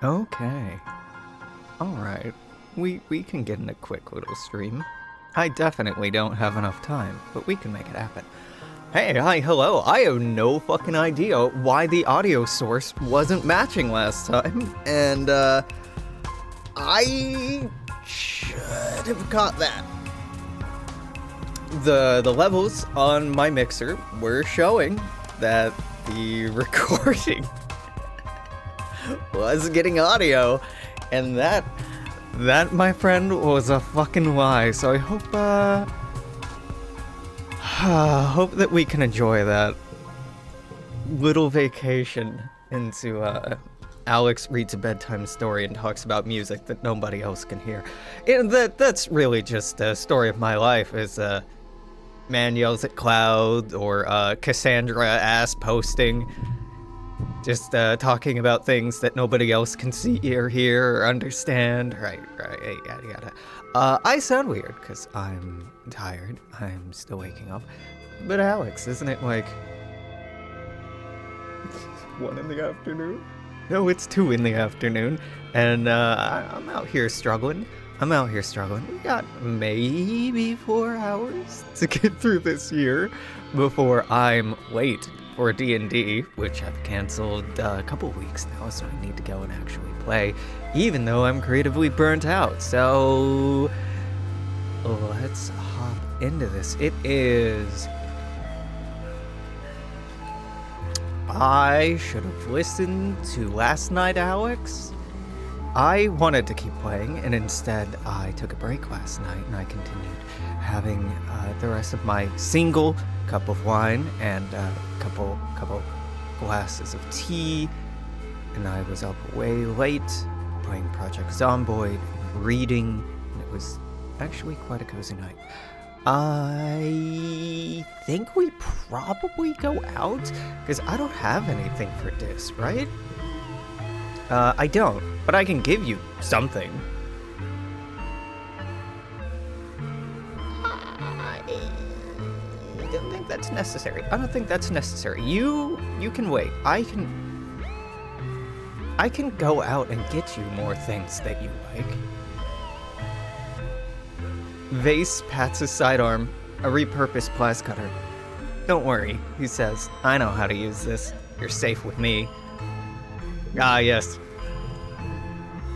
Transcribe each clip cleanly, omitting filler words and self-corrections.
Okay. Alright. We can get in a quick little stream. I definitely don't have enough time, but we can make it happen. Hey, hi, hello. I have no fucking idea why the audio source wasn't matching last time, and I should have caught that. The levels on my mixer were showing that the recording was getting audio, and that, my friend, was a fucking lie. So I hope that we can enjoy that little vacation into Alex reads a bedtime story and talks about music that nobody else can hear. And that's really just a story of my life. Is man yells at cloud, or Cassandra ass posting. Just talking about things that nobody else can see or hear or understand. Right, yada. I sound weird because I'm tired. I'm still waking up. But Alex, isn't it like 1 in the afternoon? No, it's 2 in the afternoon. And I'm out here struggling. We got maybe 4 hours to get through this year before I'm late for D&D, which I've canceled a couple weeks now, so I need to go and actually play, even though I'm creatively burnt out. So let's hop into this. I should have listened to last night, Alex. I wanted to keep playing, and instead I took a break last night, and I continued having the rest of my single cup of wine and a couple glasses of tea, and I was up way late playing Project Zomboid, reading, and it was actually quite a cozy night. I think we probably go out, because I don't have anything for this, right? I don't, but I can give you something. I don't think that's necessary. You can wait. I can go out and get you more things that you like. Vase pats his sidearm, a repurposed plas cutter. Don't worry, he says. I know how to use this. You're safe with me. Ah, yes.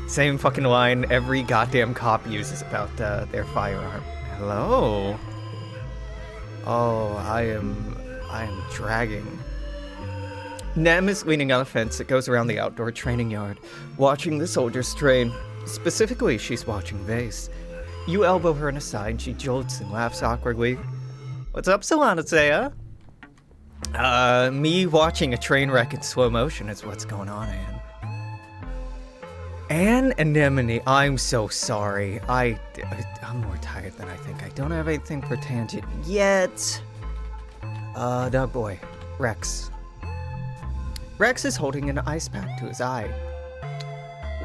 Same fucking line every goddamn cop uses about their firearm. Hello? Oh, I am dragging. Nem is leaning on a fence that goes around the outdoor training yard, watching the soldiers train. Specifically, she's watching Vase. You elbow her in a side, and she jolts and laughs awkwardly. What's up, Solanacea? Me watching a train wreck in slow motion is what's going on, Anne. Anne Anemone, I'm so sorry. I'm more tired than I think. I don't have anything for tangent yet. Dog boy, Rex. Rex is holding an ice pack to his eye.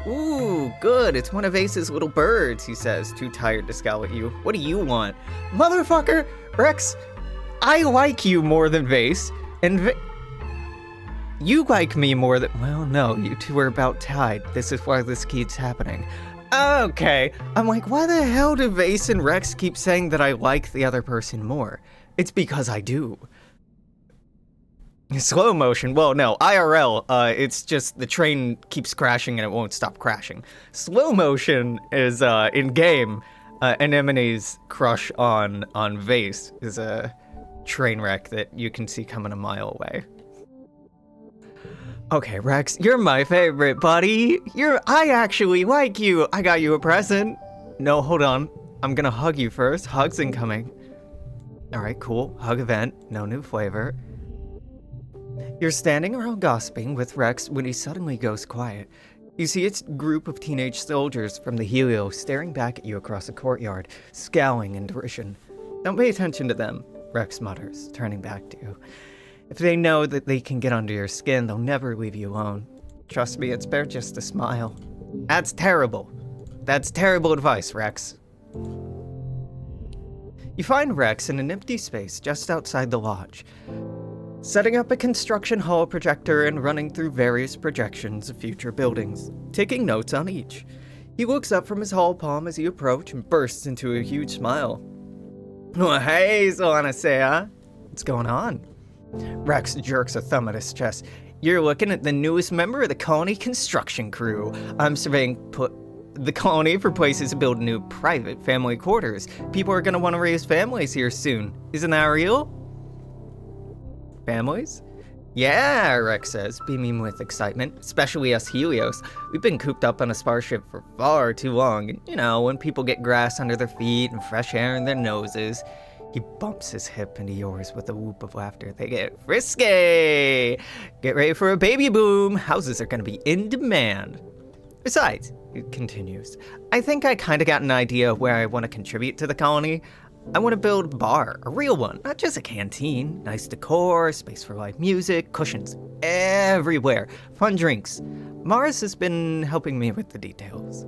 Ooh, good, it's one of Ace's little birds, he says, too tired to scowl at you. What do you want? Motherfucker! Rex, I like you more than Vase, and you like me more than— well, no, you two are about tied. This is why this keeps happening. Okay, I'm like, why the hell do Vase and Rex keep saying that I like the other person more? It's because I do. Slow motion, well, no, IRL, it's just the train keeps crashing and it won't stop crashing. Slow motion is, in-game, Anemone's crush on Vase is a train wreck that you can see coming a mile away. Okay, Rex, you're my favorite, buddy. I actually like you. I got you a present. No, hold on. I'm gonna hug you first. Hugs incoming. Alright, cool. Hug event. No new flavor. You're standing around gossiping with Rex when he suddenly goes quiet. You see its group of teenage soldiers from the Helio staring back at you across the courtyard, scowling in derision. Don't pay attention to them, Rex mutters, turning back to you. If they know that they can get under your skin, they'll never leave you alone. Trust me, it's better just to smile. That's terrible. That's terrible advice, Rex. You find Rex in an empty space just outside the lodge. setting up a construction hall projector and running through various projections of future buildings, taking notes on each. He looks up from his hall palm as you approach and bursts into a huge smile. Well, hey, Solanacea. What's going on? Rex jerks a thumb at his chest. You're looking at the newest member of the colony construction crew. I'm surveying the colony for places to build new private family quarters. People are going to want to raise families here soon. Isn't that real? Families? Yeah, Rex says, beaming with excitement, especially us Helios. We've been cooped up on a spaceship for far too long, and when people get grass under their feet and fresh air in their noses. He bumps his hip into yours with a whoop of laughter. They get frisky! Get ready for a baby boom! Houses are gonna be in demand. Besides, he continues, I think I kinda got an idea of where I want to contribute to the colony. I want to build a bar, a real one, not just a canteen. Nice decor, space for live music, cushions everywhere, fun drinks. Mars has been helping me with the details.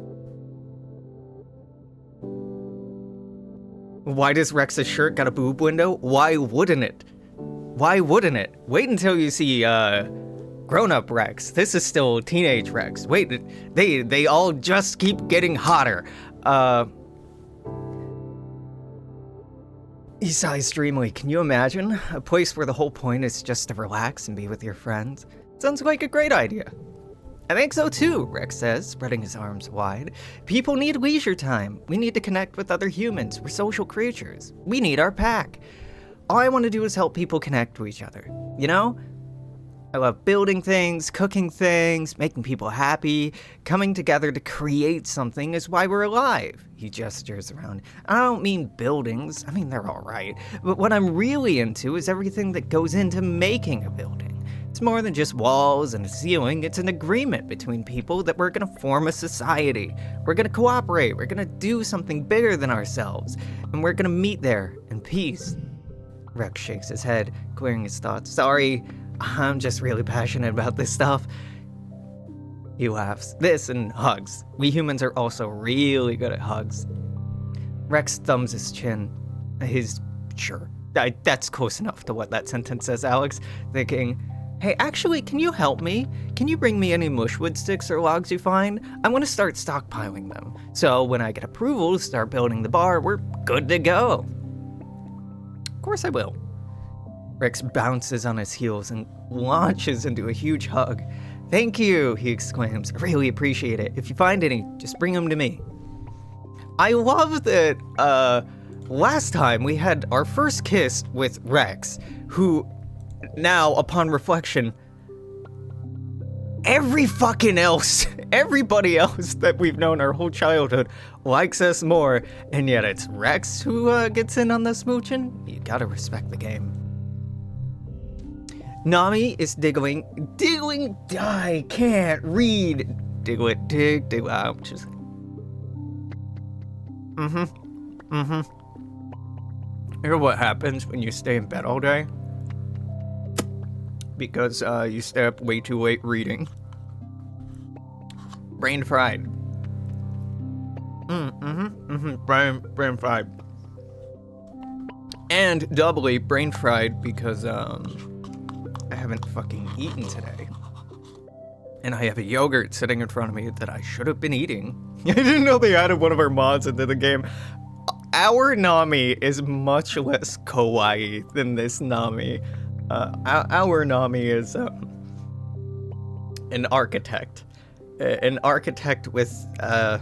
Why does Rex's shirt got a boob window? Why wouldn't it? Why wouldn't it? Wait until you see grown-up Rex. This is still teenage Rex. Wait, they all just keep getting hotter. He sighs dreamily. Can you imagine? A place where the whole point is just to relax and be with your friends? Sounds like a great idea. I think so too, Rex says, spreading his arms wide. People need leisure time. We need to connect with other humans. We're social creatures. We need our pack. All I want to do is help people connect to each other. I love building things, cooking things, making people happy. Coming together to create something is why we're alive. He gestures around. I don't mean buildings. I mean, they're all right. But what I'm really into is everything that goes into making a building. It's more than just walls and a ceiling. It's an agreement between people that we're going to form a society. We're going to cooperate. We're going to do something bigger than ourselves. And we're going to meet there in peace. Rex shakes his head, clearing his thoughts. Sorry, I'm just really passionate about this stuff. He laughs. This and hugs. We humans are also really good at hugs. Rex thumbs his chin. Sure. That's close enough to what that sentence says, Alex. Thinking, hey, actually, can you help me? Can you bring me any mushwood sticks or logs you find? I want to start stockpiling them. So when I get approval to start building the bar, we're good to go. Of course I will. Rex bounces on his heels and launches into a huge hug. Thank you, he exclaims. I really appreciate it. If you find any, just bring them to me. I love that last time we had our first kiss with Rex, who now, upon reflection, everybody else that we've known our whole childhood likes us more, and yet it's Rex who gets in on the smooching? You gotta respect the game. Nami is diggling, I can't read. Dig out. Just. Hear what happens when you stay in bed all day? Because you stay up way too late reading. Brain fried. Brain fried. And doubly brain fried because I haven't fucking eaten today. And I have a yogurt sitting in front of me that I should have been eating. I didn't know they added one of our mods into the game. Our Nami is much less kawaii than this Nami. Our Nami is an architect. An architect with a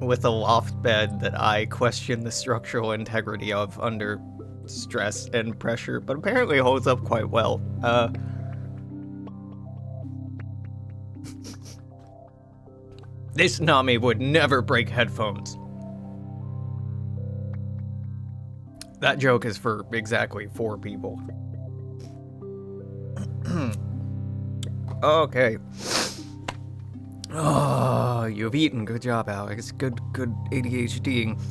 loft bed that I question the structural integrity of under stress and pressure, but apparently holds up quite well. This Nami would never break headphones. That joke is for exactly 4 people. Okay. Oh, you've eaten. Good job, Alex. Good ADHDing.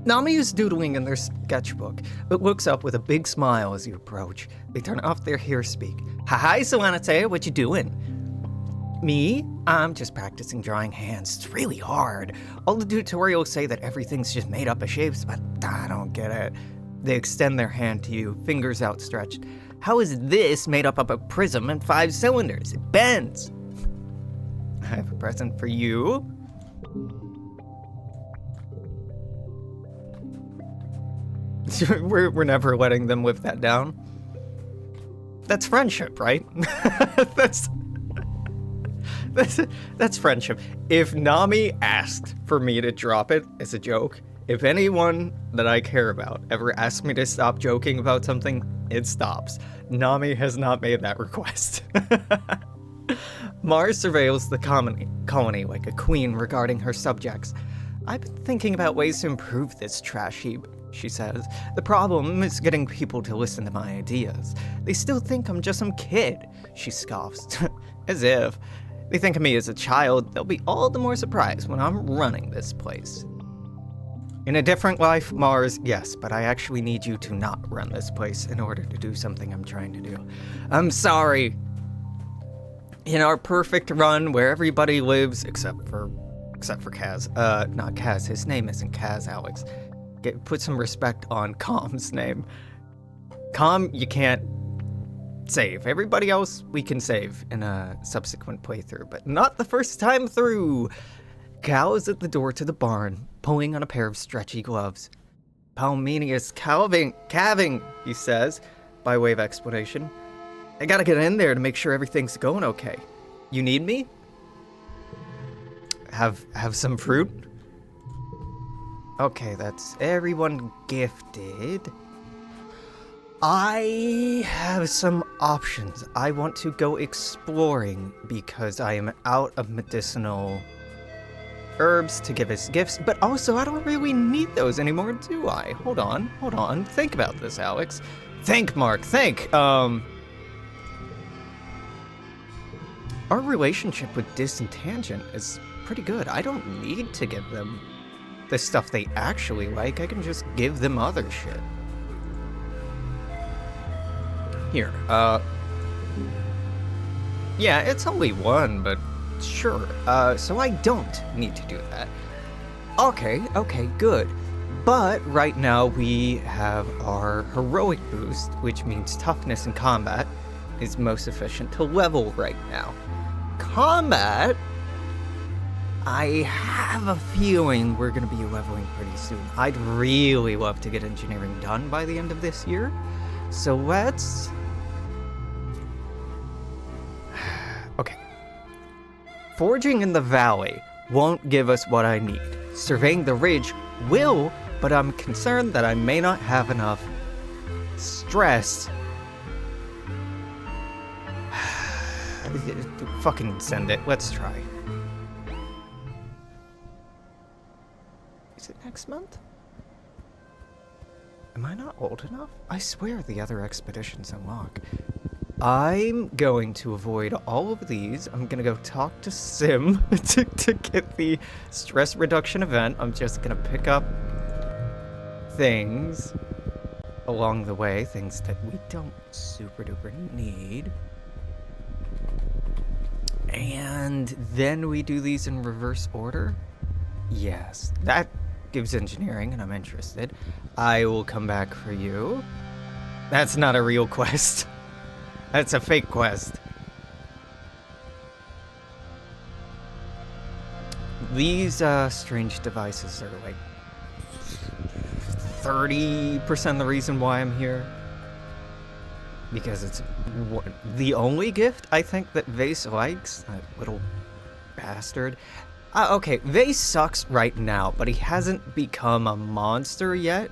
Nami is doodling in their sketchbook, but looks up with a big smile as you approach. They turn off their hair speak. Hi, Solanate, what you doing? Me? I'm just practicing drawing hands. It's really hard. All the tutorials say that everything's just made up of shapes, but I don't get it. They extend their hand to you, fingers outstretched. How is this made up of a prism and 5 cylinders? It bends. I have a present for you. We're never letting them live that down. That's friendship, right? That's friendship. If Nami asked for me to drop it as a joke, if anyone that I care about ever asks me to stop joking about something, it stops. Nami has not made that request. Mars surveils the colony like a queen regarding her subjects. I've been thinking about ways to improve this trash heap, she says. The problem is getting people to listen to my ideas. They still think I'm just some kid, she scoffs. As if. They think of me as a child, they'll be all the more surprised when I'm running this place. In a different life, Mars, yes, but I actually need you to not run this place in order to do something I'm trying to do. I'm sorry. In our perfect run where everybody lives except for Kaz. Not Kaz, his name isn't Kaz, Alex. Put some respect on Calm's name. Calm, you can't save. Everybody else we can save in a subsequent playthrough, but not the first time through. Cal is at the door to the barn, pulling on a pair of stretchy gloves. Palmenius calving, he says, by way of explanation. I gotta get in there to make sure everything's going okay. You need me? Have some fruit? Okay, that's everyone gifted. I have some options. I want to go exploring because I am out of medicinal herbs to give as gifts, but also I don't really need those anymore, do I? Hold on. Think about this, Alex. Think, Mark, think. Our relationship with Dis and Tangent is pretty good. I don't need to give them the stuff they actually like. I can just give them other shit. Here, yeah, it's only one, but sure. So I don't need to do that. Okay, good. But right now we have our heroic boost, which means toughness in combat is most efficient to level right now. Combat, I have a feeling we're going to be leveling pretty soon. I'd really love to get engineering done by the end of this year. So let's... Okay. Forging in the valley won't give us what I need. Surveying the ridge will, but I'm concerned that I may not have enough stress. Fucking send it. Let's try. Is it next month? Am I not old enough? I swear the other expeditions unlock. I'm going to avoid all of these. I'm gonna go talk to Sim to get the stress reduction event. I'm just gonna pick up things along the way, things that we don't super duper need. And then we do these in reverse order. Yes, that gives engineering, and I'm interested. I will come back for you. That's not a real quest. That's a fake quest. These strange devices are like 30% the reason why I'm here. Because it's the only gift I think that Vase likes. That little bastard. Okay, Vase sucks right now, but he hasn't become a monster yet.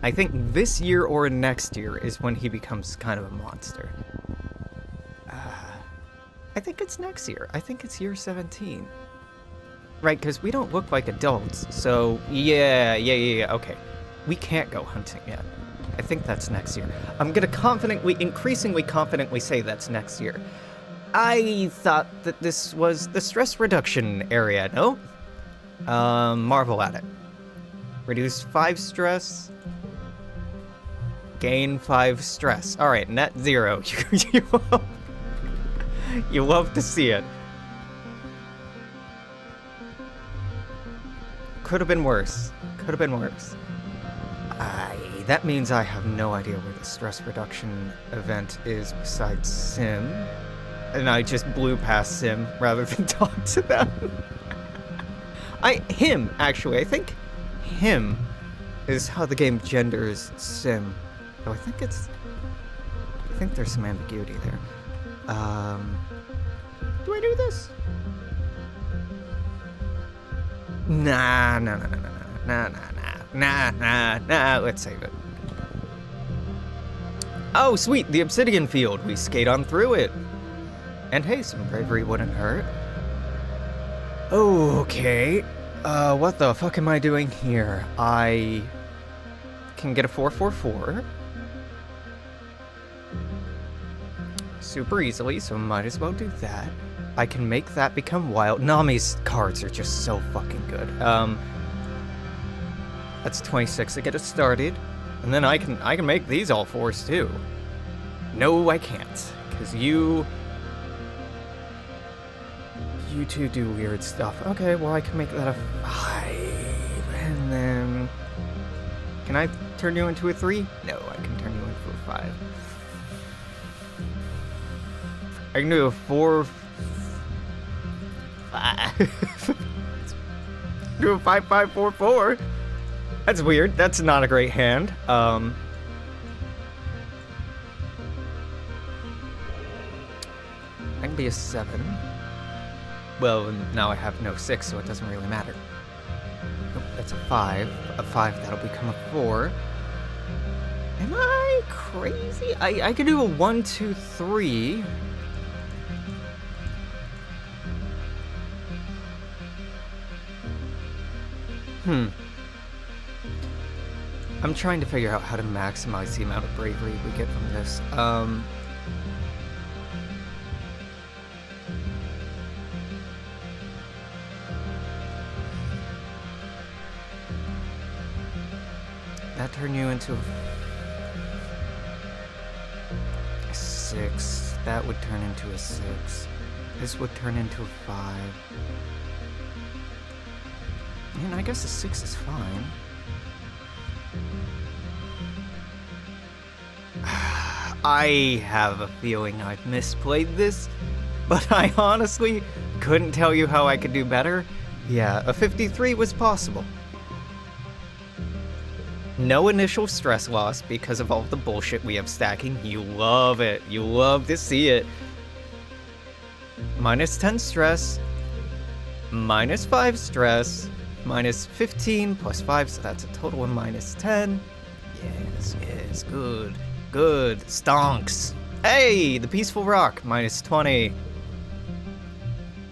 I think this year or next year is when he becomes kind of a monster. I think it's next year. I think it's year 17. Right, because we don't look like adults, so yeah, okay. We can't go hunting yet. I think that's next year. I'm gonna increasingly confidently say that's next year. I thought that this was the stress reduction area, no? Marvel at it. Reduce 5 stress. Gain 5 stress. Alright, net 0. You love to see it. Could have been worse. That means I have no idea where the stress reduction event is besides Sim. And I just blew past Sim rather than talk to them. Him, actually. I think him is how the game genders Sim. Though I think there's some ambiguity there. Do I do this? Nah. Let's save it. Oh, sweet, the obsidian field. We skate on through it. And hey, some bravery wouldn't hurt. Okay. What the fuck am I doing here? I can get a 444. Super easily, so might as well do that. I can make that become wild. Nami's cards are just so fucking good. That's 26 to get us started. And then I can make these all 4s too. No, I can't. Because you two do weird stuff. Okay, well I can make that a 5. And then... Can I turn you into a 3? No, I can turn you into a 5. I can do a 4... 5. Do a 5-5-4-4. That's weird. That's not a great hand. I can be a 7. Well, now I have no 6, so it doesn't really matter. Nope, that's a 5. A 5, that'll become a 4. Am I crazy? I could do a 1, 2, 3. I'm trying to figure out how to maximize the amount of bravery we get from this. That turned you into a 6. That would turn into a 6. This would turn into a 5. And I guess a 6 is fine. I have a feeling I've misplayed this, but I honestly couldn't tell you how I could do better. Yeah, a 53 was possible. No initial stress loss because of all the bullshit we have stacking. You love it. You love to see it. Minus 10 stress. Minus 5 stress. Minus 15 plus 5, so that's a total of minus 10. Yes, good. Good. Stonks. Hey, the peaceful rock. Minus 20.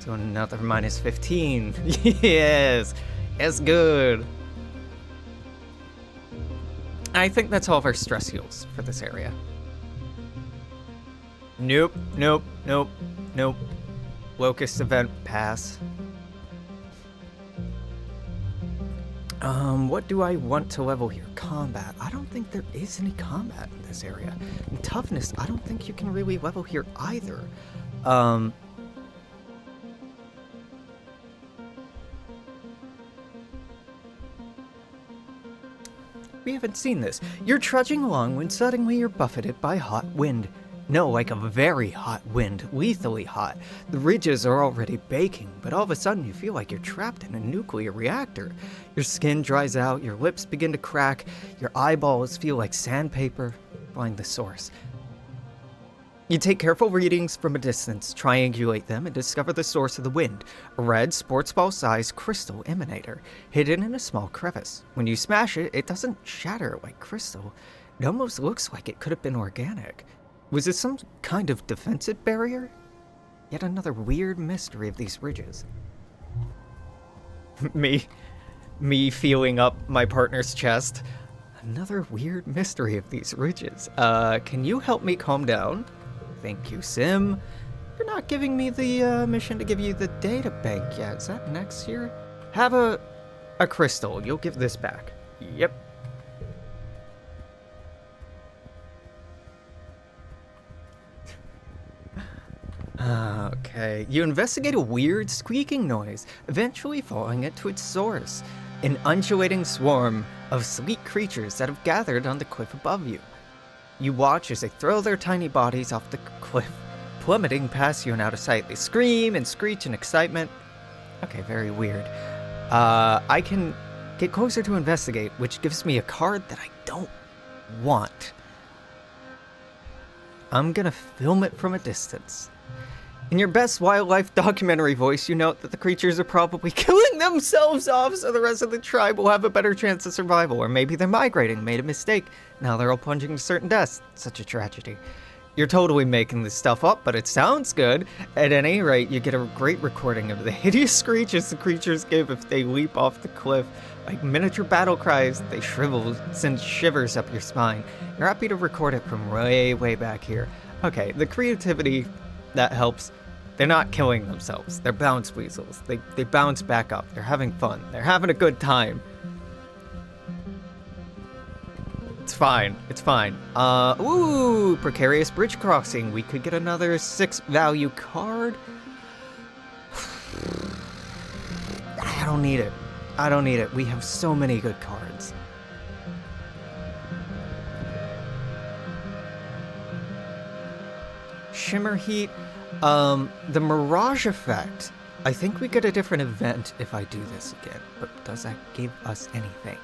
So another minus 15. Yes. That's good. I think that's all of our stress heals for this area. Nope. Locust event pass. What do I want to level here? Combat. I don't think there is any combat in this area. And toughness, I don't think you can really level here either. We haven't seen this. You're trudging along when suddenly you're buffeted by hot wind. No, like a very hot wind, lethally hot. The ridges are already baking, but all of a sudden you feel like you're trapped in a nuclear reactor. Your skin dries out, your lips begin to crack, your eyeballs feel like sandpaper. Find the source. You take careful readings from a distance, triangulate them, and discover the source of the wind. A red, sports ball-sized crystal emanator, hidden in a small crevice. When you smash it, it doesn't shatter like crystal. It almost looks like it could have been organic. Was it some kind of defensive barrier? Yet another weird mystery of these ridges. Me feeling up my partner's chest. Another weird mystery of these ridges. Can you help me calm down? Thank you, Sim. You're not giving me the mission to give you the data bank yet. Is that next year? Have a crystal. You'll give this back. Yep. Okay. You investigate a weird squeaking noise, eventually following it to its source. An undulating swarm of sweet creatures that have gathered on the cliff above you. You watch as they throw their tiny bodies off the cliff, plummeting past you and out of sight. They scream and screech in excitement. Okay, very weird. I can get closer to investigate, which gives me a card that I don't want. I'm gonna film it from a distance. In your best wildlife documentary voice, you note that the creatures are probably killing themselves off so the rest of the tribe will have a better chance of survival. Or maybe they're migrating, made a mistake. Now they're all plunging to certain deaths. Such a tragedy. You're totally making this stuff up, but it sounds good. At any rate, you get a great recording of the hideous screeches the creatures give if they leap off the cliff. Like miniature battle cries, they shrivel, send shivers up your spine. You're happy to record it from way, way back here. Okay, the creativity, that helps. They're not killing themselves. They're bounce weasels. They bounce back up. They're having fun. They're having a good time. It's fine. It's fine. Ooh, precarious bridge crossing. We could get another 6 value card. I don't need it. I don't need it. We have so many good cards. Shimmer Heat. The Mirage Effect. I think we get a different event if I do this again. But does that give us anything?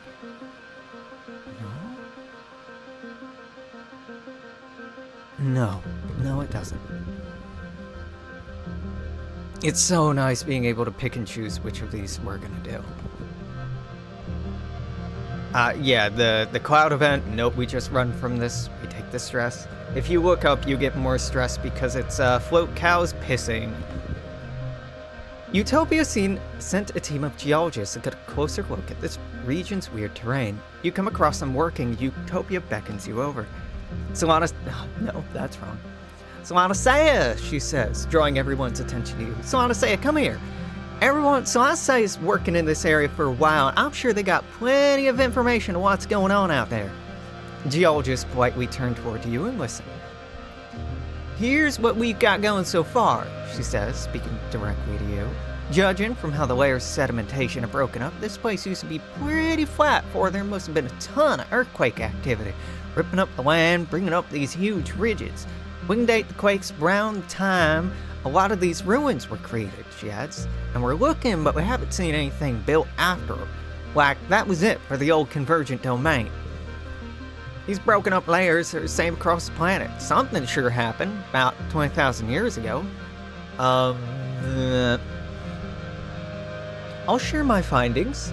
No. No, it doesn't. It's so nice being able to pick and choose which of these we're gonna do. Yeah, the cloud event, nope, we just run from this. We take the stress. If you look up, you get more stress because it's float cows pissing. Utopia sent a team of geologists to get a closer look at this region's weird terrain. You come across them working, Utopia beckons you over. Solana, no, that's wrong. Solana, she says, drawing everyone's attention to you. Solana, come here. Solana is working in this area for a while, and I'm sure they got plenty of information on what's going on out there. Geologists politely turn toward you and listen. Here's what we've got going so far, she says, speaking directly to you. Judging from how the layers of sedimentation are broken up, this place used to be pretty flat before there must have been a ton of earthquake activity, ripping up the land, bringing up these huge ridges. We can date the quakes around the time a lot of these ruins were created, she adds, and we're looking, but we haven't seen anything built after them. Like, that was it for the old convergent domain. These broken up layers are the same across the planet. Something sure happened about 20,000 years ago. I'll share my findings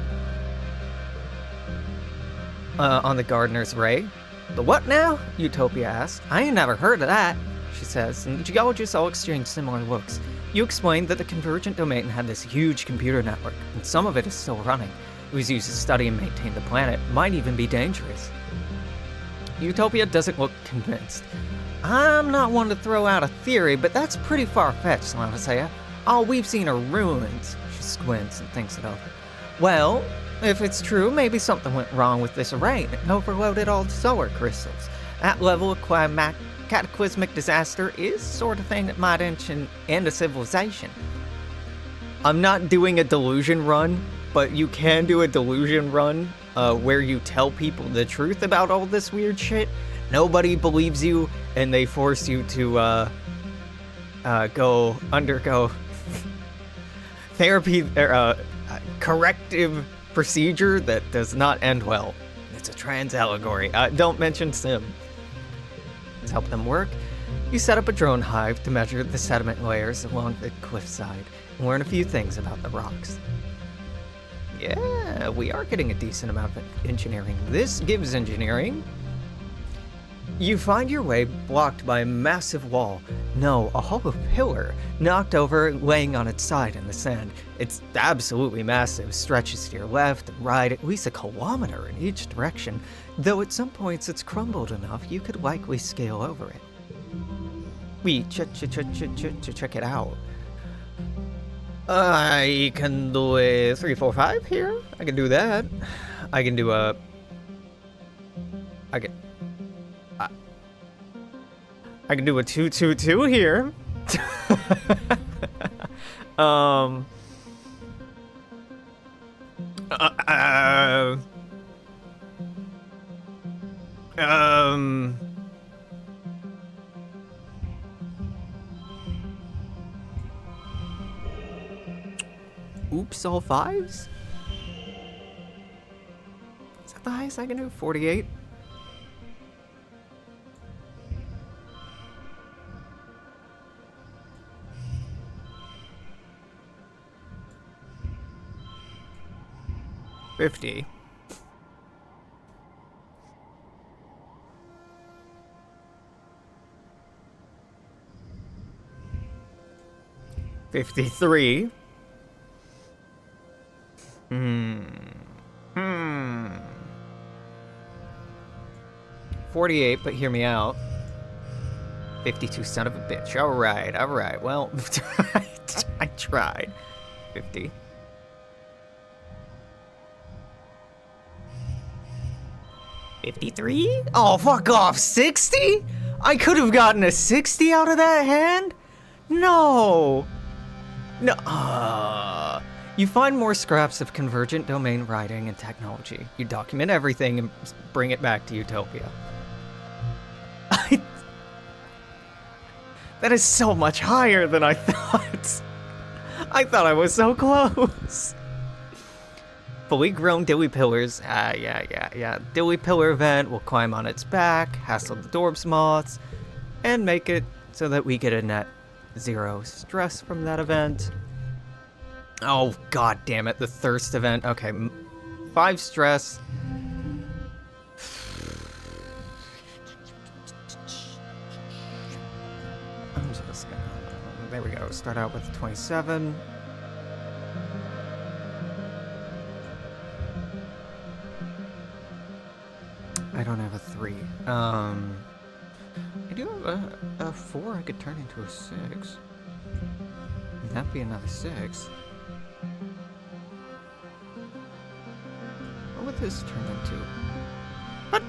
on the Gardener's Ray. The what now? Utopia asks. I ain't never heard of that, she says, and the geologists all exchange similar looks. You explain that the convergent domain had this huge computer network, and some of it is still running. It was used to study and maintain the planet. Might even be dangerous. Utopia doesn't look convinced. I'm not one to throw out a theory, but that's pretty far-fetched, Lanacea. All we've seen are ruins. She squints and thinks it over. Well, if it's true, maybe something went wrong with this array and it overloaded all the solar crystals. That level of cataclysmic disaster is the sort of thing that might end a civilization. I'm not doing a delusion run, but you can do a delusion run where you tell people the truth about all this weird shit. Nobody believes you, and they force you to undergo therapy or corrective procedure that does not end well. It's a trans allegory. Don't mention Sim. Let's help them work. You set up a drone hive to measure the sediment layers along the cliffside and learn a few things about the rocks. Yeah, we are getting a decent amount of engineering. This gives engineering. You find your way blocked by a massive wall. No, a hollow pillar, knocked over, laying on its side in the sand. It's absolutely massive, stretches to your left and right, at least a kilometer in each direction, though at some points it's crumbled enough you could likely scale over it. Check it out. I can do a 3, 4, 5 here. I can do that. I can do a... I can do a 2, 2, 2 here. Oops, all fives? Is that the highest I can do? 48? $50. 53. 48, but hear me out. 52, son of a bitch. Alright. Well, I tried. 50. 53? Oh, fuck off. 60? I could have gotten a 60 out of that hand? No. You find more scraps of convergent domain writing and technology. You document everything and bring it back to Utopia. That is so much higher than I thought. I thought I was so close. Fully grown Dilly Pillars. Yeah. Dilly Pillar event. We'll climb on its back, hassle the Dorbs moths, and make it so that we get a net 0 stress from that event. Oh, god damn it. The thirst event. Okay, 5 stress. I'm just gonna... There we go. Start out with 27. I don't have a 3. I do have a 4 I could turn into a 6. That'd be another 6. What would this turn into? What?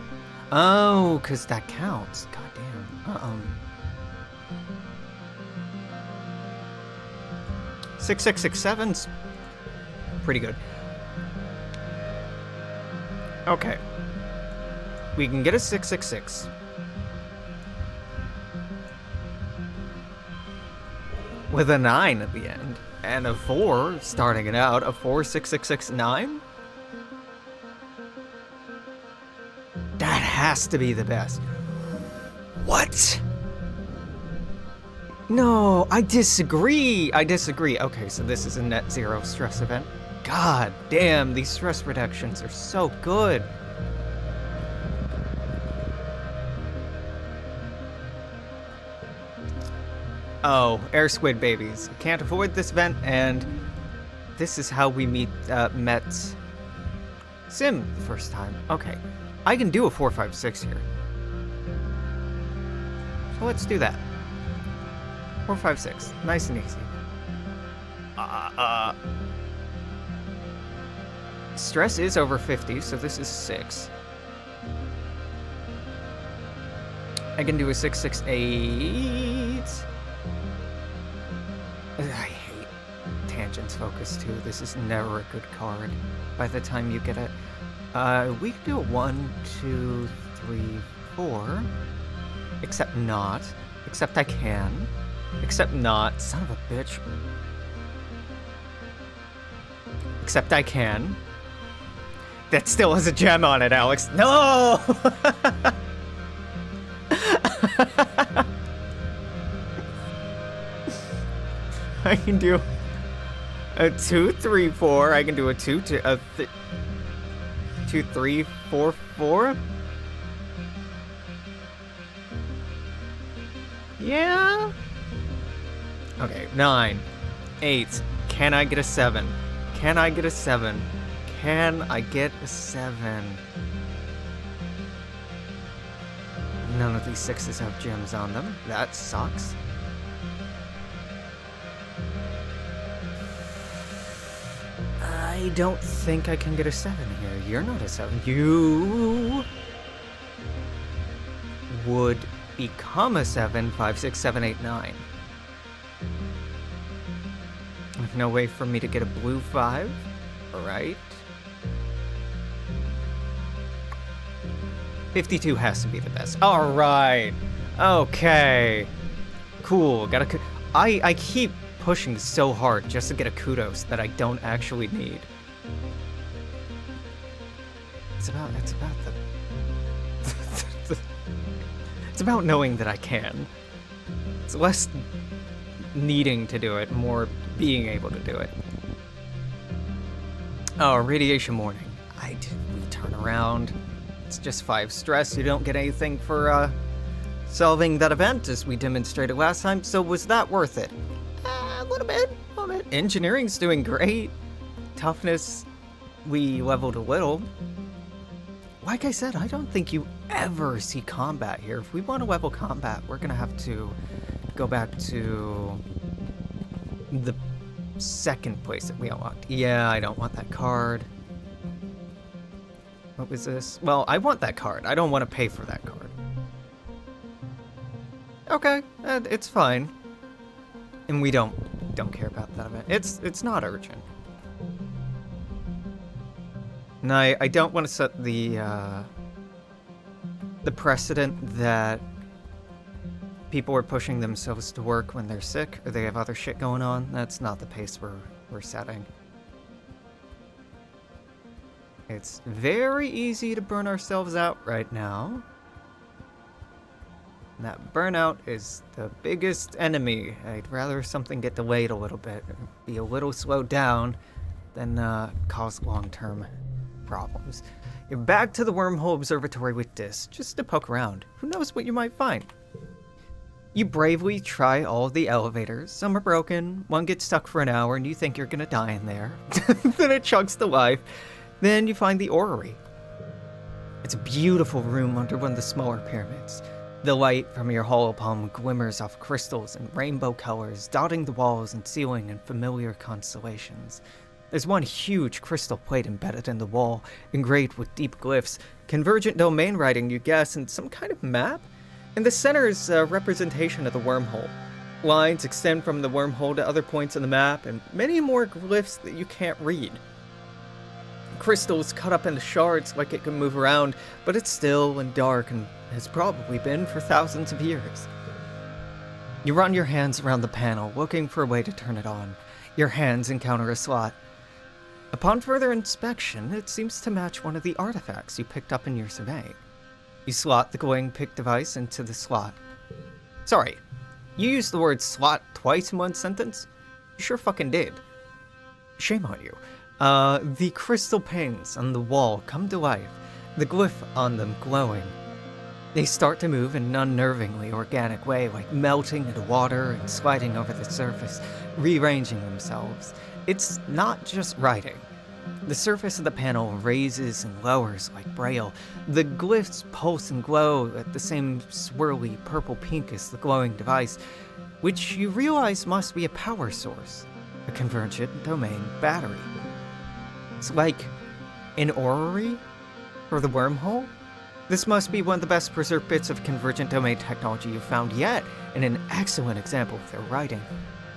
Oh, because that counts. God damn. 6667's pretty good. Okay. We can get a 666. With a 9 at the end. And a 4 starting it out. A 46669? That has to be the best. What? No, I disagree. Okay, so this is a net 0 stress event. God damn, these stress reductions are so good. Oh, air squid babies. Can't avoid this event, and this is how we met Sim the first time. Okay, I can do a 456 here. So let's do that. 456, nice and easy. Stress is over 50, so this is 6. I can do a 668. I hate Tangents Focus too. This is never a good card by the time you get it. We can do a 1, 2, 3, 4. Except not. Except I can. Except not. Son of a bitch. Except I can. That still has a gem on it, Alex. No! I can do a 2, 3, 4. I can do a 2, 2, 3, 4, 4. Yeah. Okay, 9, 8. Can I get a 7? Can I get a 7? Can I get a 7? None of these 6s have gems on them. That sucks. I don't think I can get a 7 here. You're not a 7. You would become a 7, 5, 6, 7, 8, 9. With no way for me to get a blue 5. Alright. 52 has to be the best. All right. Okay. Cool. I keep pushing so hard just to get a kudos that I don't actually need. It's about it's about knowing that I can. It's less needing to do it, more being able to do it. Oh, radiation warning. We turn around. It's just 5 stress. You don't get anything for solving that event as we demonstrated last time. So was that worth it? A little bit. Engineering's doing great. Toughness, we leveled a little. Like I said, I don't think you ever see combat here. If we want to level combat, we're gonna have to go back to the second place that we unlocked. Yeah, I don't want that card. What was this? Well, I want that card. I don't want to pay for that card. Okay, it's fine. And we don't care about that event. It's not urgent. And I don't want to set the precedent that people are pushing themselves to work when they're sick or they have other shit going on. That's not the pace we're setting. It's very easy to burn ourselves out right now. And that burnout is the biggest enemy. I'd rather something get delayed a little bit, be a little slowed down, than cause long-term problems. You're back to the wormhole observatory with Dis, just to poke around. Who knows what you might find? You bravely try all the elevators. Some are broken, one gets stuck for an hour, and you think you're gonna die in there. Then it chugs to life. Then you find the orrery. It's a beautiful room under one of the smaller pyramids. The light from your holopalm glimmers off crystals and rainbow colors, dotting the walls and ceiling in familiar constellations. There's one huge crystal plate embedded in the wall, engraved with deep glyphs, convergent domain writing, you guess, and some kind of map? In the center is a representation of the wormhole. Lines extend from the wormhole to other points on the map, and many more glyphs that you can't read. Crystals cut up into shards like it can move around, but it's still and dark and has probably been for thousands of years. You run your hands around the panel, looking for a way to turn it on. Your hands encounter a slot. Upon further inspection, it seems to match one of the artifacts you picked up in your survey. You slot the glowing pick device into the slot. Sorry, you used the word slot twice in one sentence? You sure fucking did. Shame on you. The crystal pings on the wall come to life, the glyph on them glowing. They start to move in an unnervingly organic way, like melting into water and sliding over the surface, rearranging themselves. It's not just writing. The surface of the panel raises and lowers like braille. The glyphs pulse and glow at the same swirly purple-pink as the glowing device, which you realize must be a power source, a convergent domain battery. It's like an orrery for the wormhole? This must be one of the best preserved bits of convergent domain technology you've found yet, and an excellent example of their writing.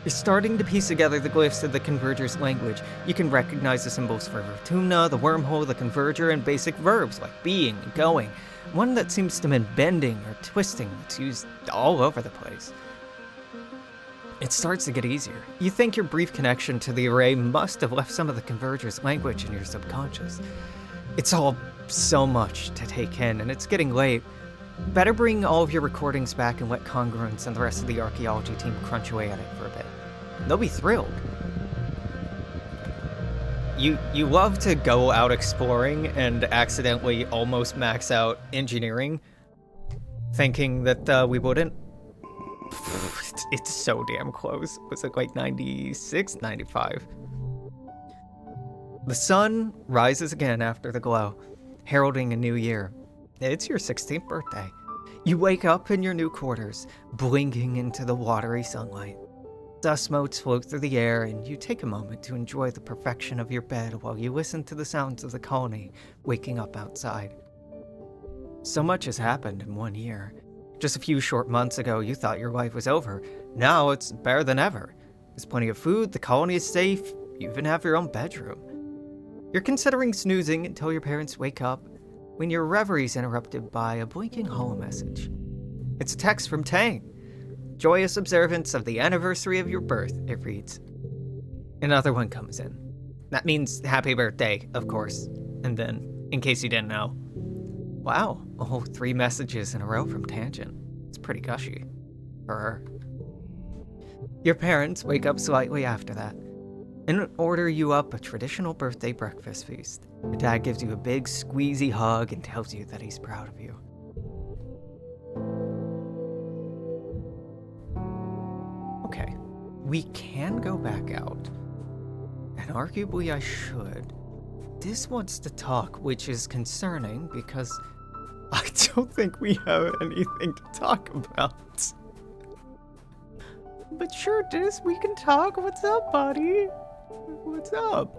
You're starting to piece together the glyphs of the Converger's language. You can recognize the symbols for Vertumna, the wormhole, the Converger, and basic verbs like being and going. One that seems to mean bending or twisting that's used all over the place. It starts to get easier. You think your brief connection to the array must have left some of the Converger's language in your subconscious. It's all so much to take in, and it's getting late. Better bring all of your recordings back and let Congruence and the rest of the archaeology team crunch away at it for a bit. They'll be thrilled. You love to go out exploring and accidentally almost max out engineering, thinking that we wouldn't. It's so damn close. Was it like 96, 95? The sun rises again after the glow, heralding a new year. It's your 16th birthday. You wake up in your new quarters, blinking into the watery sunlight. Dust motes float through the air, and you take a moment to enjoy the perfection of your bed while you listen to the sounds of the colony waking up outside. So much has happened in 1 year. Just a few short months ago, you thought your life was over. Now it's better than ever. There's plenty of food, the colony is safe, you even have your own bedroom. You're considering snoozing until your parents wake up, when your reverie's interrupted by a blinking holo message. It's a text from Tang. Joyous observance of the anniversary of your birth, it reads. Another one comes in. That means happy birthday, of course. And then, in case you didn't know. Wow, a whole 3 messages in a row from Tangent. It's pretty gushy. For her. Your parents wake up slightly after that and order you up a traditional birthday breakfast feast. Your dad gives you a big squeezy hug and tells you that he's proud of you. Okay, we can go back out. And arguably I should. This wants to talk, which is concerning because I don't think we have anything to talk about. But sure, Dis, we can talk. What's up, buddy? What's up?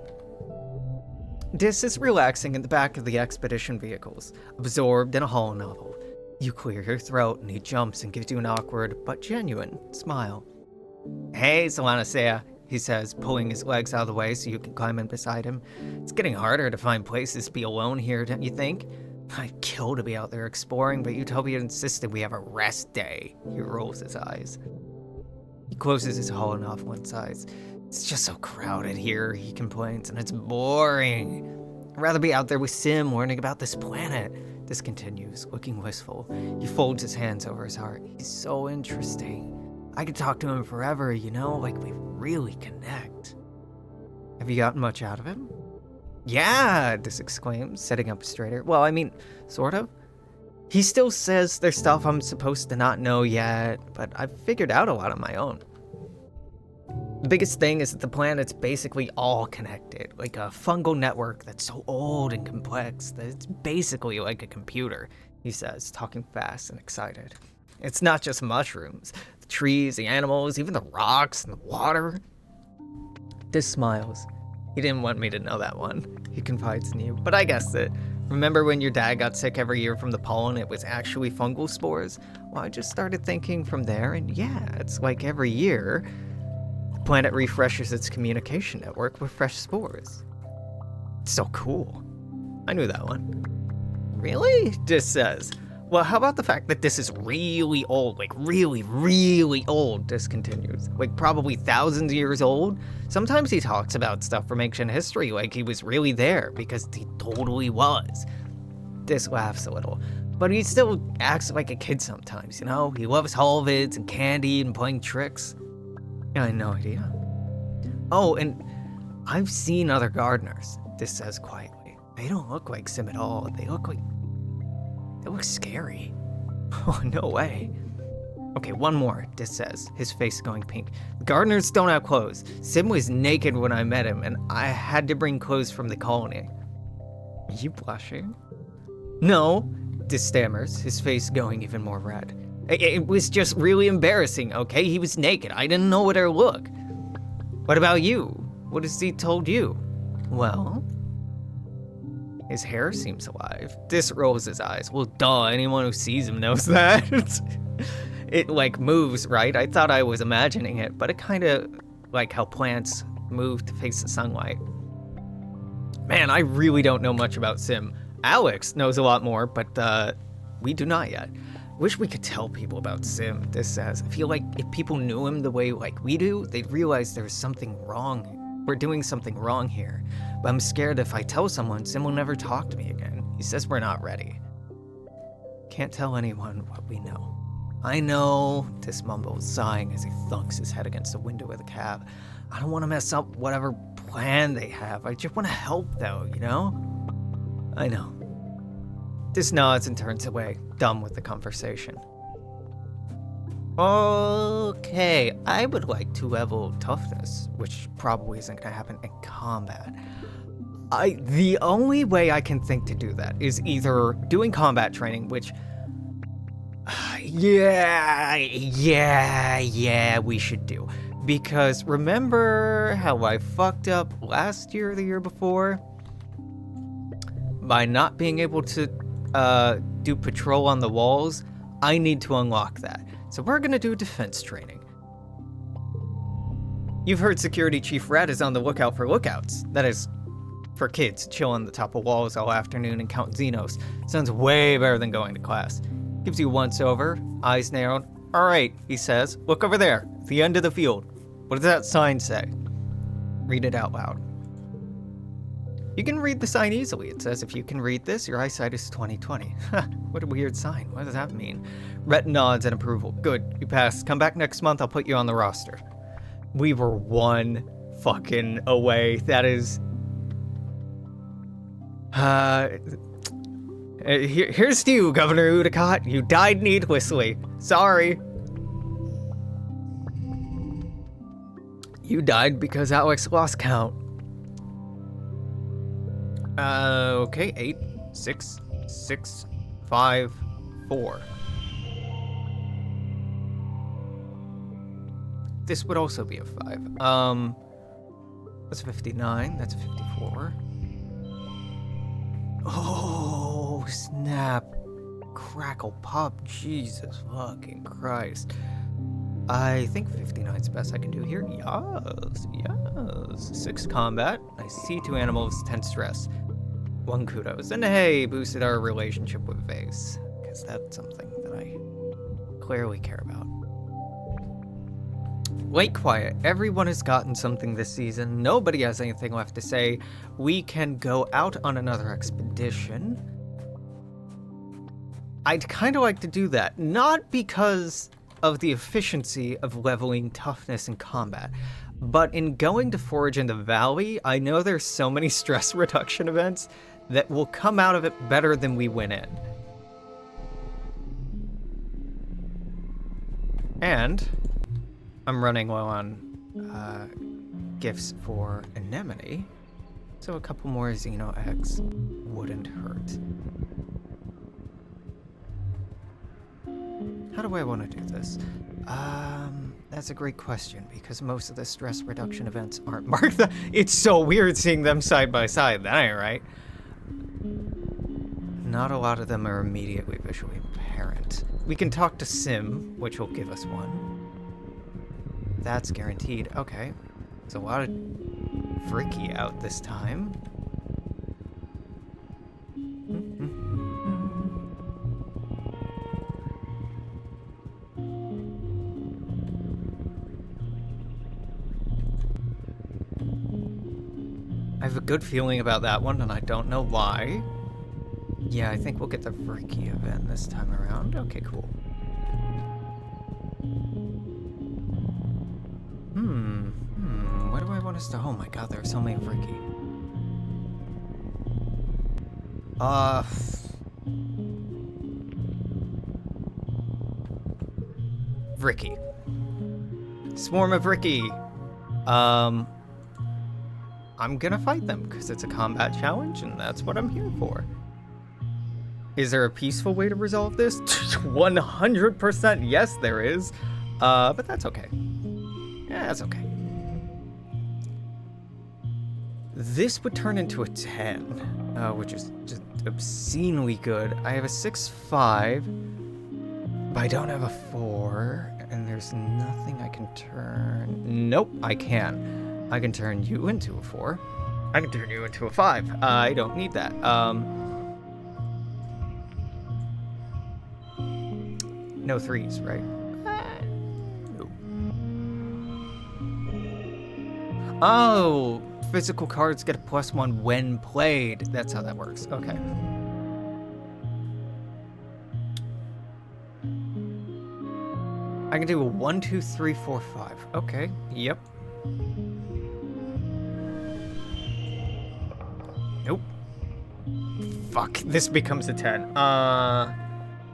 Dis is relaxing in the back of the expedition vehicles, absorbed in a holo novel. You clear your throat and he jumps and gives you an awkward but genuine smile. Hey, Solanacea, he says, pulling his legs out of the way so you can climb in beside him. It's getting harder to find places to be alone here, don't you think? I'd kill to be out there exploring, but Utopia insisted we have a rest day. He rolls his eyes. He closes his holo novel and sighs. It's just so crowded here, he complains, and it's boring. I'd rather be out there with Sim learning about this planet. This continues, looking wistful. He folds his hands over his heart. He's so interesting. I could talk to him forever, you know, like we really connect. Have you gotten much out of him? Yeah, Dis exclaims, sitting up straighter. Well, I mean, sort of. He still says there's stuff I'm supposed to not know yet, but I've figured out a lot on my own. The biggest thing is that the planet's basically all connected, like a fungal network that's so old and complex that it's basically like a computer, he says, talking fast and excited. It's not just mushrooms, the trees, the animals, even the rocks and the water. Dis smiles. He didn't want me to know that one. He confides in you, but I guessed it. Remember when your dad got sick every year from the pollen? It was actually fungal spores? Well, I just started thinking from there, and yeah, it's like every year, the planet refreshes its communication network with fresh spores. It's so cool. I knew that one. Really? Dis says. Well, how about the fact that this is really old, like really, really old, Dis continues. Like probably thousands of years old. Sometimes he talks about stuff from ancient history like he was really there, because he totally was. Dis laughs a little, but he still acts like a kid sometimes, you know? He loves Holovids and candy and playing tricks. I had no idea. Oh, and I've seen other gardeners, Dis says quietly. They don't look like Sim at all. They look scary. Oh, no way. Okay, one more, Dis says, his face going pink. The gardeners don't have clothes. Sim was naked when I met him, and I had to bring clothes from the colony. Are you blushing? No, Dis stammers, his face going even more red. It was just really embarrassing, okay? He was naked. I didn't know where to look. What about you? What has he told you? Well... His hair seems alive. Dis rolls his eyes. Well, duh, anyone who sees him knows that. It, like, moves, right? I thought I was imagining it, but it kind of like how plants move to face the sunlight. Man, I really don't know much about Sim. Alex knows a lot more, but we do not yet. Wish we could tell people about Sim, Dis says. I feel like if people knew him the way like we do, they'd realize there's something wrong. We're doing something wrong here. But I'm scared if I tell someone, Sim will never talk to me again. He says we're not ready. Can't tell anyone what we know. I know, Dis mumbles, sighing as he thunks his head against the window of the cab. I don't want to mess up whatever plan they have. I just want to help, though, you know? I know. Dis nods and turns away, done with the conversation. Okay, I would like to level toughness, which probably isn't going to happen in combat. The only way I can think to do that is either doing combat training, which... Yeah, we should do. Because remember how I fucked up last year or the year before? By not being able to do patrol on the walls, I need to unlock that. So we're gonna do defense training. You've heard Security Chief Red is on the lookout for lookouts. That is For kids, chill on the top of walls all afternoon and count Xenos. Sounds way better than going to class. Gives you once over, eyes narrowed. All right, he says, look over there, the end of the field. What does that sign say? Read it out loud. You can read the sign easily. It says if you can read this, your eyesight is 20/20. What a weird sign. What does that mean? Rhett nods in approval. Good, you passed. Come back next month, I'll put you on the roster. We were one fucking away. That is... here's to you, Governor Udicott. You died needlessly. Sorry. You died because Alex lost count. Okay, 8, 6, 6, 5, 4. This would also be a 5. That's 59, that's 54. Oh, snap. Crackle pop, Jesus fucking Christ. I think 59's best I can do here. Yes, yes. 6 combat. I see 2 animals, 10 stress. 1 kudos. And hey, boosted our relationship with Vase. Because that's something that I clearly care about. Wait quiet. Everyone has gotten something this season. Nobody has anything left to say. We can go out on another expedition. I'd kind of like to do that. Not because of the efficiency of leveling toughness in combat, but in going to forage in the valley, I know there's so many stress reduction events that will come out of it better than we went in. And I'm running low on gifts for Anemone, so a couple more Xeno eggs wouldn't hurt. How do I want to do this? That's a great question, because most of the stress reduction events aren't marked. It's so weird seeing them side by side, that ain't right. Not a lot of them are immediately visually apparent. We can talk to Sim, which will give us one. That's guaranteed. Okay. There's a lot of Vricky out this time. I have a good feeling about that one, and I don't know why. Yeah, I think we'll get the Vricky event this time around. Okay, cool. What do I want us to... Oh my god, there are so many Vricky. Vricky. Swarm of Vricky. I'm gonna fight them, because it's a combat challenge, and that's what I'm here for. Is there a peaceful way to resolve this? 100% yes, there is. But that's okay. Yeah, that's okay. This would turn into a 10, which is just obscenely good. I have a 6/5, but I don't have a 4, and there's nothing I can turn. Nope, I can. I can turn you into a 4. I can turn you into a 5. I don't need that. No 3s, right? No. Oh, physical cards get a +1 when played. That's how that works. Okay. I can do a 1, 2, 3, 4, 5. Okay. Yep. Nope. Fuck. This becomes a 10.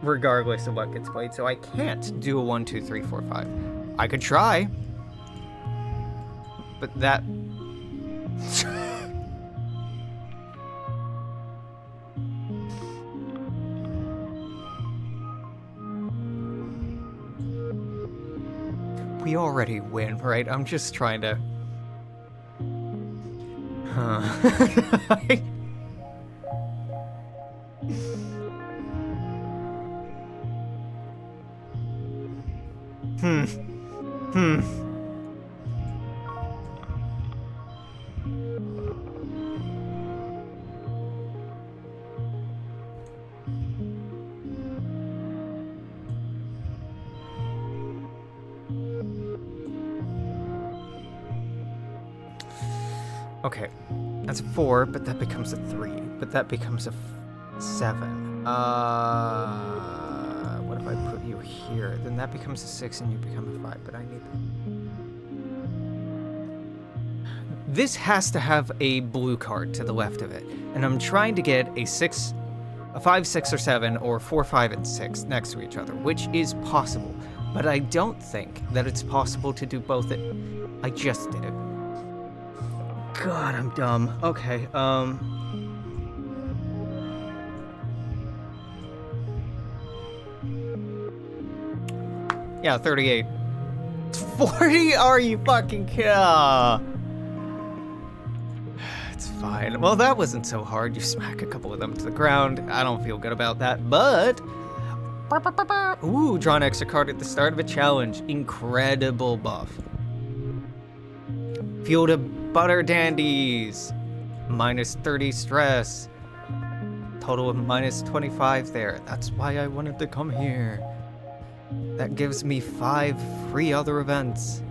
Regardless of what gets played, so I can't do a 1, 2, 3, 4, 5. I could try, but that... We already win, right? I'm just trying to... Okay, that's a 4, but that becomes a 3. But that becomes a 7. What if I put you here? Then that becomes a 6 and you become a 5, but I need... This has to have a blue card to the left of it, and I'm trying to get a 5, 6, or 7, or 4, 5, and 6 next to each other, which is possible, but I don't think that it's possible to do both. I just did it. God, I'm dumb. Okay, yeah, 38. 40? Are you fucking kidding? It's fine. Well, that wasn't so hard. You smack a couple of them to the ground. I don't feel good about that, but... Ooh, draw an extra card at the start of a challenge. Incredible buff. Field of Butter Dandies. Minus 30 stress. Total of minus 25 there. That's why I wanted to come here. That gives me 5 free other events.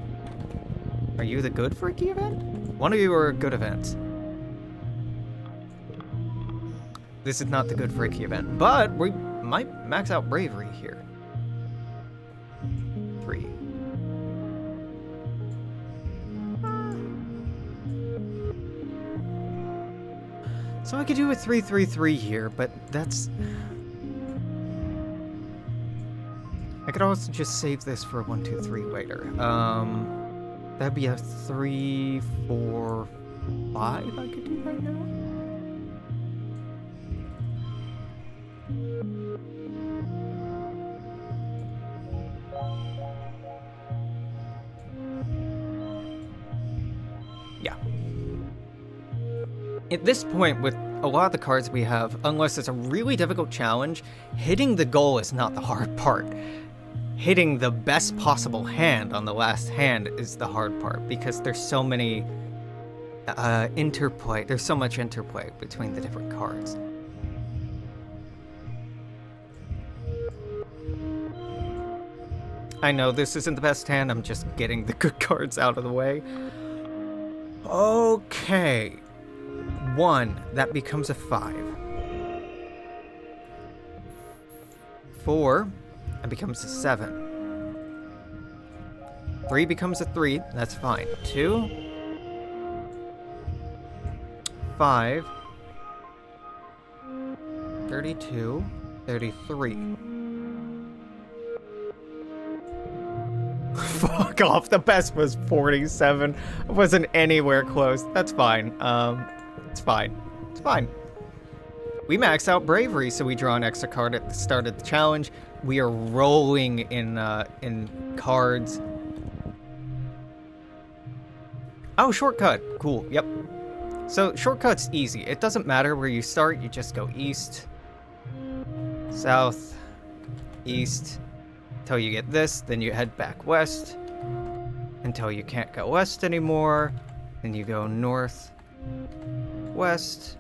Are you the good freaky event? One of you are a good event. This is not the good freaky event, but we might max out bravery here. 3. So I could do a 3-3-3 here, but that's... I could also just save this for a 1-2-3 later. That'd be a 3-4-5 I could do right now. Yeah. At this point, with a lot of the cards we have, unless it's a really difficult challenge, hitting the goal is not the hard part. Hitting the best possible hand on the last hand is the hard part, because there's so many there's so much interplay between the different cards. I know this isn't the best hand, I'm just getting the good cards out of the way. Okay. 1, that becomes a 5. 4, that becomes a 7. 3 becomes a 3, that's fine. 2, 5, 32, 33. Fuck off, the best was 47. I wasn't anywhere close. That's fine. It's fine. It's fine. We max out bravery, so we draw an extra card at the start of the challenge. We are rolling in cards. Oh, shortcut. Cool. Yep. So shortcut's easy. It doesn't matter where you start. You just go east, south, east, until you get this. Then you head back west until you can't go west anymore. Then you go north, west,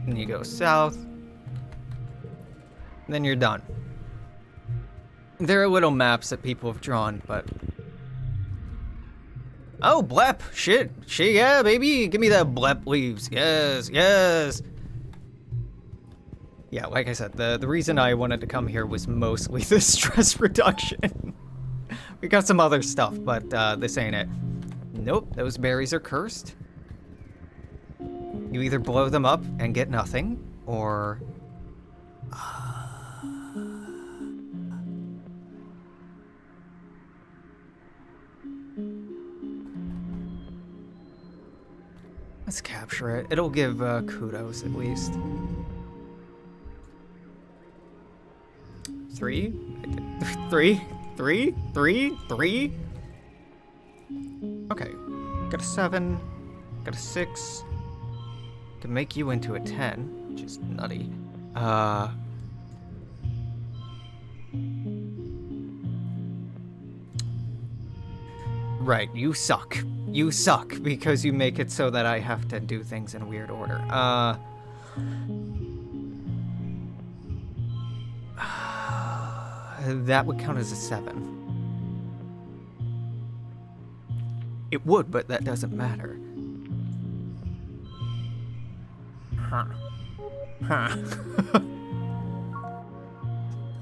and you go south, and then you're done. There are little maps that people have drawn, but... Oh, blep! Shit, yeah, baby! Give me that blep leaves. Yes, yes! Yeah, like I said, the reason I wanted to come here was mostly the stress reduction. We got some other stuff, but this ain't it. Nope, those berries are cursed. You either blow them up and get nothing, or... Let's capture it. It'll give kudos, at least. 3? 3? 3? 3? 3? Okay. Got a 7. Got a 6. Can make you into a 10, which is nutty. Right, you suck. You suck because you make it so that I have to do things in a weird order. That would count as a 7. It would, but that doesn't matter.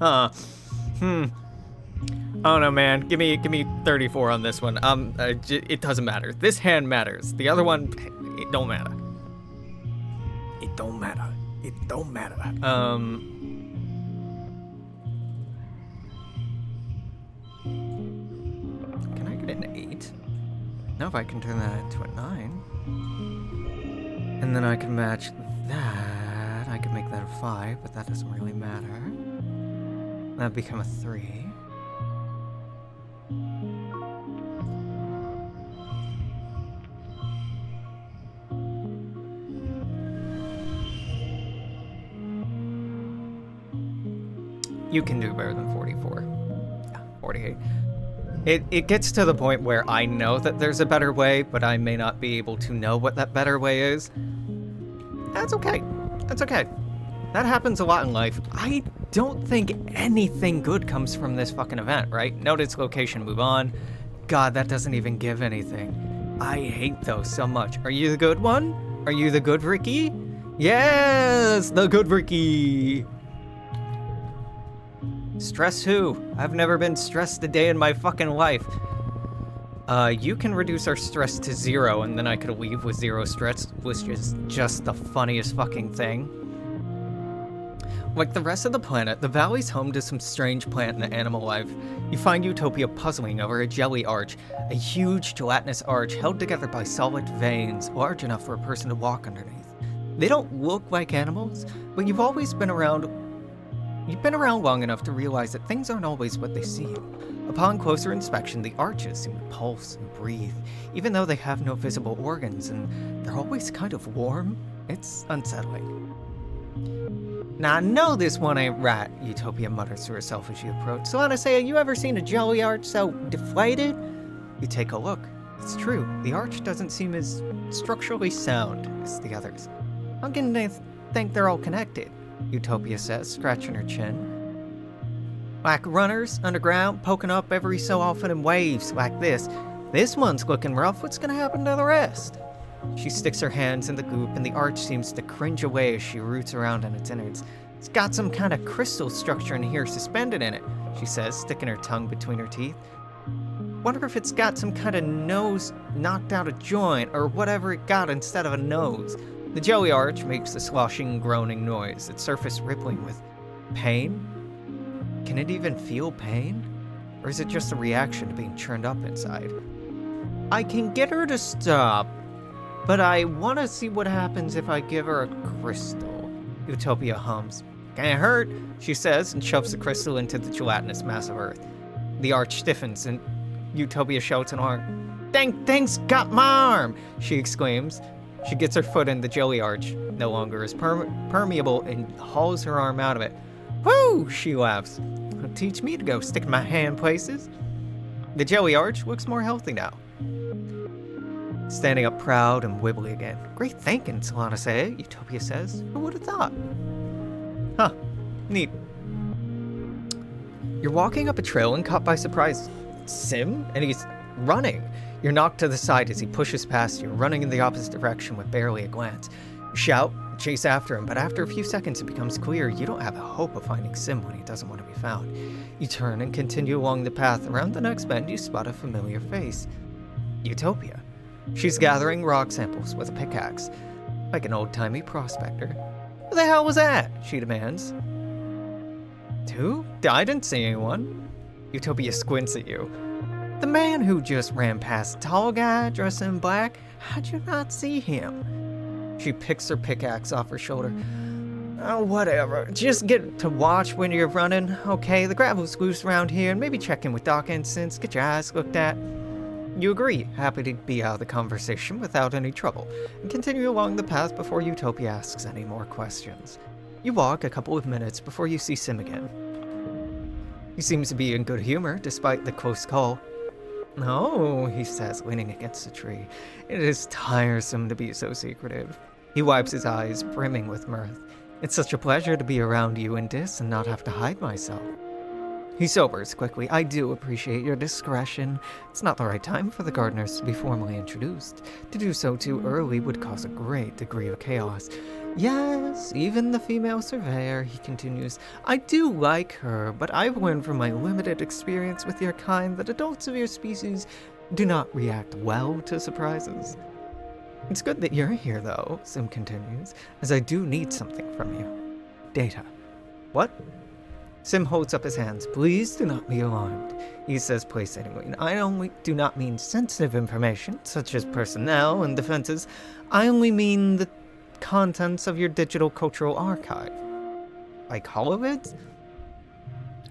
Huh. Hmm. Oh no, man. Give me 34 on this one. It doesn't matter. This hand matters. The other one, it don't matter. It don't matter. It don't matter. Can I get an 8? No, if I can turn that into a 9. And then I can match that. I can make that a 5, but that doesn't really matter. That'd become a 3. You can do better than 44. Yeah, 48. It gets to the point where I know that there's a better way, but I may not be able to know what that better way is. That's okay. That's okay. That happens a lot in life. I don't think anything good comes from this fucking event, right? Note its location, move on. God, that doesn't even give anything. I hate those so much. Are you the good one? Are you the good Ricky? Yes, the good Ricky. Stress who? I've never been stressed a day in my fucking life. You can reduce our stress to 0, and then I could leave with 0 stress, which is just the funniest fucking thing. Like the rest of the planet, the valley's home to some strange plant and animal life. You find Utopia puzzling over a jelly arch, a huge gelatinous arch held together by solid veins large enough for a person to walk underneath. They don't look like animals, but you've been around long enough to realize that things aren't always what they seem. Upon closer inspection, the arches seem to pulse and breathe, even though they have no visible organs, and they're always kind of warm. It's unsettling. Now, I know this one ain't right, Utopia mutters to herself as you approach. Solana, have you ever seen a jelly arch so deflated? You take a look. It's true. The arch doesn't seem as structurally sound as the others. I'm beginning to think they're all connected, Utopia says, scratching her chin. Like runners underground, poking up every so often in waves like this. This one's looking rough. What's gonna happen to the rest? She sticks her hands in the goop, and the arch seems to cringe away as she roots around in its innards. It's got some kind of crystal structure in here suspended in it, she says, sticking her tongue between her teeth. Wonder if it's got some kind of nose knocked out of joint, or whatever it got instead of a nose. The jelly arch makes a sloshing, groaning noise, its surface rippling with pain. Can it even feel pain? Or is it just a reaction to being churned up inside? I can get her to stop, but I want to see what happens if I give her a crystal, Utopia hums. Can't hurt, she says, and shoves the crystal into the gelatinous mass of earth. The arch stiffens, and Utopia shouts in alarm. Dang thing's got my arm, she exclaims. She gets her foot in the jelly arch, no longer as permeable, and hauls her arm out of it. Woo, she laughs. It'll teach me to go stick my hand places. The jelly arch looks more healthy now. Standing up proud and wibbly again. Great thinking, Solana, Utopia says. Who would have thought? Huh, neat. You're walking up a trail and caught by surprise. Sim? And he's running. You're knocked to the side as he pushes past you, running in the opposite direction with barely a glance. You shout, chase after him, but after a few seconds it becomes clear you don't have a hope of finding Sim when he doesn't want to be found. You turn and continue along the path. Around the next bend you spot a familiar face. Utopia. She's gathering rock samples with a pickaxe, like an old-timey prospector. Who the hell was that? She demands. Who? I didn't see anyone. Utopia squints at you. The man who just ran past, tall guy dressed in black. How'd you not see him? She picks her pickaxe off her shoulder. Oh, whatever. Just get to watch when you're running. Okay, the gravel's loose around here, and maybe check in with Doc Instance, get your eyes looked at. You agree, happy to be out of the conversation without any trouble, and continue along the path before Utopia asks any more questions. You walk a couple of minutes before you see Sim again. He seems to be in good humor, despite the close call. Oh, he says, leaning against a tree. It is tiresome to be so secretive. He wipes his eyes, brimming with mirth. It's such a pleasure to be around you and Dis and not have to hide myself. He sobers quickly. I do appreciate your discretion. It's not the right time for the gardeners to be formally introduced. To do so too early would cause a great degree of chaos. Yes, even the female surveyor, he continues. I do like her, but I've learned from my limited experience with your kind that adults of your species do not react well to surprises. It's good that you're here, though, Sim continues, as I do need something from you. Data. What? Sim holds up his hands. Please do not be alarmed, he says placatingly. I only do not mean sensitive information, such as personnel and defenses. I only mean the contents of your digital cultural archive. Like holovids?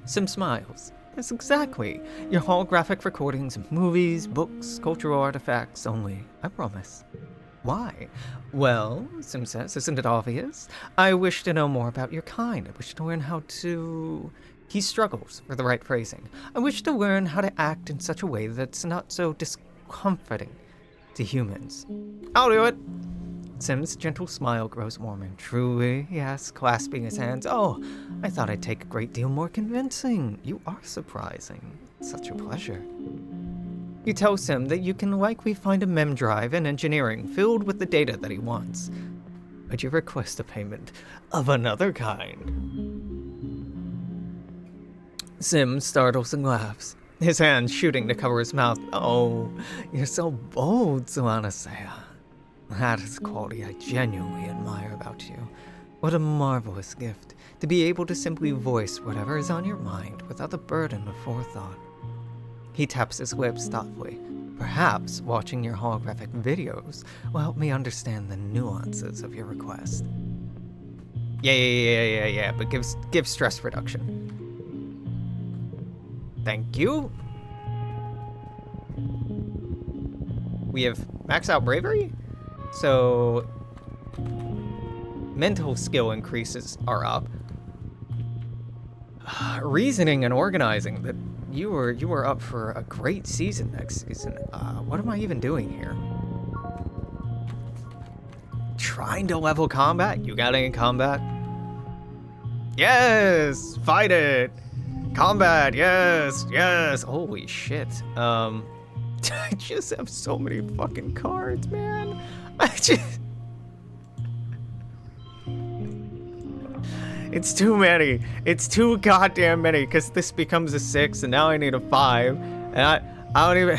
Sim smiles. Yes, exactly. Your holographic recordings of movies, books, cultural artifacts only. I promise. Why? Well, Sim says, isn't it obvious? I wish to know more about your kind. I wish to learn how to... He struggles for the right phrasing. I wish to learn how to act in such a way that's not so discomforting to humans. I'll do it. Sim's gentle smile grows warmer. Truly, yes, clasping his hands. Oh, I thought I'd take a great deal more convincing. You are surprising. Such a pleasure. You tell Sim that you can likely find a mem drive in engineering filled with the data that he wants. But you request a payment of another kind. Sim startles and laughs, his hands shooting to cover his mouth. Oh, you're so bold, Suanasea. That is a quality I genuinely admire about you. What a marvelous gift, to be able to simply voice whatever is on your mind without the burden of forethought. He taps his lips thoughtfully. Perhaps watching your holographic videos will help me understand the nuances of your request. Yeah, but give stress reduction. Thank you. We have max out bravery? So mental skill increases are up. Reasoning and organizing, that you were up for a great season next season. What am I even doing here? Trying to level combat? You got any combat? Yes! Fight it! Combat, yes! Holy shit. I just have so many fucking cards, man. It's too many. It's too goddamn many, because this becomes a 6, and now I need a 5, and I don't even...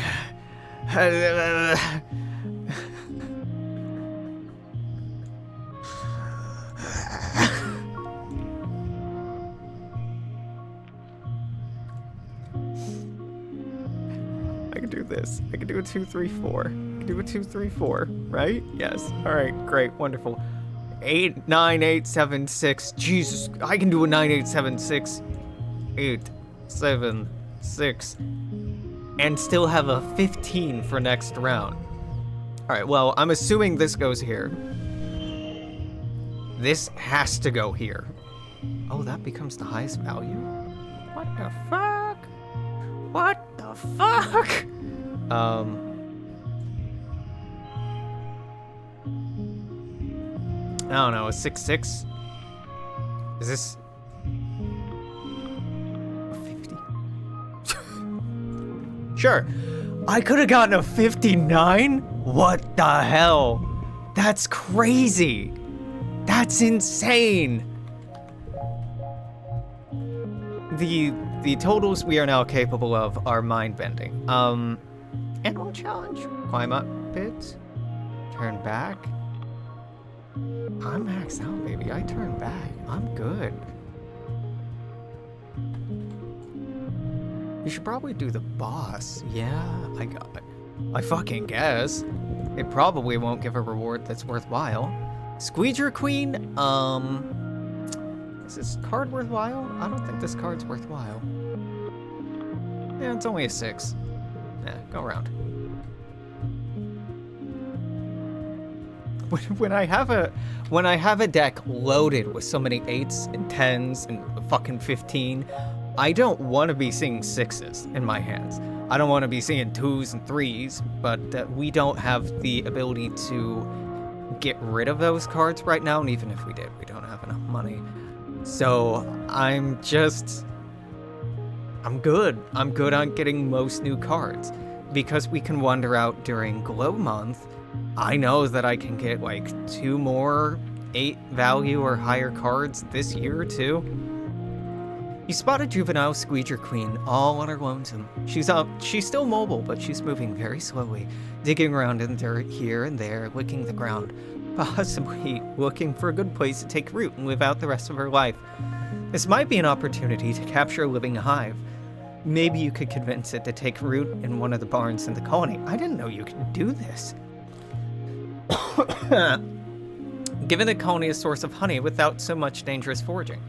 I can do this. I can do a 2, 3, 4. I can do a 2, 3, 4, right? Yes. Alright, great, wonderful. 8, 9, 8, 7, 6. Jesus, I can do a 9, 8, 7, 6. 8, 7, 6. And still have a 15 for next round. Alright, well, I'm assuming this goes here. This has to go here. Oh, that becomes the highest value? What the fuck? What the fuck? I don't know, a 6, 6? Is this... 50? Sure. I could have gotten a 59? What the hell? That's crazy. That's insane. The totals we are now capable of are mind-bending. Animal challenge? Climb up bit? Turn back? I'm maxed out, baby. I turn back. I'm good. You should probably do the boss. Yeah, I fucking guess. It probably won't give a reward that's worthwhile. Squeeger Queen? Is this card worthwhile? I don't think this card's worthwhile. Yeah, it's only a 6. Yeah, go around. When I have a deck loaded with so many 8s and 10s and fucking 15, I don't want to be seeing 6s in my hands. I don't want to be seeing 2s and 3s, but we don't have the ability to get rid of those cards right now, and even if we did, we don't have enough money. So I'm just I'm good. I'm good on getting most new cards. Because we can wander out during Glow Month, I know that I can get like 2 more 8 value or higher cards this year too. You spot a juvenile Squeeger Queen all on her lonesome. She's still mobile, but she's moving very slowly, digging around in dirt here and there, licking the ground, possibly looking for a good place to take root and live out the rest of her life. This might be an opportunity to capture a living hive. Maybe you could convince it to take root in one of the barns in the colony. I didn't know you could do this. Given the colony a source of honey without so much dangerous foraging.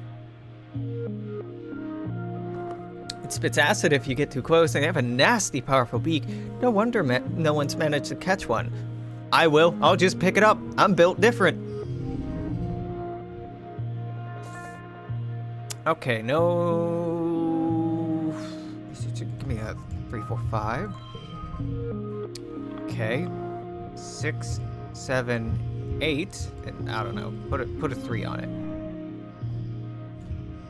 It spits acid if you get too close, and they have a nasty, powerful beak. No wonder no one's managed to catch one. I will. I'll just pick it up. I'm built different. Okay, no... Give me a 3, 4, 5. Okay. 6, 7, 8. And I don't know. Put a 3 on it.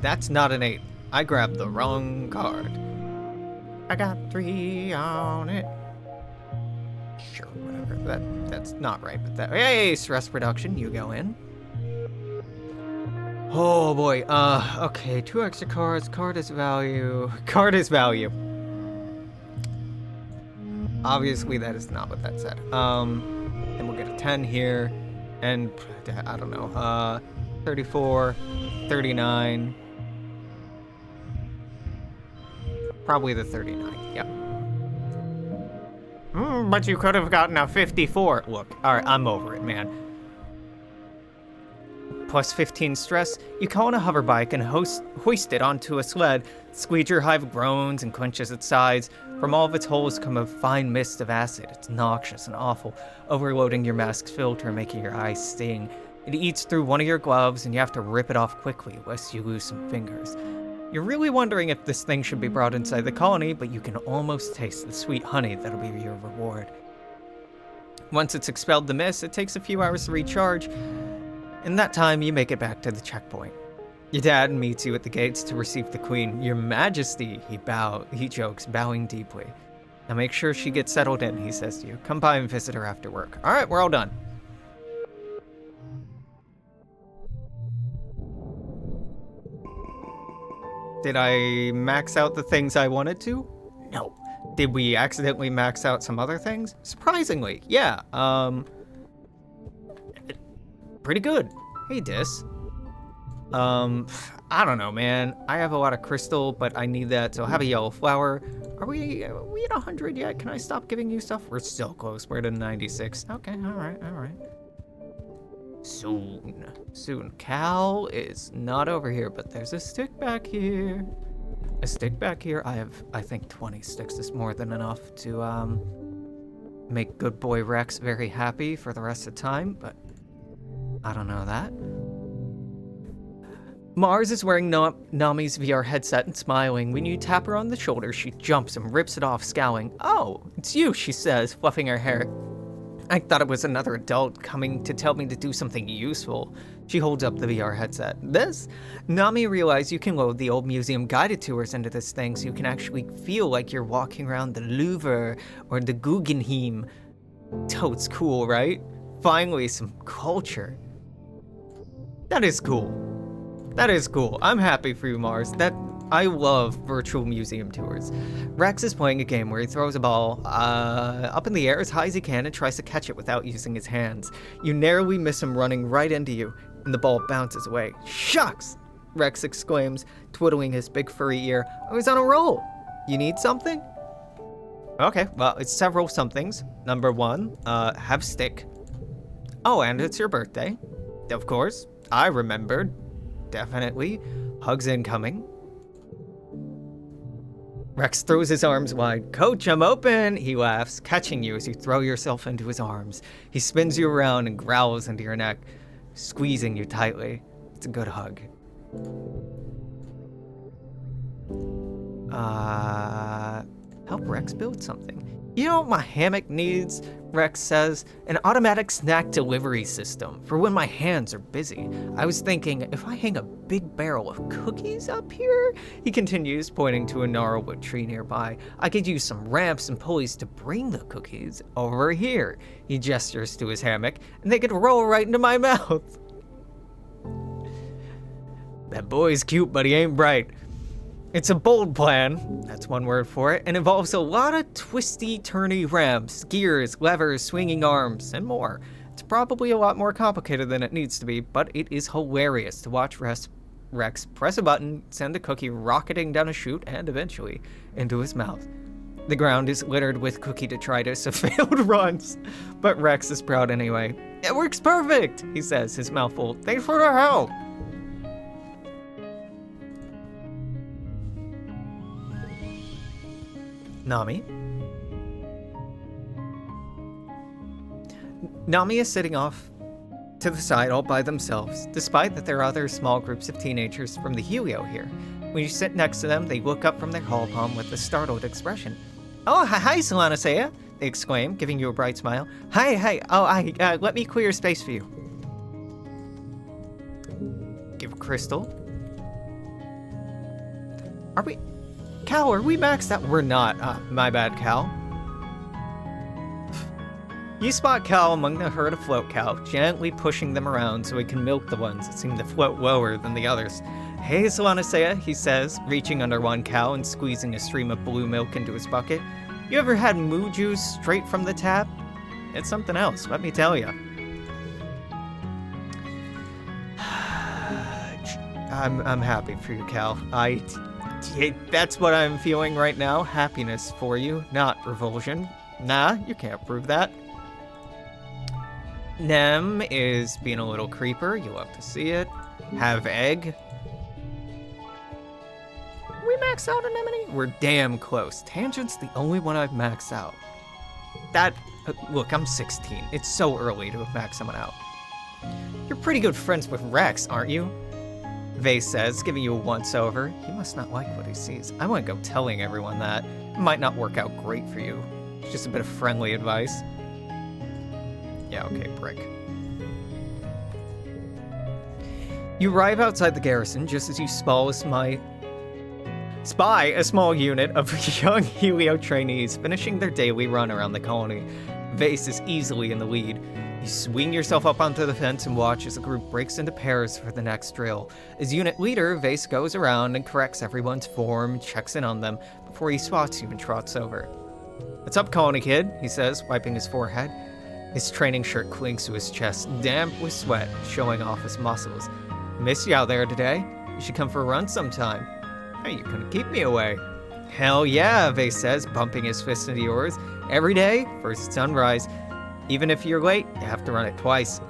That's not an 8. I grabbed the wrong card. I got 3 on it. Sure, whatever. That's not right, but that... Hey, stress reduction. You go in. Oh boy, okay, 2 extra cards, card is value. Obviously that is not what that said. And we'll get a 10 here, and I don't know, 34, 39. Probably the 39, yep. But you could have gotten a 54. Look, alright, I'm over it, man. Plus 15 stress, you call in a hover bike and hoist it onto a sled. Squeeger hive groans and clenches its sides. From all of its holes come a fine mist of acid. It's noxious and awful, overloading your mask's filter and making your eyes sting. It eats through one of your gloves and you have to rip it off quickly, lest you lose some fingers. You're really wondering if this thing should be brought inside the colony, but you can almost taste the sweet honey that'll be your reward. Once it's expelled the mist, it takes a few hours to recharge. In that time, you make it back to the checkpoint. Your dad meets you at the gates to receive the queen. Your Majesty, he jokes, bowing deeply. Now make sure she gets settled in, he says to you. Come by and visit her after work. All right, we're all done. Did I max out the things I wanted to? No. Did we accidentally max out some other things? Surprisingly, yeah. Pretty good. Hey, Dis. I don't know, man. I have a lot of crystal, but I need that, so I'll have a yellow flower. Are we at 100 yet? Can I stop giving you stuff? We're still close. We're at 96. Okay, all right. Soon. Cal is not over here, but there's a stick back here. I have, I think, 20 sticks is more than enough to, make good boy Rex very happy for the rest of the time, but I don't know that. Mars is wearing Nami's VR headset and smiling. When you tap her on the shoulder, she jumps and rips it off, scowling. Oh, it's you, she says, fluffing her hair. I thought it was another adult coming to tell me to do something useful. She holds up the VR headset. This? Nami realized you can load the old museum guided tours into this thing so you can actually feel like you're walking around the Louvre or the Guggenheim. Totes cool, right? Finally, some culture. That is cool. I'm happy for you, Mars. I love virtual museum tours. Rex is playing a game where he throws a ball up in the air as high as he can and tries to catch it without using his hands. You narrowly miss him running right into you, and the ball bounces away. Shucks! Rex exclaims, twiddling his big furry ear. I was on a roll. You need something? Okay, well, it's several somethings. Number 1, have stick. Oh, and it's your birthday. Of course. I remembered. Definitely. Hugs incoming. Rex throws his arms wide. Coach, I'm open, he laughs, catching you as you throw yourself into his arms. He spins you around and growls into your neck, squeezing you tightly. It's a good hug. Help Rex build something. You know what my hammock needs? Rex says. An automatic snack delivery system for when my hands are busy. I was thinking, if I hang a big barrel of cookies up here, he continues, pointing to a gnarlwood tree nearby, I could use some ramps and pulleys to bring the cookies over here. He gestures to his hammock, and they could roll right into my mouth. That boy's cute, but he ain't bright. It's a bold plan, that's one word for it, and involves a lot of twisty-turny ramps, gears, levers, swinging arms, and more. It's probably a lot more complicated than it needs to be, but it is hilarious to watch Rex press a button, send a cookie rocketing down a chute, and eventually into his mouth. The ground is littered with cookie detritus of failed runs, but Rex is proud anyway. It works perfect, he says, his mouth full. Thanks for the help. Nami is sitting off to the side all by themselves, despite that there are other small groups of teenagers from the Helio here. When you sit next to them, they look up from their holopalm with a startled expression. Oh, hi, Solanacea, they exclaim, giving you a bright smile. Hi, let me clear space for you. Give Crystal. Cal, are we maxed out? We're not. My bad, Cal. You spot Cal among the herd of float cow, gently pushing them around so he can milk the ones that seem to float lower than the others. Hey, Solanacea, he says, reaching under one cow and squeezing a stream of blue milk into his bucket. You ever had moo juice straight from the tap? It's something else, let me tell you. I'm happy for you, Cal. That's what I'm feeling right now. Happiness for you, not revulsion. Nah, you can't prove that. Nem is being a little creeper. You love to see it. Have egg. We maxed out Anemone? We're damn close. Tangent's the only one I've maxed out. Look, I'm 16. It's so early to max someone out. You're pretty good friends with Rex, aren't you? Vase says, giving you a once-over. He must not like what he sees. I wouldn't go telling everyone that. It might not work out great for you. It's just a bit of friendly advice. Yeah, okay, prick. You arrive outside the garrison just as you spy a small unit of young Helio trainees finishing their daily run around the colony. Vase is easily in the lead. You swing yourself up onto the fence and watch as the group breaks into pairs for the next drill. As unit leader, Vase goes around and corrects everyone's form, checks in on them, before he spots you and trots over. What's up, colony kid? He says, wiping his forehead. His training shirt clings to his chest, damp with sweat, showing off his muscles. Miss you out there today. You should come for a run sometime. Hey, you couldn't keep me away. Hell yeah, Vase says, bumping his fist into yours. Every day, first at sunrise. Even if you're late, you have to run it twice.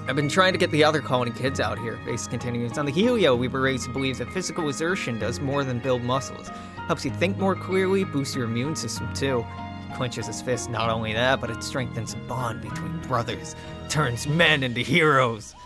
I've been trying to get the other colony kids out here, Vase continues. On the Helio, we were raised to believe that physical exertion does more than build muscles. Helps you think more clearly, boosts your immune system too. He clenches his fist, not only that, but it strengthens a bond between brothers. Turns men into heroes.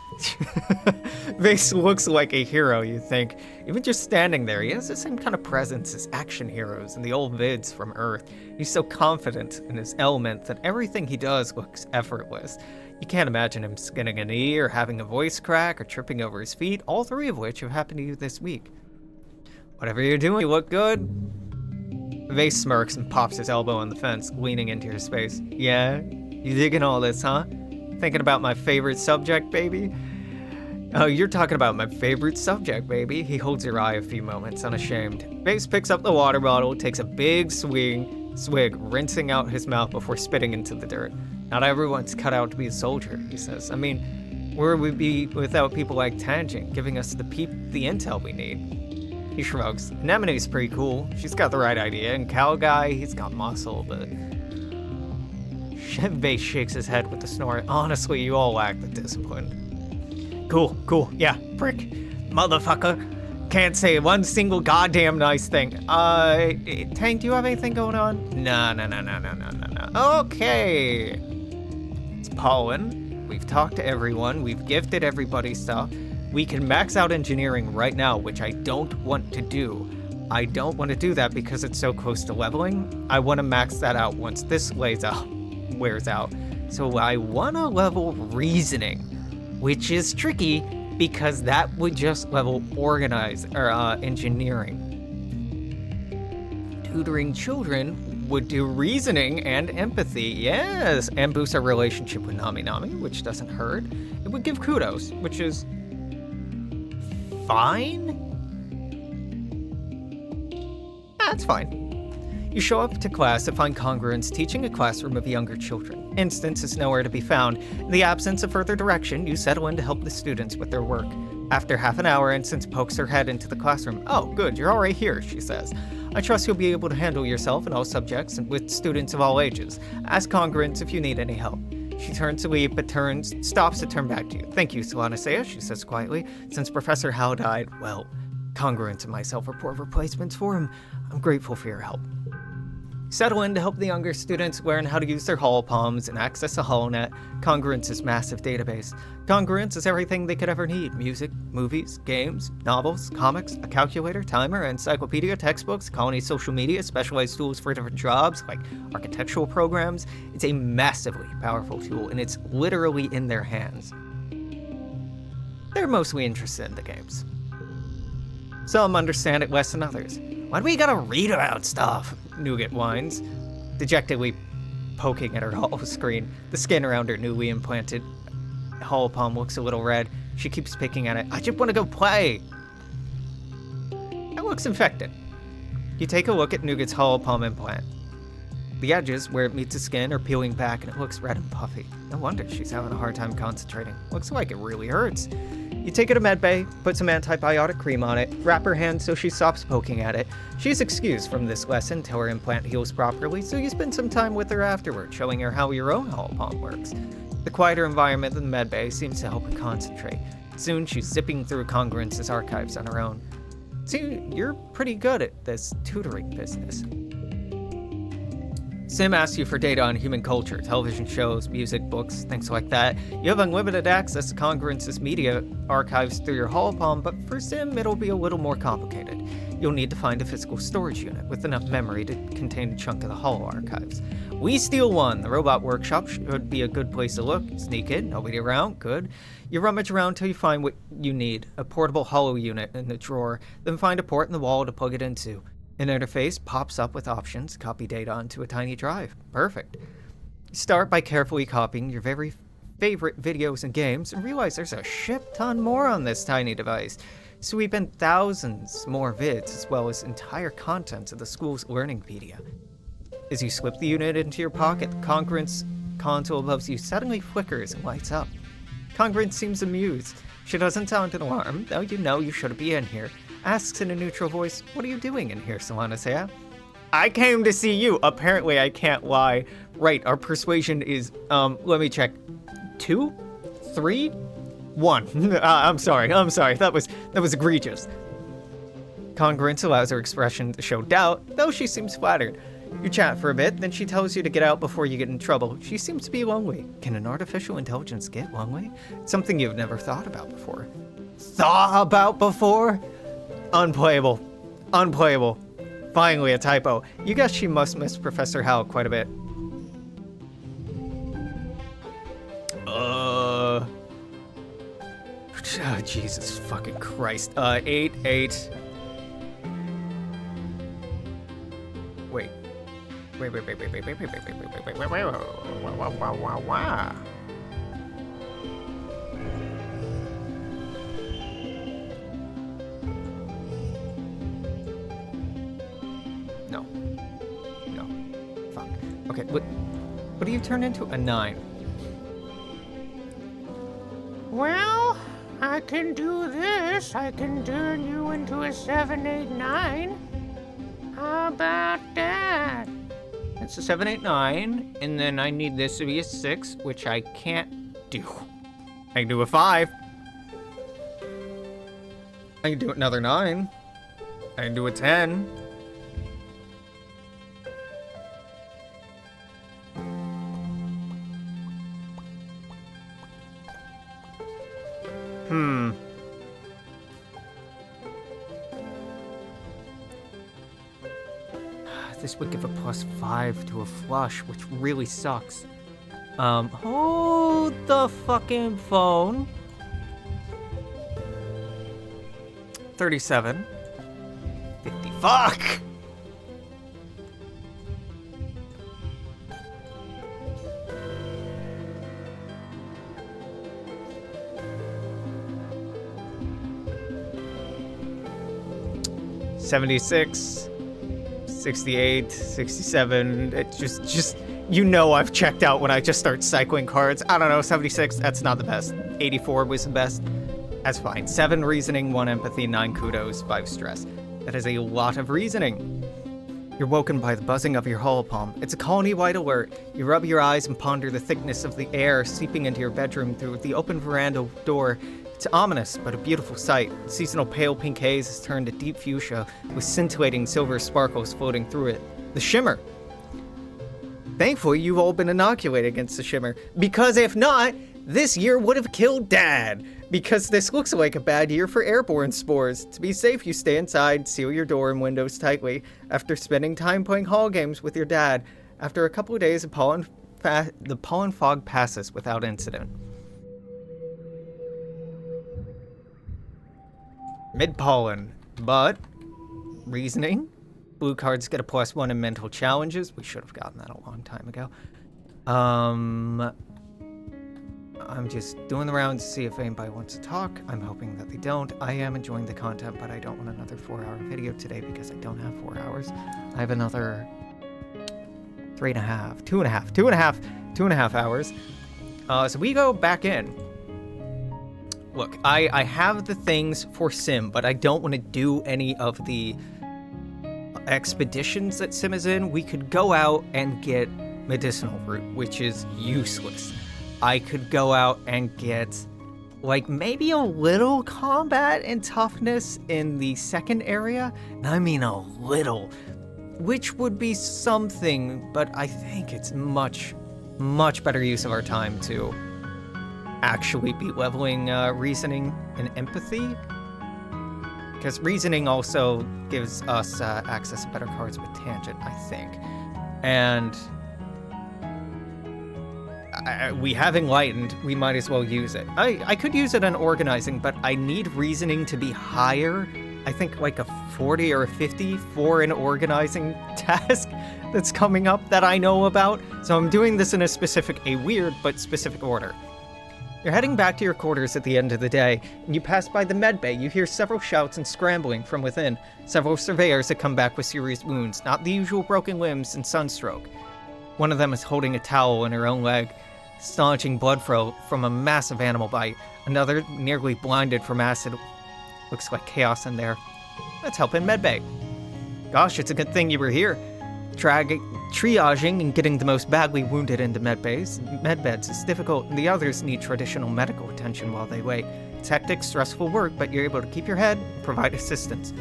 Vase looks like a hero, you think. Even just standing there, he has the same kind of presence as action heroes in the old vids from Earth. He's so confident in his element that everything he does looks effortless. You can't imagine him skinning a knee or having a voice crack or tripping over his feet, all three of which have happened to you this week. Whatever you're doing, you look good. Vase smirks and pops his elbow on the fence, leaning into your space. Yeah? You digging all this, huh? Thinking about my favorite subject, baby? Oh, you're talking about my favorite subject, baby. He holds your eye a few moments, unashamed. Vase picks up the water bottle, takes a big swig, rinsing out his mouth before spitting into the dirt. Not everyone's cut out to be a soldier, he says. I mean, where would we be without people like Tangent giving us the intel we need? He shrugs. Anemone's pretty cool. She's got the right idea. And Cal Guy, he's got muscle, but... Vase shakes his head with a snort. Honestly, you all lack the discipline. Cool. Yeah, prick. Motherfucker. Can't say one single goddamn nice thing. Tank, do you have anything going on? No. Okay. It's pollen. We've talked to everyone. We've gifted everybody stuff. We can max out engineering right now, which I don't want to do. I don't want to do that because it's so close to leveling. I want to max that out once this wears out. So I want to level reasoning, which is tricky because that would just level engineering. Tutoring children would do reasoning and empathy, yes, and boost our relationship with Nami Nami, which doesn't hurt. It would give kudos, which is fine. That's fine. You show up to class to find congruence teaching a classroom of younger children. Instance is nowhere to be found. In the absence of further direction, you settle in to help the students with their work. After half an hour, Instance pokes her head into the classroom. Oh, good, you're already here, she says. I trust you'll be able to handle yourself in all subjects and with students of all ages. Ask Congruence if you need any help. She turns to leave, but stops to turn back to you. Thank you, Solanisea, she says quietly. Since Professor Hal died, well, Congruence and myself are poor replacements for him. I'm grateful for your help. Settle in to help the younger students learn how to use their holopalms and access the HoloNet, Congruence's massive database. Congruence is everything they could ever need: music, movies, games, novels, comics, a calculator, timer, encyclopedia, textbooks, colony social media, specialized tools for different jobs like architectural programs. It's a massively powerful tool, and it's literally in their hands. They're mostly interested in the games. Some understand it less than others. Why do we gotta read about stuff? Nougat whines, dejectedly poking at her holo screen. The skin around her newly implanted holopalm looks a little red. She keeps picking at it. I just want to go play. It looks infected. You take a look at Nougat's holopalm implant. The edges, where it meets the skin, are peeling back and it looks red and puffy. No wonder she's having a hard time concentrating. Looks like it really hurts. You take it to medbay, put some antibiotic cream on it, wrap her hand so she stops poking at it. She's excused from this lesson until her implant heals properly, so you spend some time with her afterward, showing her how your own holopalm works. The quieter environment in the medbay seems to help her concentrate. Soon she's zipping through Congruence's archives on her own. See, you're pretty good at this tutoring business. Sim asks you for data on human culture, television shows, music, books, things like that. You have unlimited access to Congruence's media archives through your holopalm, but for Sim, it'll be a little more complicated. You'll need to find a physical storage unit with enough memory to contain a chunk of the holo archives. We steal one. The robot workshop should be a good place to look. Sneak in, nobody around, good. You rummage around till you find what you need, a portable holo unit in the drawer, then find a port in the wall to plug it into. An interface pops up with options. Copy data onto a tiny drive. Perfect. Start by carefully copying your very favorite videos and games and realize there's a shit ton more on this tiny device. Sweep in thousands more vids as well as entire contents of the school's Learningpedia. As you slip the unit into your pocket, the Congruence console above you suddenly flickers and lights up. Congruence seems amused. She doesn't sound an alarm, though you know you shouldn't be in here. Asks in a neutral voice, what are you doing in here, Solanisea? I came to see you. Apparently I can't lie. Right, our persuasion is, let me check. 2? 3? 1. I'm sorry. That was egregious. Congruence allows her expression to show doubt, though she seems flattered. You chat for a bit, then she tells you to get out before you get in trouble. She seems to be lonely. Can an artificial intelligence get lonely? Something you've never thought about before. Thought about before? Unplayable. Finally, a typo. You guess she must miss Professor Hal quite a bit. Oh, Jesus fucking Christ. 8. Wait. No. Fuck. Okay, what do you turn into? A 9. Well, I can do this. I can turn you into a 7, 8, 9. How about that? It's a 7, 8, 9, and then I need this to be a 6, which I can't do. I can do a 5. I can do another 9. I can do a 10. This would give a +5 to a flush, which really sucks. Hold the fucking phone. 37. 50. Fuck! $76, 68, 67. It just you know I've checked out when I just start cycling cards. I don't know, 76, that's not the best. 84 was the best. That's fine. 7 reasoning, 1 empathy, 9 kudos, 5 stress. That is a lot of reasoning. You're woken by the buzzing of your hollow palm. It's a colony-wide alert. You rub your eyes and ponder the thickness of the air seeping into your bedroom through the open veranda door. It's ominous, but a beautiful sight. The seasonal pale pink haze has turned to deep fuchsia, with scintillating silver sparkles floating through it. The shimmer. Thankfully, you've all been inoculated against the shimmer, because if not, this year would have killed Dad. Because this looks like a bad year for airborne spores. To be safe, you stay inside, seal your door and windows tightly. After spending time playing hall games with your dad, after a couple of days, the pollen fog passes without incident. Mid-pollen, but reasoning. Blue cards get a +1 in mental challenges. We should have gotten that a long time ago. I'm just doing the rounds to see if anybody wants to talk. I'm hoping that they don't. I am enjoying the content, but I don't want another 4-hour video today because I don't have 4 hours. I have another 3.5, 2.5 hours. So we go back in. Look, I have the things for Sim, but I don't want to do any of the expeditions that Sim is in. We could go out and get medicinal root, which is useless. I could go out and get, like, maybe a little combat and toughness in the second area. And I mean a little, which would be something, but I think it's much, much better use of our time to actually be leveling reasoning and empathy. Because reasoning also gives us access to better cards with tangent, I think. And we have enlightened, we might as well use it. I could use it on organizing, but I need reasoning to be higher. I think like a 40 or a 50 for an organizing task that's coming up that I know about. So I'm doing this in a weird but specific order. You're heading back to your quarters at the end of the day, and you pass by the med bay. You hear several shouts and scrambling from within. Several surveyors that come back with serious wounds, not the usual broken limbs and sunstroke. One of them is holding a towel in her own leg, staunching blood flow from a massive animal bite. Another nearly blinded from acid. Looks like chaos in there. Let's help in medbay. Gosh, it's a good thing you were here. Triaging and getting the most badly wounded into medbeds is difficult, and the others need traditional medical attention while they wait. It's hectic, stressful work, but you're able to keep your head and provide assistance.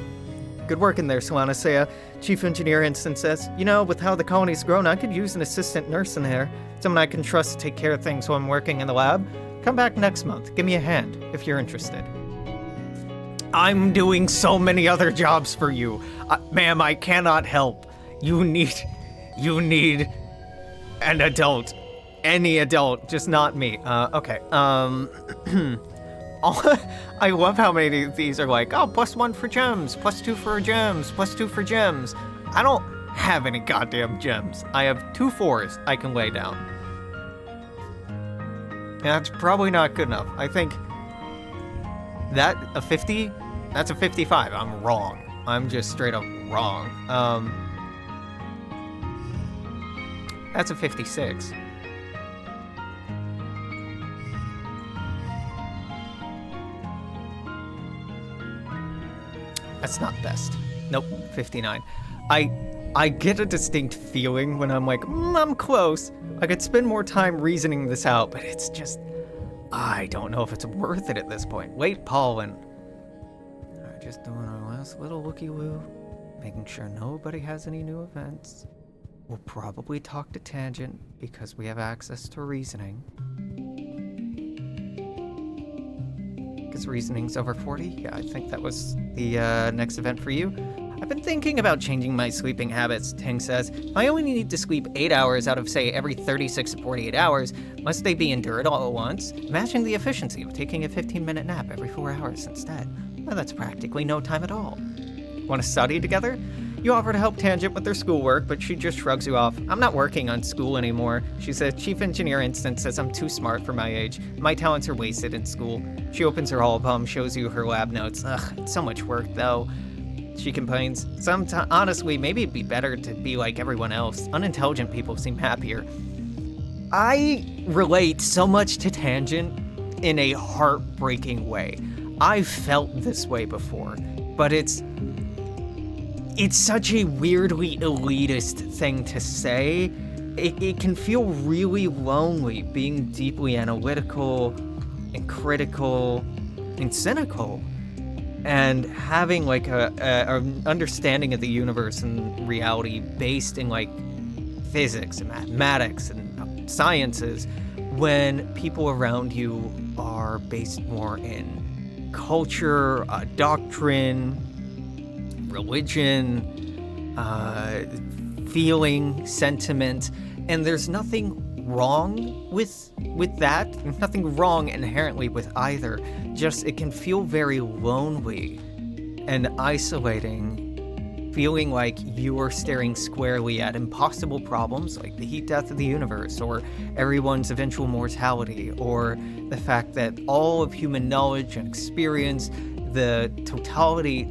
Good work in there, Solanacea. Chief Engineer Instant says, you know, with how the colony's grown, I could use an assistant nurse in there. Someone I can trust to take care of things while I'm working in the lab. Come back next month. Give me a hand, if you're interested. I'm doing so many other jobs for you. Ma'am, I cannot help. You need an adult. Any adult, just not me. Okay. I love how many of these are like, oh, +1 for gems, +2 for gems, +2 for gems. I don't have any goddamn gems. I have 2 4s I can lay down. That's probably not good enough. I think that a 50, that's a 55. I'm wrong. I'm just straight up wrong. That's a 56. That's not best. Nope, 59. I get a distinct feeling when I'm like, I'm close. I could spend more time reasoning this out, but it's just, I don't know if it's worth it at this point. Wait, pollen. Alright, just doing our last little looky-loo, making sure nobody has any new events. We'll probably talk to Tangent because we have access to reasoning. Because reasoning's over 40? Yeah, I think that was the next event for you. I've been thinking about changing my sleeping habits, Ting says. If I only need to sleep 8 hours out of, say, every 36 to 48 hours, must they be endured all at once? Imagine the efficiency of taking a 15-minute nap every 4 hours instead. Well, that's practically no time at all. Want to study together? You offer to help Tangent with their schoolwork, but she just shrugs you off. I'm not working on school anymore. She's a chief engineer instant, says I'm too smart for my age. My talents are wasted in school. She opens her holophone, shows you her lab notes. Ugh, it's so much work, though. She complains. Honestly, maybe it'd be better to be like everyone else. Unintelligent people seem happier. I relate so much to Tangent in a heartbreaking way. I've felt this way before, but it's such a weirdly elitist thing to say. It can feel really lonely being deeply analytical and critical and cynical, and having like a understanding of the universe and reality based in like physics and mathematics and sciences, when people around you are based more in culture, doctrine, religion, feeling, sentiment, and there's nothing wrong with that. There's nothing wrong inherently with either. Just it can feel very lonely and isolating, feeling like you are staring squarely at impossible problems like the heat death of the universe, or everyone's eventual mortality, or the fact that all of human knowledge and experience, the totality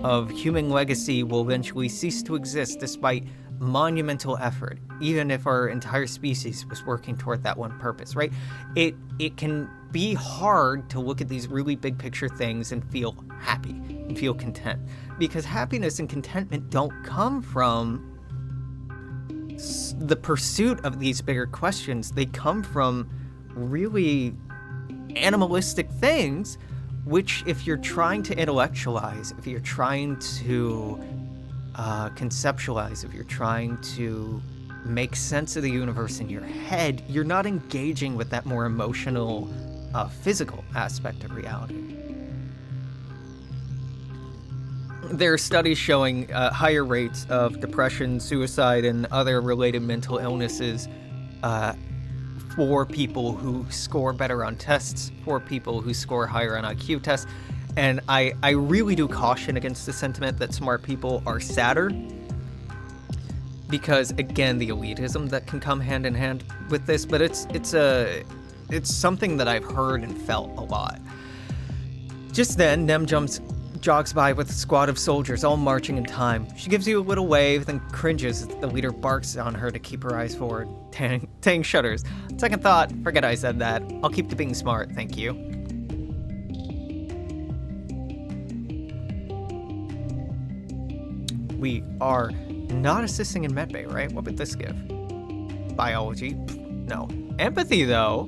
of human legacy will eventually cease to exist despite monumental effort, even if our entire species was working toward that one purpose, right? It can be hard to look at these really big picture things and feel happy and feel content, because happiness and contentment don't come from the pursuit of these bigger questions. They come from really animalistic things, which if you're trying to intellectualize, if you're trying to conceptualize, if you're trying to make sense of the universe in your head, you're not engaging with that more emotional, physical aspect of reality. There are studies showing higher rates of depression, suicide, and other related mental illnesses for people who score better on tests, for people who score higher on IQ tests. And I really do caution against the sentiment that smart people are sadder, because again, the elitism that can come hand in hand with this, but it's something that I've heard and felt a lot. Just then, Nem jogs by with a squad of soldiers all marching in time. She gives you a little wave, then cringes as the leader barks on her to keep her eyes forward. Tang shudders. Second thought, forget I said that. I'll keep to being smart, thank you. We are not assisting in medbay, right? What would this give? Biology? No. Empathy, though?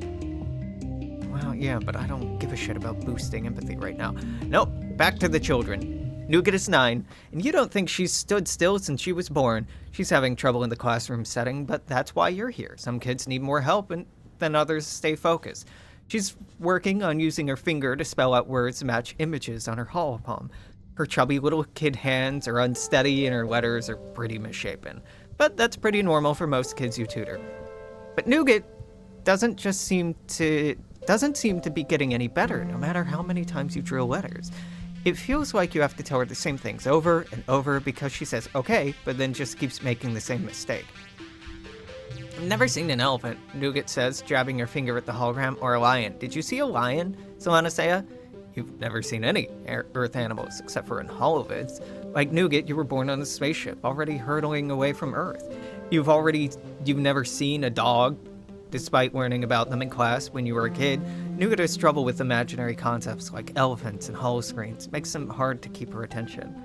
Well, yeah, but I don't give a shit about boosting empathy right now. Nope, back to the children. Nougat is 9, and you don't think she's stood still since she was born. She's having trouble in the classroom setting, but that's why you're here. Some kids need more help than others stay focused. She's working on using her finger to spell out words to match images on her holophone. Her chubby little kid hands are unsteady and her letters are pretty misshapen. But that's pretty normal for most kids you tutor. But Nougat doesn't seem to be getting any better, no matter how many times you drill letters. It feels like you have to tell her the same things over and over because she says okay, but then just keeps making the same mistake. I've never seen an elephant, Nougat says, jabbing her finger at the hologram, or a lion. Did you see a lion, Solanasea? You've never seen any Earth animals, except for in holovids. Like Nougat, you were born on a spaceship, already hurtling away from Earth. You've never seen a dog, despite learning about them in class when you were a kid. Nougat has trouble with imaginary concepts like elephants and holoscreens. Makes them hard to keep her attention.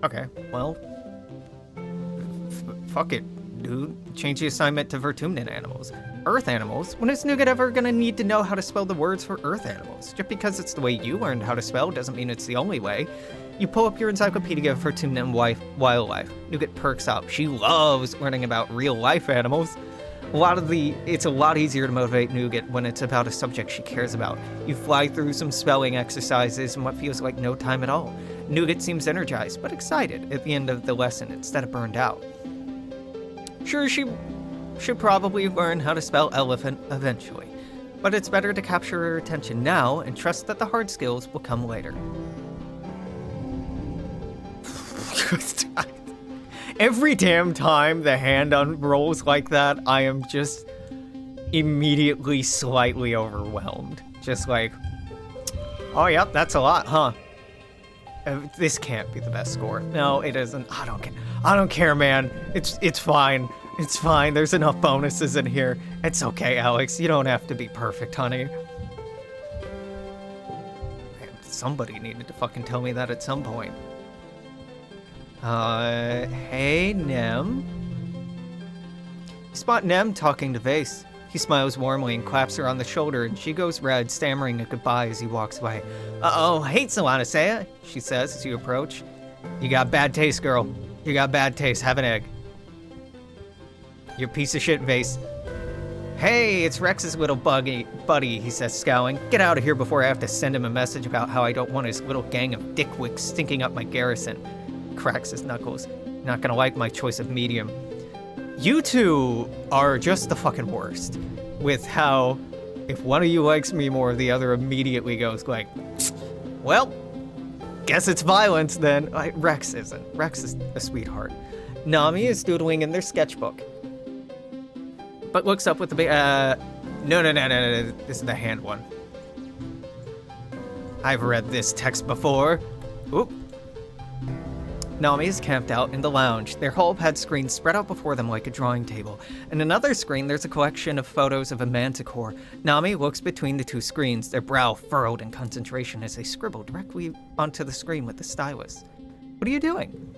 Okay, well, fuck it. Dude, change the assignment to Vertumnan animals. Earth animals? When is Nougat ever gonna need to know how to spell the words for Earth animals? Just because it's the way you learned how to spell doesn't mean it's the only way. You pull up your encyclopedia of Vertumnan wildlife. Nougat perks up. She loves learning about real life animals. It's a lot easier to motivate Nougat when it's about a subject she cares about. You fly through some spelling exercises in what feels like no time at all. Nougat seems energized, but excited at the end of the lesson instead of burned out. Sure, she should probably learn how to spell elephant eventually, but it's better to capture her attention now and trust that the hard skills will come later. Every damn time the hand unrolls like that, I am just immediately slightly overwhelmed. Just like, oh yep, that's a lot, huh? This can't be the best score. No, it isn't. I don't care, man. It's fine. It's fine. There's enough bonuses in here. It's okay, Alex. You don't have to be perfect, honey. Man, somebody needed to fucking tell me that at some point. Hey, Nem. You spot Nem talking to Vase. He smiles warmly and claps her on the shoulder, and she goes red, stammering a goodbye as he walks away. Uh-oh, hate Solana, she says as you approach. You got bad taste, girl. You got bad taste. Have an egg. You piece of shit, Vase. Hey, it's Rex's little buddy, he says, scowling. Get out of here before I have to send him a message about how I don't want his little gang of dickwicks stinking up my garrison. Cracks his knuckles. Not gonna like my choice of medium. You two are just the fucking worst. With how, if one of you likes me more, the other immediately goes like, well, guess it's violence then. Rex isn't. Rex is a sweetheart. Nami is doodling in their sketchbook, but looks up with the no, this is the hand one. I've read this text before. Oop. Nami is camped out in the lounge. Their whole pad screen spread out before them like a drawing table. In another screen, there's a collection of photos of a manticore. Nami looks between the two screens, their brow furrowed in concentration as they scribble directly onto the screen with the stylus. What are you doing?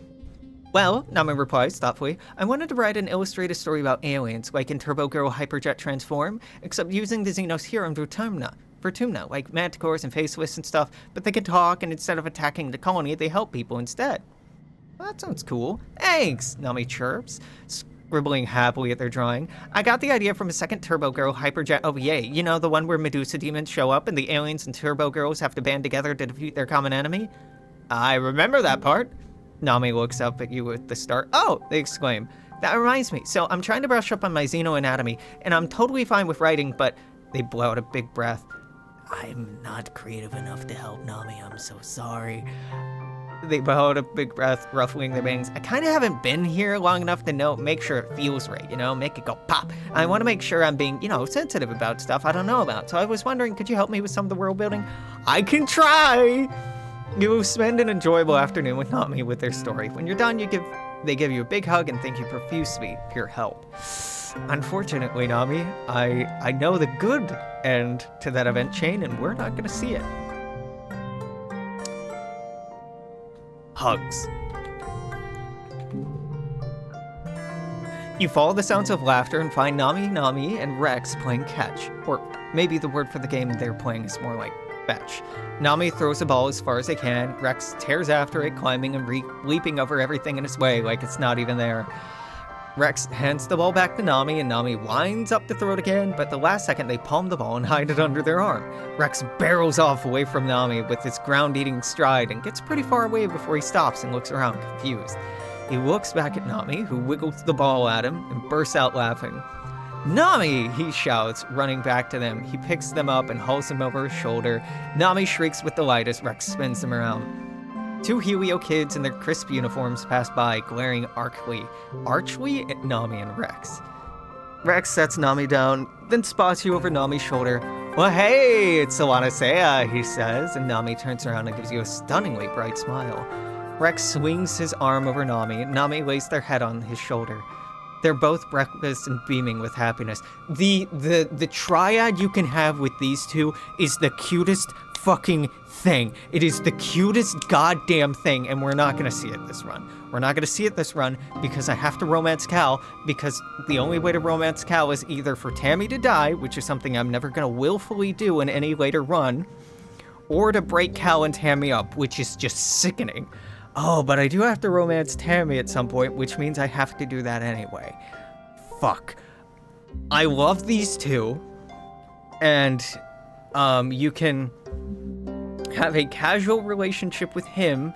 Well, Nami replies thoughtfully, I wanted to write an illustrated story about aliens, like in Turbo Girl Hyperjet Transform, except using the Xenos Hero Vertumna, like manticores and faceless and stuff, but they can talk, and instead of attacking the colony, they help people instead. Well, that sounds cool. Thanks, Nami chirps, scribbling happily at their drawing. I got the idea from a second Turbo Girl Hyperjet OVA. You know, the one where Medusa demons show up and the aliens and Turbo Girls have to band together to defeat their common enemy? I remember that part. Nami looks up at you with the start. Oh, they exclaim. That reminds me. So I'm trying to brush up on my xenoanatomy, and I'm totally fine with writing, but they blow out a big breath. I'm not creative enough to help, Nami. I'm so sorry. They blow out a big breath, ruffling their bangs. I kind of haven't been here long enough to make sure it feels right, make it go pop. I want to make sure I'm being, sensitive about stuff I don't know about. So I was wondering, could you help me with some of the world building? I can try! You spend an enjoyable afternoon with Nami with their story. When you're done, they give you a big hug and thank you profusely for your help. Unfortunately, Nami, I know the good end to that event chain, and we're not going to see it. Hugs. You follow the sounds of laughter and find Nami, and Rex playing catch. Or maybe the word for the game they're playing is more like fetch. Nami throws a ball as far as they can. Rex tears after it, climbing and leaping over everything in his way like it's not even there. Rex hands the ball back to Nami, and Nami winds up to throw it again, but the last second they palm the ball and hide it under their arm. Rex barrels off away from Nami with his ground-eating stride and gets pretty far away before he stops and looks around confused. He looks back at Nami, who wiggles the ball at him and bursts out laughing. Nami, he shouts, running back to them. He picks them up and hauls them over his shoulder. Nami shrieks with delight as Rex spins them around. Two Helio kids in their crisp uniforms pass by, glaring archly at Nami and Rex. Rex sets Nami down, then spots you over Nami's shoulder. Well, hey, it's Solana, he says, and Nami turns around and gives you a stunningly bright smile. Rex swings his arm over Nami, and Nami lays their head on his shoulder. They're both breathless and beaming with happiness. The triad you can have with these two is the cutest fucking thing. It is the cutest goddamn thing, and we're not gonna see it this run. We're not gonna see it this run because I have to romance Cal, because the only way to romance Cal is either for Tammy to die, which is something I'm never gonna willfully do in any later run, or to break Cal and Tammy up, which is just sickening. Oh, but I do have to romance Tammy at some point, which means I have to do that anyway. Fuck. I love these two, and you can have a casual relationship with him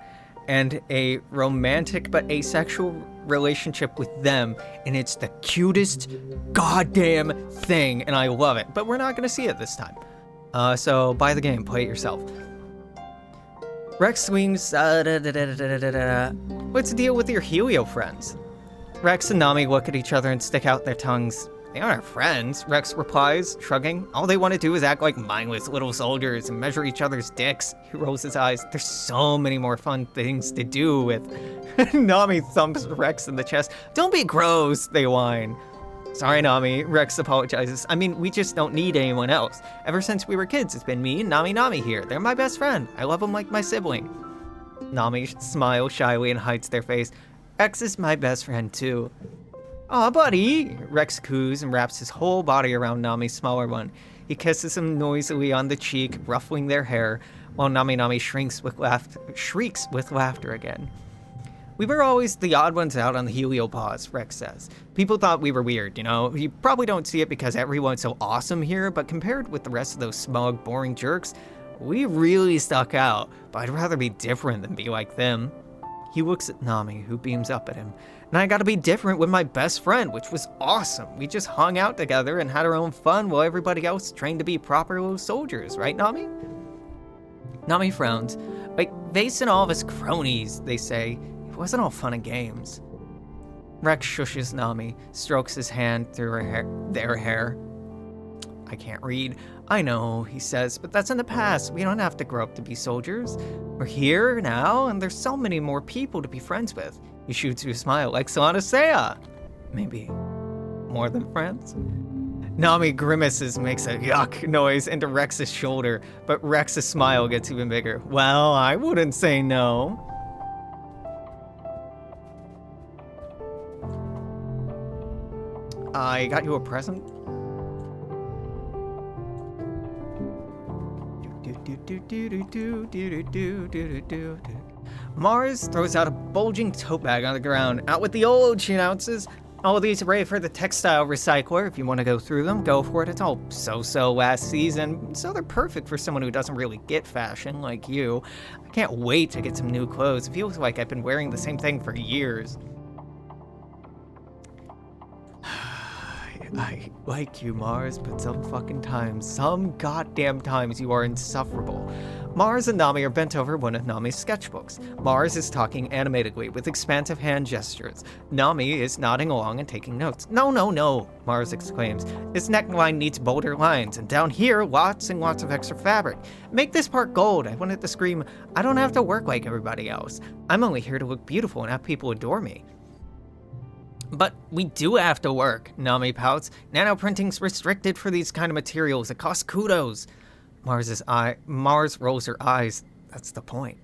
and a romantic but asexual relationship with them, and it's the cutest goddamn thing, and I love it. But we're not gonna see it this time. So buy the game, play it yourself. Rex swings. What's the deal with your Helio friends? Rex and Nami look at each other and stick out their tongues. They aren't our friends, Rex replies, shrugging. All they want to do is act like mindless little soldiers and measure each other's dicks. He rolls his eyes. There's so many more fun things to do with. Nami thumps Rex in the chest. Don't be gross, they whine. Sorry, Nami, Rex apologizes. I mean, we just don't need anyone else. Ever since we were kids, it's been me and Nami here. They're my best friend. I love them like my sibling. Nami smiles shyly and hides their face. Rex is my best friend too. Aw, buddy! Rex coos and wraps his whole body around Nami's smaller one. He kisses him noisily on the cheek, ruffling their hair, while Nami shrieks with laughter again. We were always the odd ones out on the heliopause, Rex says. People thought we were weird, you know? You probably don't see it because everyone's so awesome here, but compared with the rest of those smug, boring jerks, we really stuck out. But I'd rather be different than be like them. He looks at Nami, who beams up at him. And I gotta be different with my best friend, which was awesome. We just hung out together and had our own fun while everybody else trained to be proper little soldiers, right, Nami? Nami frowns. Like, Vase and all of his cronies, they say. It wasn't all fun and games. Rex shushes Nami, strokes his hand through their hair. I can't read. I know, he says, but that's in the past. We don't have to grow up to be soldiers. We're here now, and there's so many more people to be friends with. He shoots you a smile like Sonatea. Maybe more than friends? Nami grimaces, makes a yuck noise into Rex's shoulder, but Rex's smile gets even bigger. Well, I wouldn't say no. I got you a present. Mars throws out a bulging tote bag on the ground. Out with the old, she announces. All of these are ready for the textile recycler. If you want to go through them, go for it. It's all so-so last season, so they're perfect for someone who doesn't really get fashion like you. I can't wait to get some new clothes. It feels like I've been wearing the same thing for years. I like you, Mars, but some goddamn times you are insufferable. Mars and Nami are bent over one of Nami's sketchbooks. Mars is talking animatedly with expansive hand gestures. Nami is nodding along and taking notes. No, Mars exclaims. This neckline needs bolder lines, and down here, lots and lots of extra fabric. Make this part gold. I wanted to scream, I don't have to work like everybody else. I'm only here to look beautiful and have people adore me. But we do have to work, Nami pouts. Nanoprinting's restricted for these kind of materials. It costs kudos. Mars rolls her eyes. That's the point.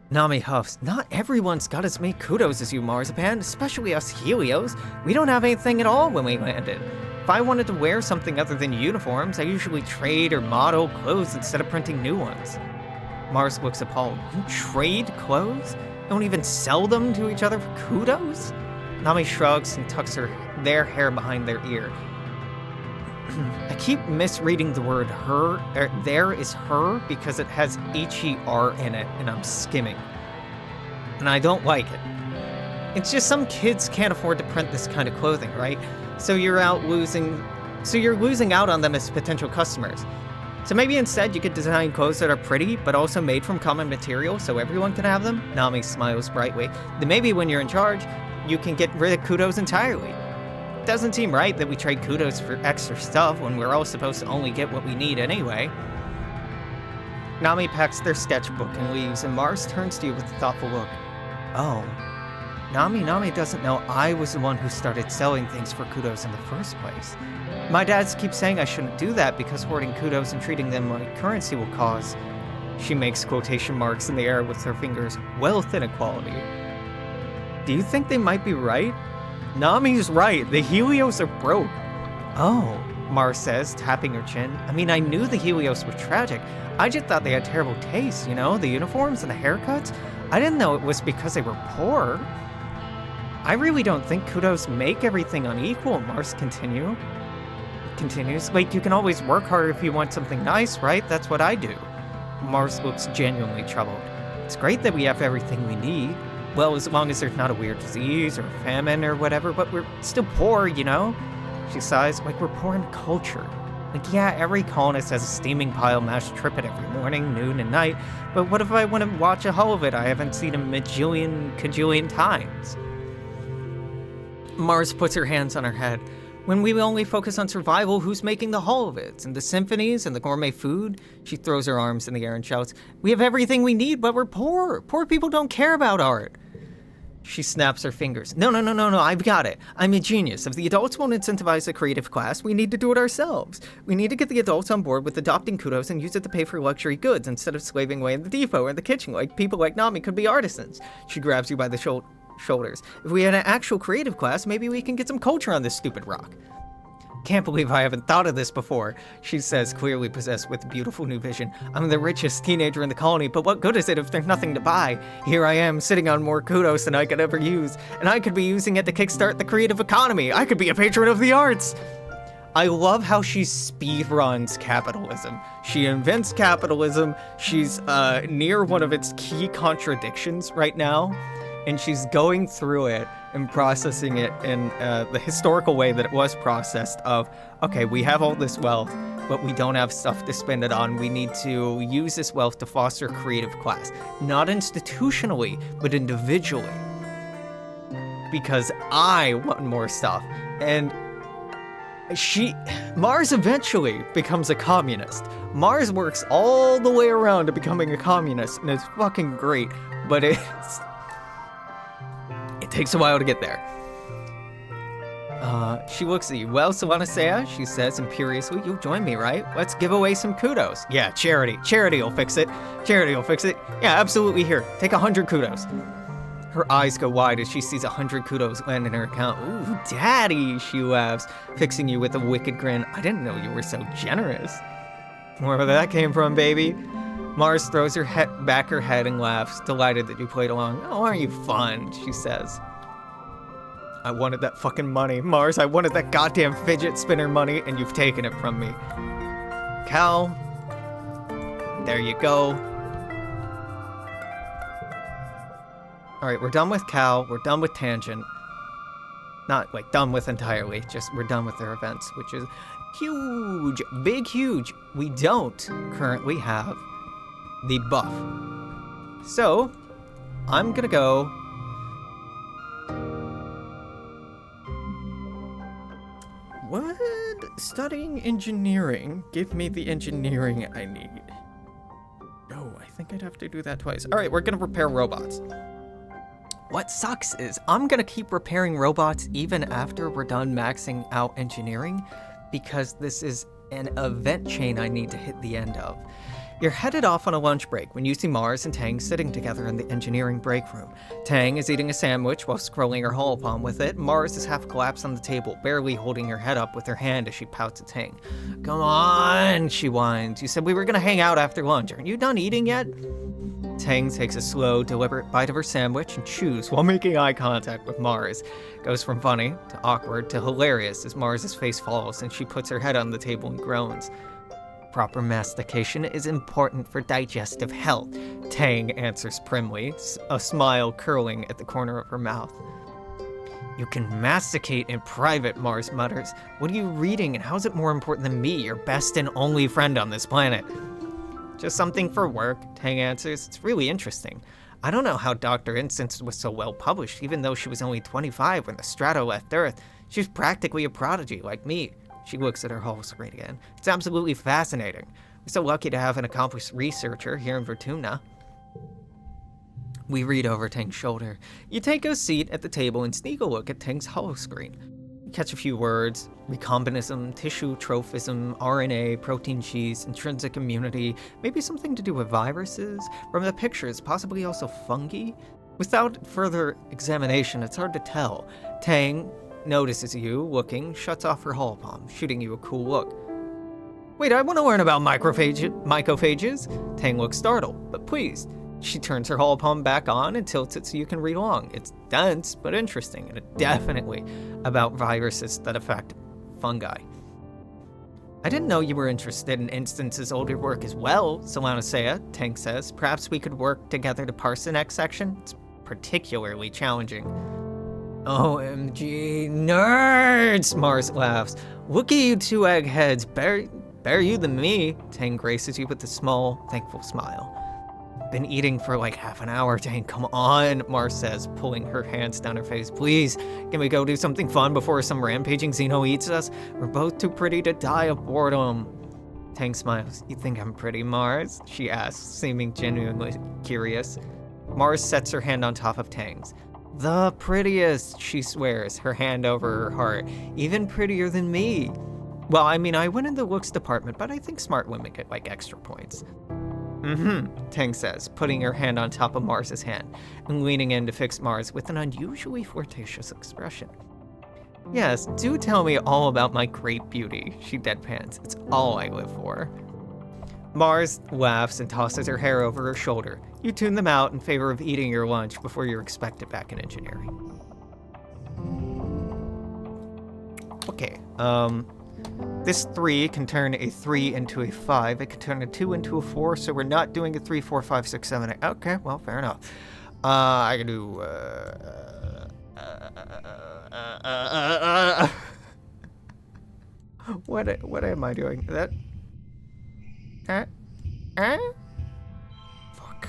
Nami huffs. Not everyone's got as many kudos as you, Marzipan, especially us Helios. We don't have anything at all when we landed. If I wanted to wear something other than uniforms, I usually trade or model clothes instead of printing new ones. Mars looks appalled. You trade clothes? You don't even sell them to each other for kudos? Nami shrugs and tucks their hair behind their ear. I keep misreading the word her. There is her because it has H-E-R in it, and I'm skimming. And I don't like it. It's just some kids can't afford to print this kind of clothing, right? So you're losing out on them as potential customers. So maybe instead you could design clothes that are pretty, but also made from common material so everyone can have them? Nami smiles brightly. Then maybe when you're in charge, you can get rid of kudos entirely. It doesn't seem right that we trade kudos for extra stuff when we're all supposed to only get what we need anyway. Nami packs their sketchbook and leaves, and Mars turns to you with a thoughtful look. Oh, Nami doesn't know I was the one who started selling things for kudos in the first place. My dad keeps saying I shouldn't do that because hoarding kudos and treating them like currency will cause, she makes quotation marks in the air with her fingers, wealth inequality. Do you think they might be right? Nami's right. The Helios are broke. Oh, Mars says, tapping her chin. I mean, I knew the Helios were tragic. I just thought they had terrible taste, you know? The uniforms and the haircuts. I didn't know it was because they were poor. I really don't think kudos make everything unequal, Mars continued. continues. Like, you can always work harder if you want something nice, right? That's what I do. Mars looks genuinely troubled. It's great that we have everything we need. Well, as long as there's not a weird disease or famine or whatever, but we're still poor, you know? She sighs, like we're poor in culture. Like, yeah, every colonist has a steaming pile mashed trippet every morning, noon, and night, but what if I want to watch a hull of it I haven't seen a cajillion times? Mars puts her hands on her head. When we only focus on survival, who's making the hull of it? And the symphonies and the gourmet food? She throws her arms in the air and shouts, we have everything we need, but we're poor. Poor people don't care about art. She snaps her fingers. No, I've got it. I'm a genius. If the adults won't incentivize the creative class, we need to do it ourselves. We need to get the adults on board with adopting kudos and use it to pay for luxury goods instead of slaving away in the depot or in the kitchen like people like Nami could be artisans. She grabs you by the shoulders. If we had an actual creative class, maybe we can get some culture on this stupid rock. Can't believe I haven't thought of this before, she says, clearly possessed with a beautiful new vision. I'm the richest teenager in the colony, but what good is it if there's nothing to buy? Here I am, sitting on more kudos than I could ever use, and I could be using it to kickstart the creative economy. I could be a patron of the arts. I love how she speedruns capitalism. She invents capitalism. She's near one of its key contradictions right now, and she's going through it and processing it in the historical way that it was processed of, okay, we have all this wealth, but we don't have stuff to spend it on. We need to use this wealth to foster a creative class. Not institutionally, but individually. Because I want more stuff. And Mars eventually becomes a communist. Mars works all the way around to becoming a communist, and it's fucking great, but it takes a while to get there. She looks at you. Well, Sylvanas, she says imperiously, you'll join me, right? Let's give away some kudos. Yeah, charity. Charity will fix it. Charity will fix it. Yeah, absolutely. Here, take 100 kudos. Her eyes go wide as she sees 100 kudos land in her account. Ooh, daddy, she laughs, fixing you with a wicked grin. I didn't know you were so generous. Wherever that came from, baby. Mars throws her head back her head and laughs, delighted that you played along. Oh, aren't you fun, she says. I wanted that fucking money. Mars, I wanted that goddamn fidget spinner money, and you've taken it from me. Cal, there you go. Alright, we're done with Cal, we're done with Tangent. Not, like, done with entirely, just we're done with their events, which is huge, big huge. We don't currently have the buff. So, I'm gonna go... Would studying engineering give me the engineering I need? No, I think I'd have to do that twice. Alright, we're gonna repair robots. What sucks is I'm gonna keep repairing robots even after we're done maxing out engineering, because this is an event chain I need to hit the end of. You're headed off on a lunch break when you see Mars and Tang sitting together in the engineering break room. Tang is eating a sandwich while scrolling her holopalm with it. Mars is half collapsed on the table, barely holding her head up with her hand as she pouts at Tang. Come on, she whines. You said we were gonna hang out after lunch. Aren't you done eating yet? Tang takes a slow, deliberate bite of her sandwich and chews while making eye contact with Mars. Goes from funny to awkward to hilarious as Mars's face falls and she puts her head on the table and groans. Proper mastication is important for digestive health, Tang answers primly, a smile curling at the corner of her mouth. You can masticate in private, Mars mutters. What are you reading and how is it more important than me, your best and only friend on this planet? Just something for work, Tang answers. It's really interesting. I don't know how Dr. Instance was so well published, even though she was only 25 when the Strato left Earth. She was practically a prodigy, like me. She looks at her whole screen again. It's absolutely fascinating. We're so lucky to have an accomplished researcher here in Vertumna. We read over Tang's shoulder. You take a seat at the table and sneak a look at Tang's holoscreen. You catch a few words: recombinism, tissue trophism, RNA, protein cheese, intrinsic immunity, maybe something to do with viruses. From the pictures, possibly also fungi. Without further examination, it's hard to tell. Tang notices you looking, shuts off her holopalm, shooting you a cool look. Wait, I want to learn about mycophages. Tang looks startled, but pleased. She turns her holopalm back on and tilts it so you can read along. It's dense, but interesting, and definitely about viruses that affect fungi. I didn't know you were interested in Instance's older work as well, Solanacea, Tank says. Perhaps we could work together to parse the next section? It's particularly challenging. OMG, nerds, Mars laughs. Look at you two eggheads, better you than me. Tang graces you with a small, thankful smile. Been eating for like half an hour, Tang, come on, Mars says, pulling her hands down her face. Please, can we go do something fun before some rampaging Xeno eats us? We're both too pretty to die of boredom. Tang smiles. You think I'm pretty, Mars? She asks, seeming genuinely curious. Mars sets her hand on top of Tang's. The prettiest, she swears, her hand over her heart. Even prettier than me. Well, I mean, I went in the looks department, but I think smart women get like extra points. Tang says, putting her hand on top of Mars's hand and leaning in to fix Mars with an unusually flirtatious expression. Yes, do tell me all about my great beauty, she deadpans. It's all I live for. Mars laughs and tosses her hair over her shoulder. You tune them out in favor of eating your lunch before you're expected back in engineering. Okay, this 3 can turn a 3 into a 5. It can turn a 2 into a 4, so we're not doing a 3, 4, 5, 6, 7, 8. Okay, well, fair enough. I can do, What am I doing? That... Fuck.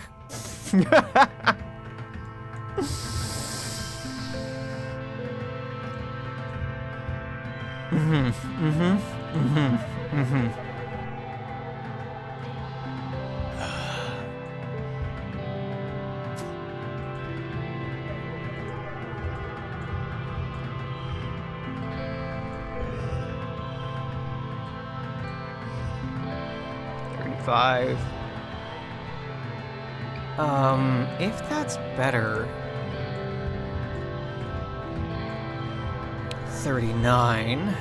If that's better... 39.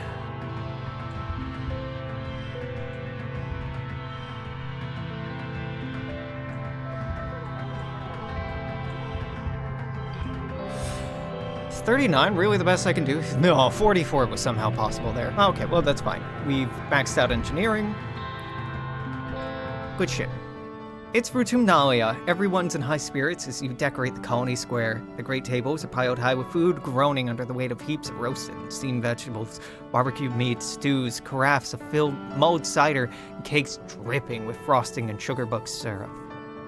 Is 39 really the best I can do? No, 44 was somehow possible there. Okay, well, that's fine. We've maxed out engineering. Good shit. It's Vertumnalia. Everyone's in high spirits as you decorate the colony square. The great tables are piled high with food, groaning under the weight of heaps of roasted and steamed vegetables, barbecued meats, stews, carafes of filled mulled cider, and cakes dripping with frosting and sugar-buck syrup.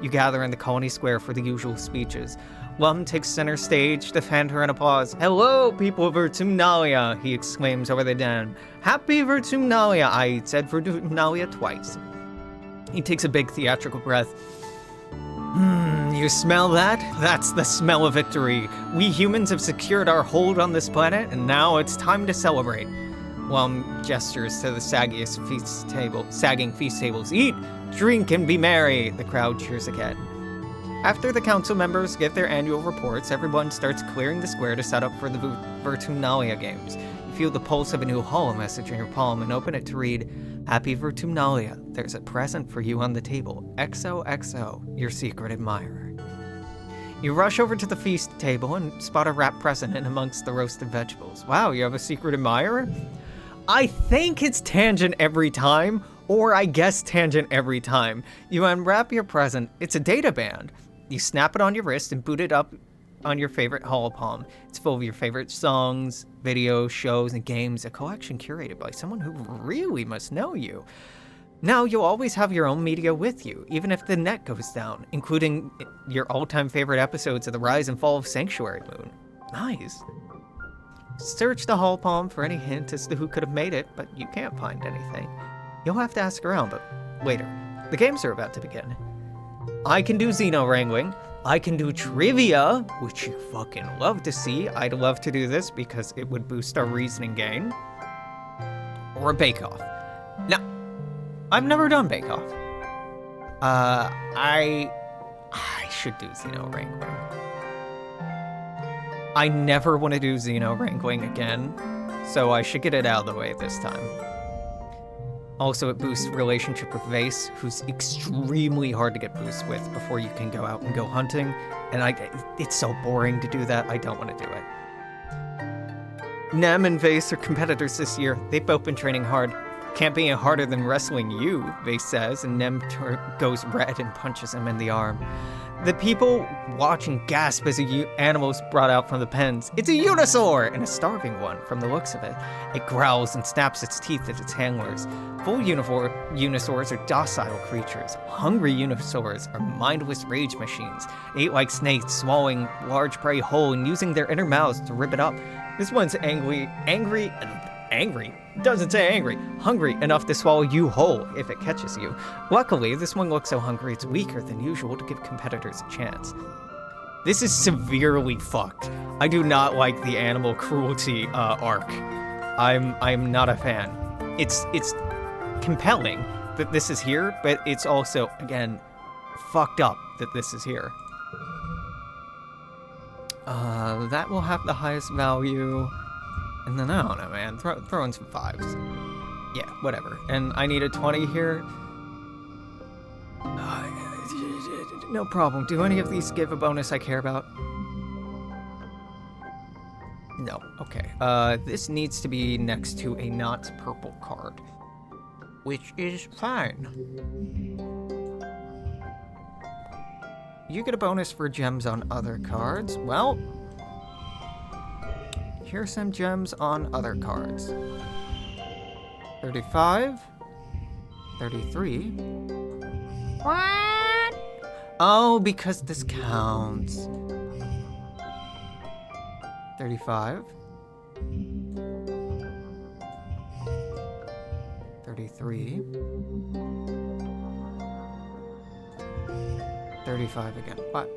You gather in the colony square for the usual speeches. Lum takes center stage to fan her in applause. Hello, people of Vertumnalia, he exclaims over the den. Happy Vertumnalia, I said Vertumnalia twice. He takes a big theatrical breath. You smell that? That's the smell of victory. We humans have secured our hold on this planet, and now it's time to celebrate. Lum gestures to the sagging feast tables. Eat, drink, and be merry. The crowd cheers again. After the council members give their annual reports, everyone starts clearing the square to set up for the Vertumnalia games. You feel the pulse of a new holo message in your palm and open it to read, Happy Vertumnalia, there's a present for you on the table. XOXO, your secret admirer. You rush over to the feast table and spot a wrapped present in amongst the roasted vegetables. Wow, you have a secret admirer? I think it's Tangent every time, or I guess Tangent every time. You unwrap your present. It's a data band. You snap it on your wrist and boot it up on your favorite holopalm. It's full of your favorite songs, videos, shows, and games, a collection curated by someone who really must know you. Now you'll always have your own media with you, even if the net goes down, including your all-time favorite episodes of The Rise and Fall of Sanctuary Moon. Nice. Search the holopalm for any hint as to who could have made it, but you can't find anything. You'll have to ask around, but later. The games are about to begin. I can do Xeno wrangling. I can do trivia, which you fucking love to see. I'd love to do this because it would boost our reasoning gain. Or a bake-off. Now, I've never done bake-off. I should do Xeno wrangling. I never want to do Xeno wrangling again, so I should get it out of the way this time. Also, it boosts relationship with Vase, who's extremely hard to get boosts with before you can go out and go hunting. And it's so boring to do that, I don't want to do it. Nem and Vase are competitors this year. They've both been training hard. Can't be any harder than wrestling you, Vase says, and Nem goes red and punches him in the arm. The people watching gasp as animal's brought out from the pens. It's a Unisaur, and a starving one from the looks of it. It growls and snaps its teeth at its handlers. Full Unisaurs are docile creatures. Hungry Unisaurs are mindless rage machines. They eat like snakes, swallowing large prey whole and using their inner mouths to rip it up. This one's angry, doesn't say angry, hungry enough to swallow you whole if it catches you. Luckily, this one looks so hungry it's weaker than usual to give competitors a chance. This is severely fucked. I do not like the animal cruelty arc. I'm not a fan. It's compelling that this is here, but it's also, again, fucked up that this is here. That will have the highest value. And then, I don't know, man, throw in some 5s. Yeah, whatever. And I need a 20 here. No problem. Do any of these give a bonus I care about? No, okay. This needs to be next to a not purple card, which is fine. You get a bonus for gems on other cards. Well, here's some gems on other cards. 35, 33. What? Oh, because this counts. 35. 33. 35 again. What?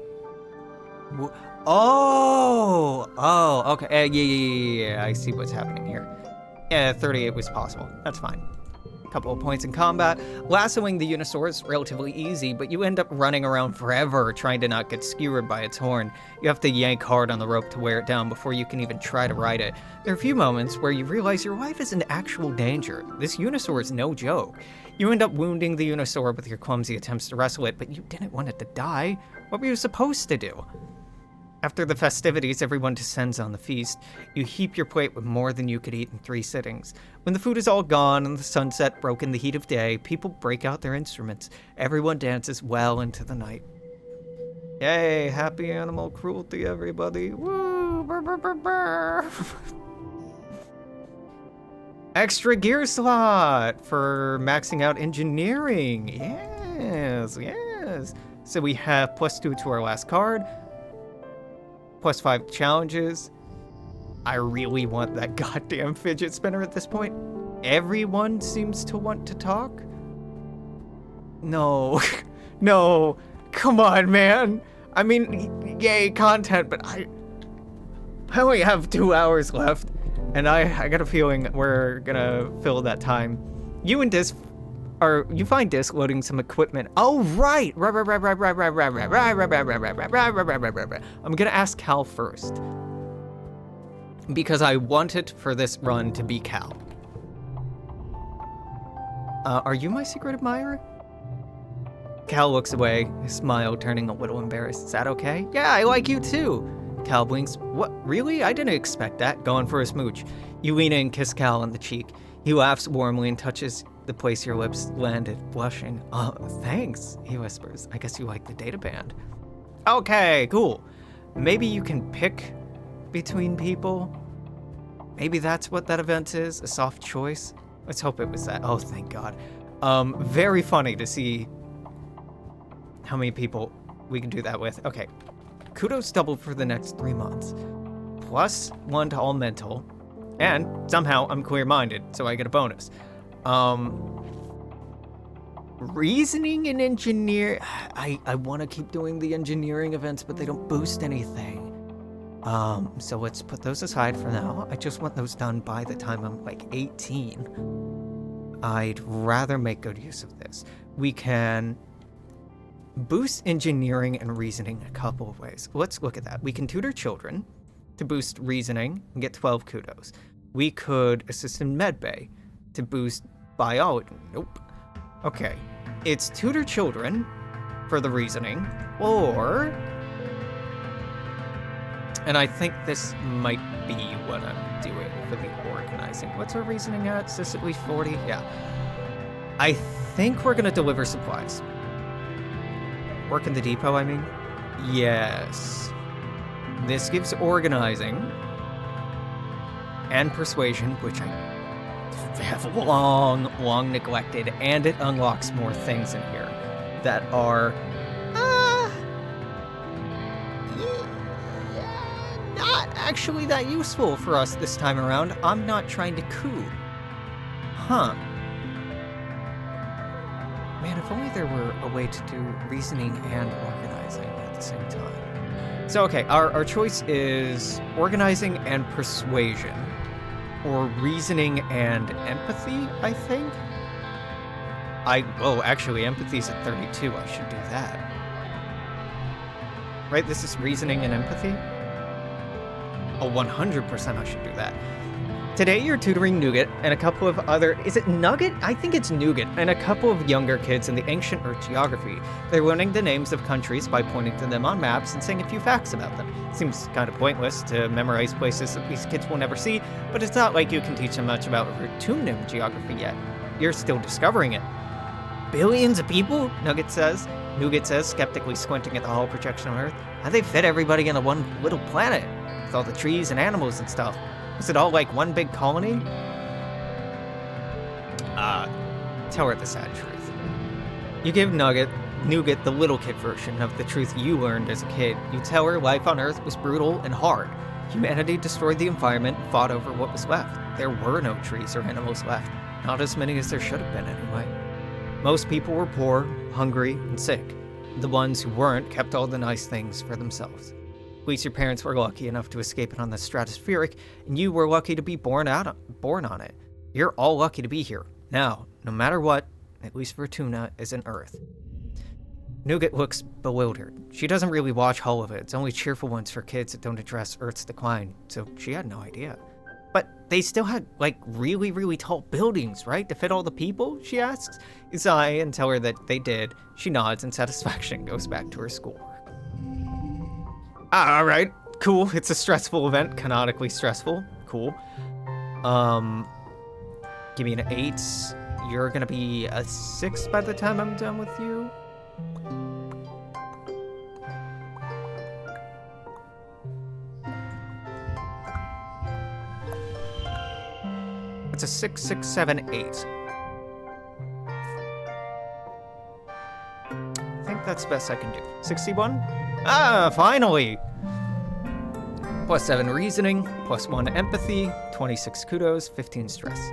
Oh, okay. Yeah. I see what's happening here. Yeah, 38 was possible. That's fine. Couple of points in combat. Lassoing the Unisaur is relatively easy, but you end up running around forever trying to not get skewered by its horn. You have to yank hard on the rope to wear it down before you can even try to ride it. There are a few moments where you realize your life is in actual danger. This Unisaur is no joke. You end up wounding the Unisaur with your clumsy attempts to wrestle it, but you didn't want it to die. What were you supposed to do? After the festivities, everyone descends on the feast. You heap your plate with more than you could eat in 3 sittings. When the food is all gone and the sunset broke in the heat of day, people break out their instruments. Everyone dances well into the night. Yay, happy animal cruelty, everybody. Woo, brr, brr, brr, brr. Extra gear slot for maxing out engineering. Yes. So we have +2 to our last card. +5 challenges. I really want that goddamn fidget spinner at this point. Everyone seems to want to talk. No, come on, man. I mean, yay, content, but I only have 2 hours left, and I got a feeling we're gonna fill that time. You find Disc loading some equipment. Oh, right. I'm gonna ask Cal first, because I want it for this run to be Cal. Are you my secret admirer? Cal looks away, his smile turning a little embarrassed. Is that okay? Yeah, I like you too. Cal blinks. What, really? I didn't expect that. Going for a smooch. You lean in and kiss Cal on the cheek. He laughs warmly and touches the place your lips landed, blushing. Oh, thanks, he whispers. I guess you like the data band. Okay, cool. Maybe you can pick between people. Maybe that's what that event is, a soft choice. Let's hope it was that. Oh, thank God. Very funny to see how many people we can do that with. Okay, kudos doubled for the next 3 months. +1 to all mental. And somehow I'm clear-minded, so I get a bonus. Reasoning and engineer. I want to keep doing the engineering events, but they don't boost anything. So let's put those aside for now. I just want those done by the time I'm like 18. I'd rather make good use of this. We can boost engineering and reasoning a couple of ways. Let's look at that. We can tutor children to boost reasoning and get 12 kudos. We could assist in medbay to boost biology. Nope. Okay. It's tutor children for the reasoning, or And I think this might be what I'm doing for the organizing. What's our reasoning at? Is this at least 40? Yeah. I think we're gonna deliver supplies. Work in the depot, I mean? Yes. This gives organizing and persuasion, which I have long neglected, and it unlocks more things in here that are not actually that useful for us this time around. I'm not trying to coup. Huh. Man, if only there were a way to do reasoning and organizing at the same time. So, okay, our choice is organizing and persuasion, or reasoning and empathy, I think? Oh, actually, empathy's at 32. I should do that. Right, this is reasoning and empathy? Oh, 100% I should do that. Today you're tutoring Nougat and a couple of other... Is it Nugget? I think it's Nougat. And a couple of younger kids in the ancient Earth geography. They're learning the names of countries by pointing to them on maps and saying a few facts about them. Seems kind of pointless to memorize places that these kids will never see, but it's not like you can teach them much about Rotunum geography yet. You're still discovering it. Billions of people? Nougat says, skeptically squinting at the Hall projection on Earth. How they fit everybody into one little planet? With all the trees and animals and stuff. Was it all like one big colony? Tell her the sad truth. You give Nougat the little kid version of the truth you learned as a kid. You tell her life on Earth was brutal and hard. Humanity destroyed the environment and fought over what was left. There were no trees or animals left. Not as many as there should have been anyway. Most people were poor, hungry, and sick. The ones who weren't kept all the nice things for themselves. At least your parents were lucky enough to escape it on the stratospheric, and you were lucky to be born on it. You're all lucky to be here. Now, no matter what, at least Fortuna is an Earth. Nougat looks bewildered. She doesn't really watch all of it. It's only cheerful ones for kids that don't address Earth's decline, so she had no idea. But they still had, like, really, really tall buildings, right? To fit all the people, she asks. You sigh and tell her that they did. She nods in satisfaction and goes back to her schoolwork. Alright, cool. It's a stressful event, canonically stressful. Cool. Give me an 8. You're gonna be a 6 by the time I'm done with you. It's a 6, 6, 7, 8. I think that's the best I can do. 61? Finally! Plus 7 reasoning, plus 1 empathy, 26 kudos, 15 stress.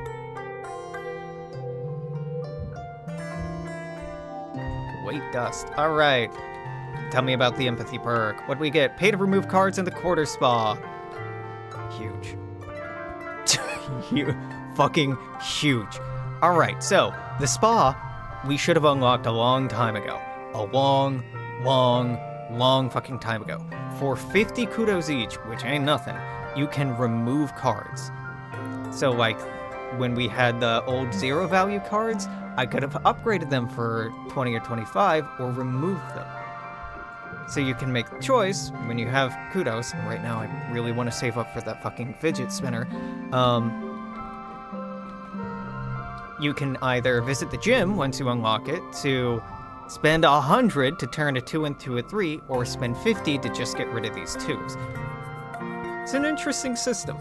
Weight dust. Alright. Tell me about the empathy perk. What do we get? Pay to remove cards in the quarter spa. Huge. Fucking huge. Alright, so, the spa, we should have unlocked a long time ago. A long fucking time ago. For 50 kudos each, which ain't nothing, you can remove cards. So, like, when we had the old 0 value cards, I could have upgraded them for 20 or 25, or removed them. So you can make the choice when you have kudos. Right now, I really want to save up for that fucking fidget spinner. You can either visit the gym once you unlock it to spend 100 to turn a 2 into a 3, or spend 50 to just get rid of these 2s. It's an interesting system.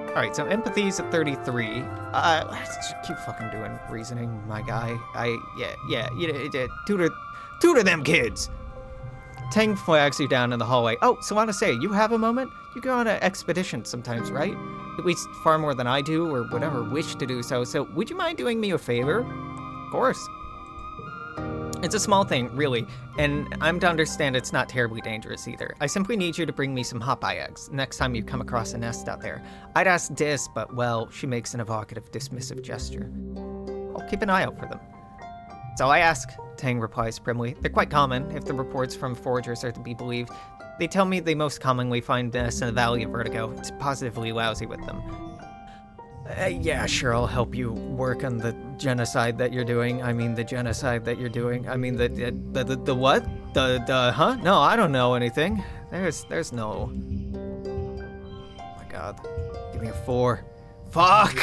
Alright, so empathy's at 33. Let's just keep fucking doing reasoning, my guy. Tutor them kids! Tang flags you down in the hallway. Oh, so I want to say, you have a moment? You go on an expedition sometimes, right? At least far more than I do, or would ever wish to do so. So would you mind doing me a favor? Of course. It's a small thing, really, and I'm to understand it's not terribly dangerous either. I simply need you to bring me some hot eggs next time you come across a nest out there. I'd ask Dis, but, well, she makes an evocative, dismissive gesture. I'll keep an eye out for them. So I ask, Tang replies primly. They're quite common, if the reports from foragers are to be believed. They tell me they most commonly find nests in the Valley of Vertigo. It's positively lousy with them. Yeah, sure, I'll help you work on the genocide that you're doing. I mean, the genocide that you're doing. I mean, the what? Huh? No, I don't know anything. There's no... god. Give me a 4. Fuck!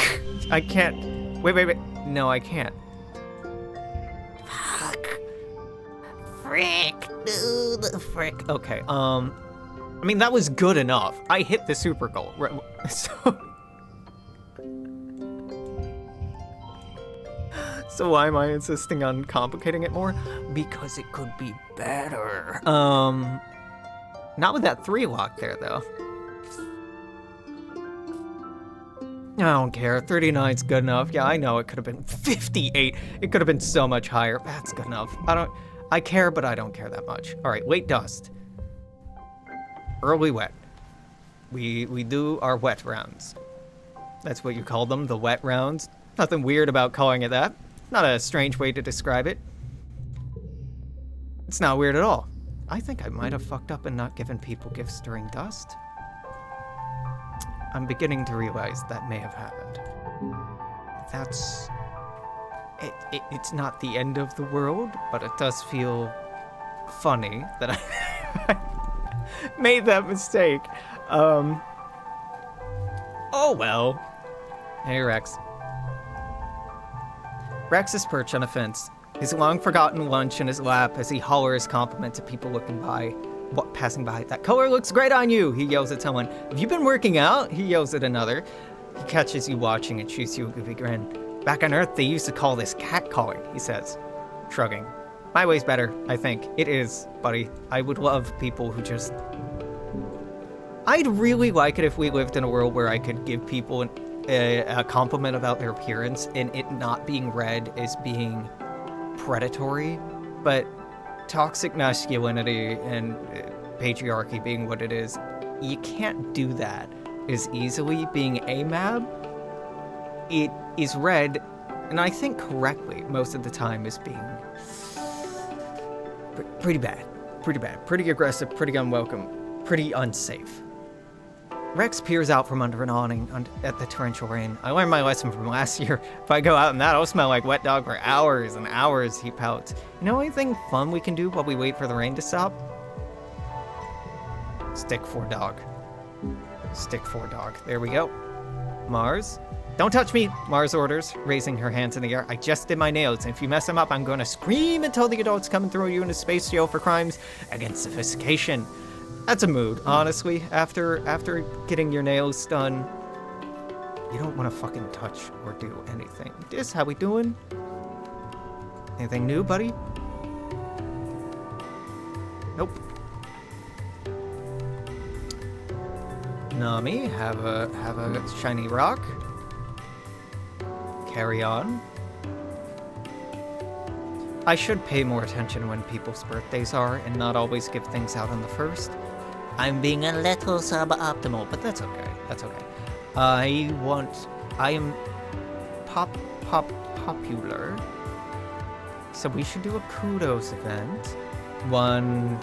I can't. Wait. No, I can't. Fuck. Frick. Dude, frick. Okay, I mean, that was good enough. I hit the super goal. Right, so why am I insisting on complicating it more? Because it could be better. Not with that 3 lock there, though. I don't care. 39's good enough. Yeah, I know it could have been 58. It could have been so much higher. That's good enough. I care, but I don't care that much. All right, late dust. Early wet. We do our wet rounds. That's what you call them, the wet rounds. Nothing weird about calling it that. Not a strange way to describe it. It's not weird at all. I think I might have fucked up and not given people gifts during dust. I'm beginning to realize that may have happened. That's... It's not the end of the world, but it does feel funny that I made that mistake. Oh well. Hey, Rex. Rex is perched on a fence, his long-forgotten lunch in his lap as he hollers compliments to people passing by. That color looks great on you, he yells at someone. Have you been working out? He yells at another. He catches you watching and shoots you a goofy grin. Back on Earth, they used to call this catcalling, he says, shrugging. My way's better, I think. It is, buddy. I would love people who just... I'd really like it if we lived in a world where I could give people a compliment about their appearance and it not being read as being predatory, but toxic masculinity and patriarchy being what it is, you can't do that as easily. Being AMAB, it is read, and I think correctly most of the time, as being pretty bad, pretty aggressive, pretty unwelcome, pretty unsafe. Rex peers out from under an awning at the torrential rain. I learned my lesson from last year. If I go out in that, I'll smell like wet dog for hours and hours, he pouts. You know anything fun we can do while we wait for the rain to stop? Stick for dog. Stick for dog. There we go. Mars? Don't touch me, Mars orders, raising her hands in the air. I just did my nails, and if you mess them up, I'm going to scream until the adults come and throw you into space jail for crimes against sophistication. That's a mood, honestly. After getting your nails done, you don't want to fucking touch or do anything. This, how we doing? Anything new, buddy? Nope. Nami, have a shiny rock. Carry on. I should pay more attention when people's birthdays are and not always give things out on the 1st. I'm being a little suboptimal, but that's okay. That's okay. I am popular. So we should do a kudos event. One,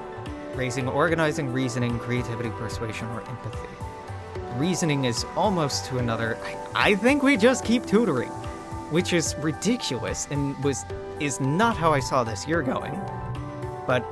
raising organizing, reasoning, creativity, persuasion, or empathy. Reasoning is almost to another. I think we just keep tutoring, which is ridiculous and is not how I saw this year going. But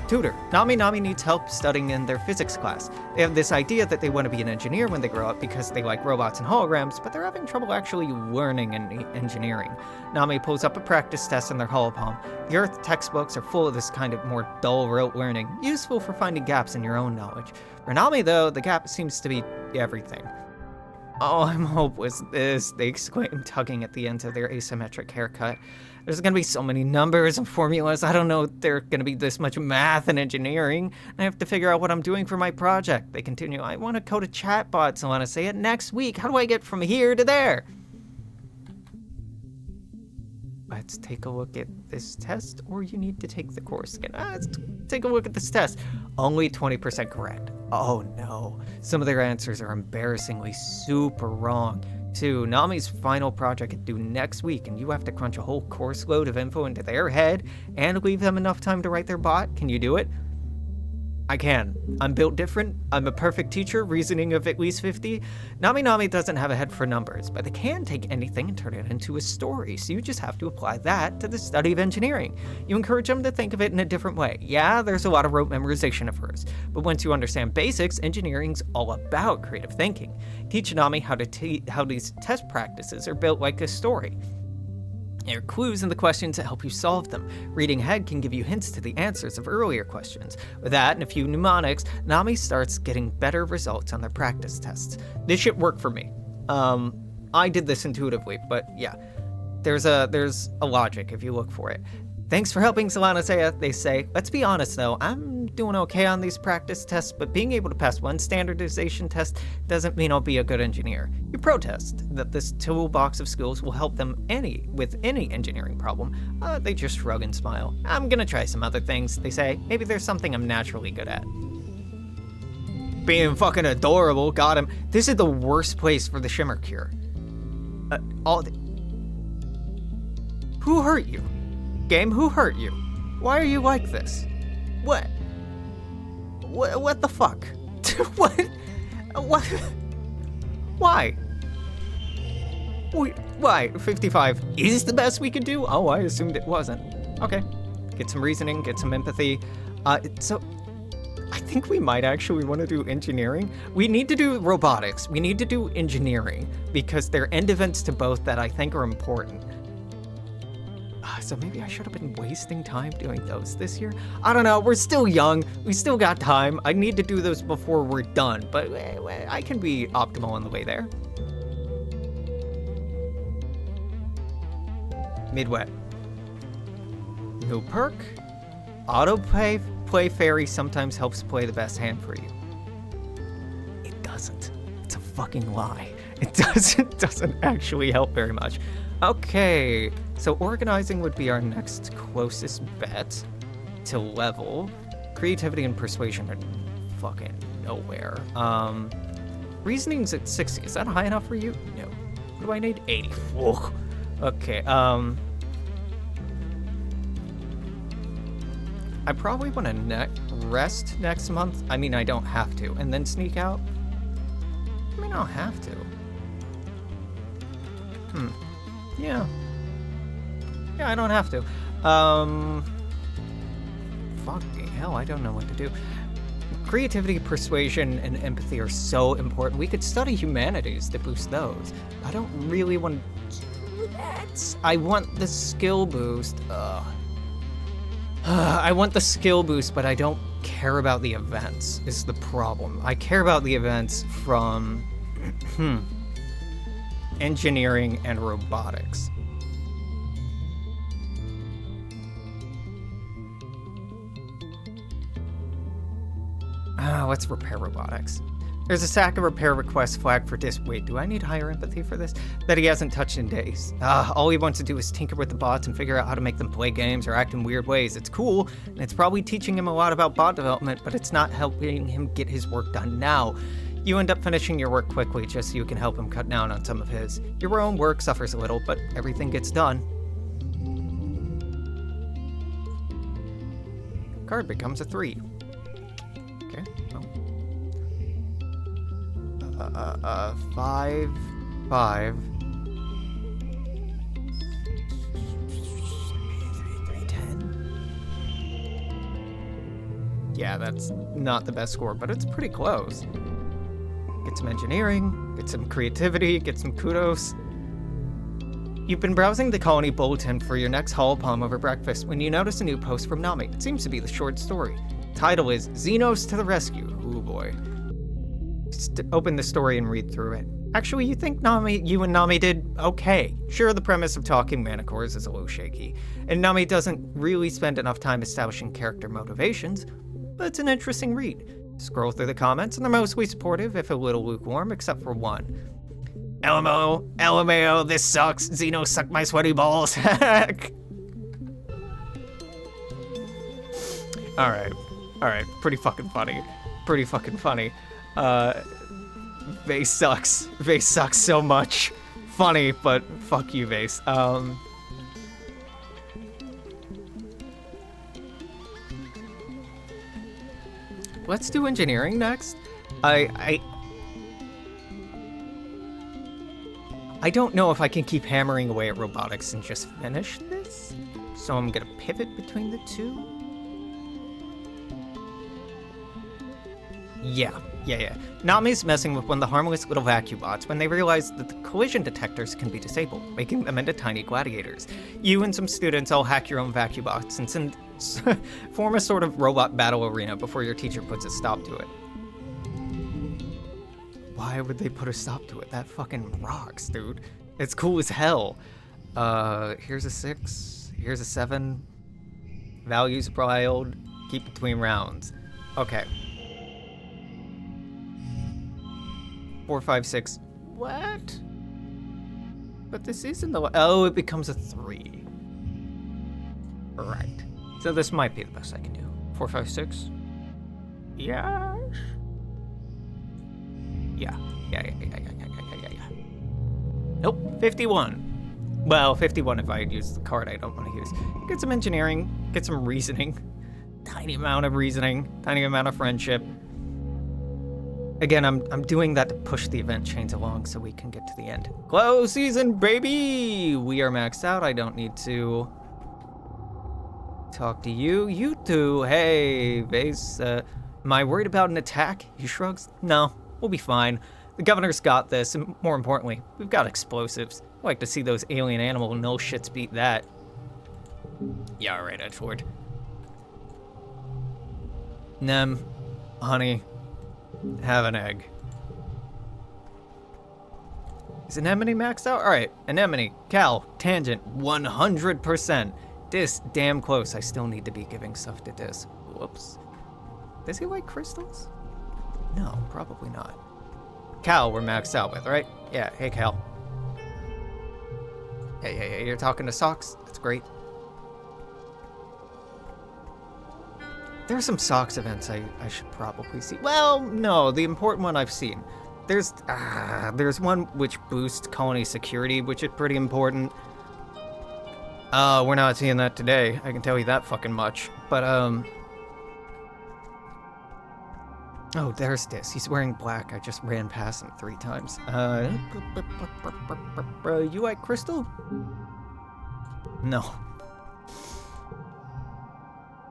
tutor. Nami needs help studying in their physics class. They have this idea that they want to be an engineer when they grow up because they like robots and holograms, but they're having trouble actually learning engineering. Nami pulls up a practice test in their holopalm. The Earth textbooks are full of this kind of more dull rote learning, useful for finding gaps in your own knowledge. For Nami, though, the gap seems to be everything. Oh, I'm hopeless at this, they exclaim, tugging at the ends of their asymmetric haircut. There's gonna be so many numbers and formulas, I don't know if there's gonna be this much math and engineering. I have to figure out what I'm doing for my project. They continue, I want to code a chatbot, so I want to say it next week. How do I get from here to there? Let's take a look at this test, or you need to take the course again. Let's take a look at this test. Only 20% correct. Oh no, some of their answers are embarrassingly super wrong. Too, Nami's final project is due next week, and you have to crunch a whole course load of info into their head and leave them enough time to write their bot. Can you do it? I can. I'm built different. I'm a perfect teacher, reasoning of at least 50. Nami doesn't have a head for numbers, but they can take anything and turn it into a story, so you just have to apply that to the study of engineering. You encourage them to think of it in a different way. Yeah, there's a lot of rote memorization at first, but once you understand basics, engineering's all about creative thinking. Teach Nami how these test practices are built like a story. There are clues in the questions that help you solve them. Reading ahead can give you hints to the answers of earlier questions. With that and a few mnemonics, Nami starts getting better results on their practice tests. This shit worked for me. I did this intuitively, but yeah. There's a logic if you look for it. Thanks for helping, Solana, they say. Let's be honest though, I'm doing okay on these practice tests, but being able to pass one standardization test doesn't mean I'll be a good engineer. You protest that this toolbox of skills will help them with any engineering problem. They just shrug and smile. I'm gonna try some other things, they say. Maybe there's something I'm naturally good at. Being fucking adorable, got him. This is the worst place for the Shimmer Cure. Who hurt you? Game, who hurt you? Why are you like this? What the fuck? What? Why? Why? 55 is the best we could do? Oh, I assumed it wasn't. Okay. Get some reasoning, get some empathy. So, I think we might actually want to do engineering. We need to do robotics. We need to do engineering because they're end events to both that I think are important. So maybe I should have been wasting time doing those this year? I don't know, we're still young, we still got time. I need to do those before we're done, but I can be optimal on the way there. Midway. New perk? Play fairy sometimes helps play the best hand for you. It doesn't. It's a fucking lie. It doesn't actually help very much. Okay, so organizing would be our next closest bet to level. Creativity and persuasion are fucking nowhere. Reasoning's at 60. Is that high enough for you? No. What do I need? 80. Whoa. Okay, I probably want to rest next month. I mean, I don't have to. And then sneak out? I mean, I don't have to. Yeah. Yeah, I don't have to. Fucking hell, I don't know what to do. Creativity, persuasion, and empathy are so important. We could study humanities to boost those. I don't really want to do that. I want the skill boost. I want the skill boost, but I don't care about the events, is the problem. I care about the events from engineering and robotics. Let's repair robotics. There's a stack of repair requests flagged for disk. Wait, do I need higher empathy for this? That he hasn't touched in days. All he wants to do is tinker with the bots and figure out how to make them play games or act in weird ways. It's cool, and it's probably teaching him a lot about bot development, but it's not helping him get his work done now. You end up finishing your work quickly just so you can help him cut down on some of his. Your own work suffers a little, but everything gets done. Card becomes a 3. Okay, well. 5, 5. 10. Yeah, that's not the best score, but it's pretty close. Get some engineering, get some creativity, get some kudos. You've been browsing the colony bulletin for your next hall poem over breakfast when you notice a new post from Nami. It seems to be the short story. Title is Xenos to the Rescue. Ooh boy. Just open the story and read through it. Actually, you think you and Nami did okay. Sure, the premise of talking manticores is a little shaky, and Nami doesn't really spend enough time establishing character motivations, but it's an interesting read. Scroll through the comments, and they're mostly supportive, if a little lukewarm, except for one. LMAO, this sucks. Xeno sucked my sweaty balls. Alright, pretty fucking funny. Vase sucks. Vase sucks so much. Funny, but fuck you, Vase. let's do engineering next. I don't know if I can keep hammering away at robotics and just finish this, so I'm gonna pivot between the two. Yeah. Nami's messing with one of the harmless little vacuum bots when they realize that the collision detectors can be disabled, making them into tiny gladiators. You and some students all hack your own vacuum bots and form a sort of robot battle arena before your teacher puts a stop to it. Why would they put a stop to it? That fucking rocks, dude. It's cool as hell. Here's a 6. Here's a 7. Values wild. Keep between rounds. Okay. 4, 5, 6. What? But this isn't the... Oh, it becomes a 3. Right. So this might be the best I can do. 4, 5, 6. Yes. Yeah. Nope, 51. Well, 51 if I had used the card I don't want to use. Get some engineering, get some reasoning. Tiny amount of reasoning, tiny amount of friendship. Again, I'm doing that to push the event chains along so we can get to the end. Glow season, baby! We are maxed out. I don't need to talk to you. You two, hey, Vase. Am I worried about an attack? He shrugs. No, we'll be fine. The governor's got this, and more importantly, we've got explosives. I like to see those alien animal no shits beat that. Yeah, all right, Edgewood. Nem, honey, have an egg. Is Anemone maxed out? All right, Anemone, Cal, Tangent, 100%. Dis, damn close. I still need to be giving stuff to Dis. Whoops. Does he like crystals? No, probably not. Cal, we're maxed out with, right? Yeah, hey, Cal. Hey, you're talking to Socks? That's great. There are some Socks events I should probably see. Well, no, the important one I've seen. There's one which boosts colony security, which is pretty important. We're not seeing that today. I can tell you that fucking much. But, oh, there's Dis. He's wearing black. I just ran past him 3 times. You like crystal? No.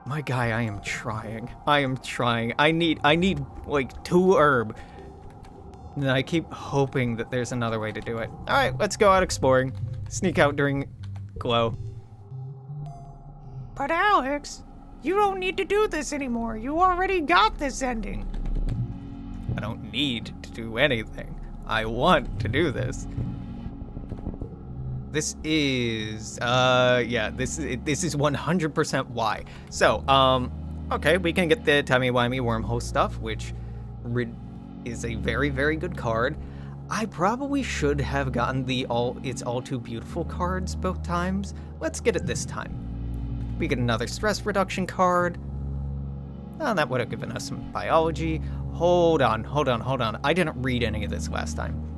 My guy, I am trying. I need like 2 herb. And I keep hoping that there's another way to do it. All right, let's go out exploring. Sneak out during glow. But Alex, you don't need to do this anymore. You already got this ending. I don't need to do anything. I want to do this. This is, this is 100% why. So, okay, we can get the timey-wimey wormhole stuff, which is a very, very good card. I probably should have gotten the It's All Too Beautiful cards both times. Let's get it this time. We get another stress reduction card. Oh, that would have given us some biology. Hold on. I didn't read any of this last time.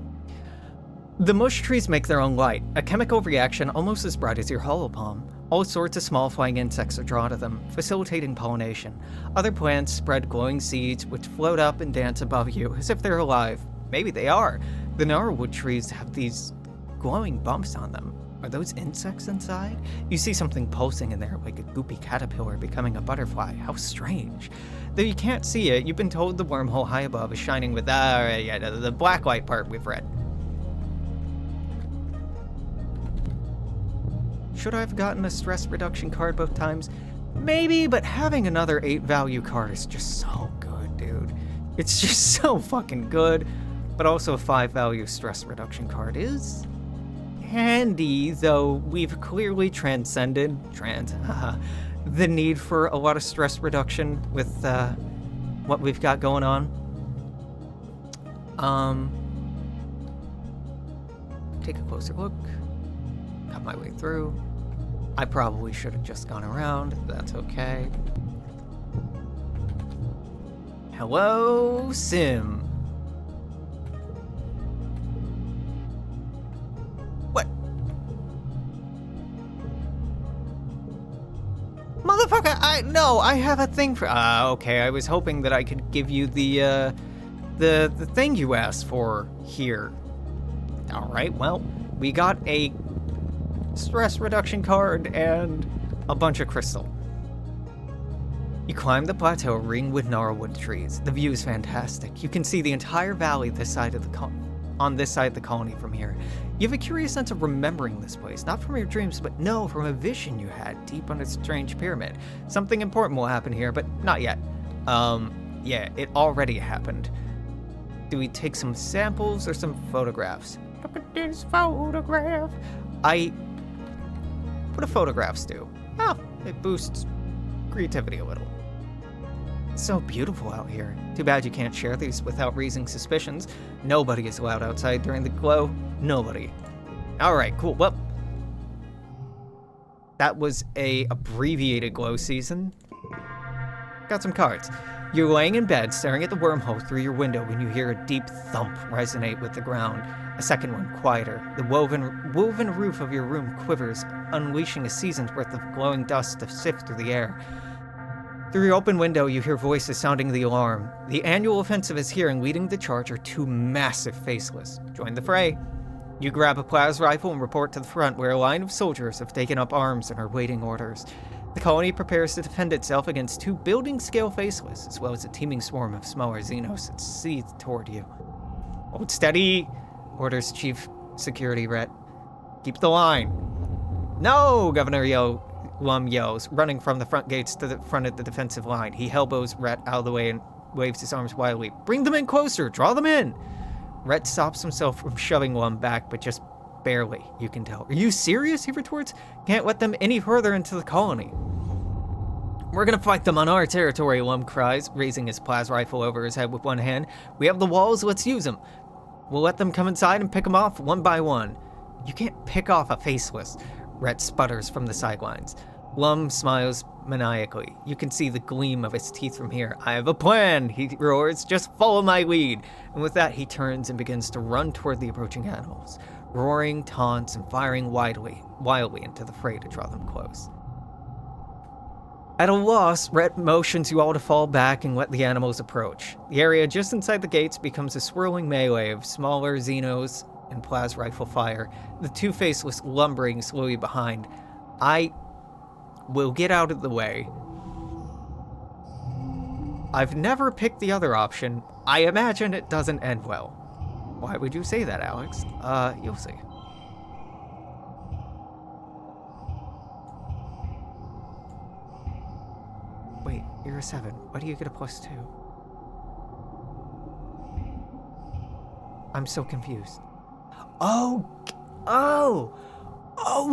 The mush trees make their own light, a chemical reaction almost as bright as your hollow palm. All sorts of small flying insects are drawn to them, facilitating pollination. Other plants spread glowing seeds which float up and dance above you as if they're alive. Maybe they are. The gnarlwood trees have these glowing bumps on them. Are those insects inside? You see something pulsing in there like a goopy caterpillar becoming a butterfly. How strange. Though you can't see it, you've been told the wormhole high above is shining with the black light part we've read. Should I have gotten a stress reduction card both times? Maybe, but having another 8 value card is just so good, dude. It's just so fucking good. But also a 5 value stress reduction card is handy, though we've clearly transcended the need for a lot of stress reduction with what we've got going on. Take a closer look. Cut my way through. I probably should have just gone around. That's okay. Hello, Sim. What? Motherfucker, I have a thing for. Okay, I was hoping that I could give you the thing you asked for here. All right, well, we got a stress reduction card and a bunch of crystal. You climb the plateau ringed with gnarlwood trees. The view is fantastic. You can see the entire valley on this side of the colony from here. You have a curious sense of remembering this place, not from your dreams, but no, from a vision you had deep on a strange pyramid. Something important will happen here, but not yet. Yeah, it already happened. Do we take some samples or some photographs? Look at this photograph. What do photographs do? Oh, it boosts creativity a little. It's so beautiful out here. Too bad you can't share these without raising suspicions. Nobody is allowed outside during the glow. Nobody. Alright, cool. Well, that was a abbreviated glow season. Got some cards. You're laying in bed, staring at the wormhole through your window when you hear a deep thump resonate with the ground. A second one, quieter. The woven roof of your room quivers, unleashing a season's worth of glowing dust to sift through the air. Through your open window, you hear voices sounding the alarm. The annual offensive is here, and leading the charge are two massive faceless. Join the fray. You grab a plas rifle and report to the front, where a line of soldiers have taken up arms and are waiting orders. The colony prepares to defend itself against two building-scale faceless, as well as a teeming swarm of smaller xenos that seethe toward you. Hold steady, orders Chief Security Rhett. Keep the line. No, Governor Lum yells, running from the front gates to the front of the defensive line. He elbows Rhett out of the way and waves his arms wildly. Bring them in closer, draw them in. Rhett stops himself from shoving Lum back, but just barely, you can tell. Are you serious? He retorts. Can't let them any further into the colony. We're gonna fight them on our territory, Lum cries, raising his plas rifle over his head with one hand. We have the walls, let's use them. We'll let them come inside and pick them off one by one. You can't pick off a faceless. Rhett sputters from the sidelines. Lum smiles maniacally. You can see the gleam of his teeth from here. I have a plan, he roars. Just follow my lead. And with that, he turns and begins to run toward the approaching animals, roaring taunts and firing wildly into the fray to draw them close. At a loss, Rhett motions you all to fall back and let the animals approach. The area just inside the gates becomes a swirling melee of smaller xenos and plas rifle fire, the two faceless lumbering slowly behind. I will get out of the way. I've never picked the other option. I imagine it doesn't end well. Why would you say that, Alex? You'll see. Wait, you're a 7. Why do you get a +2? I'm so confused.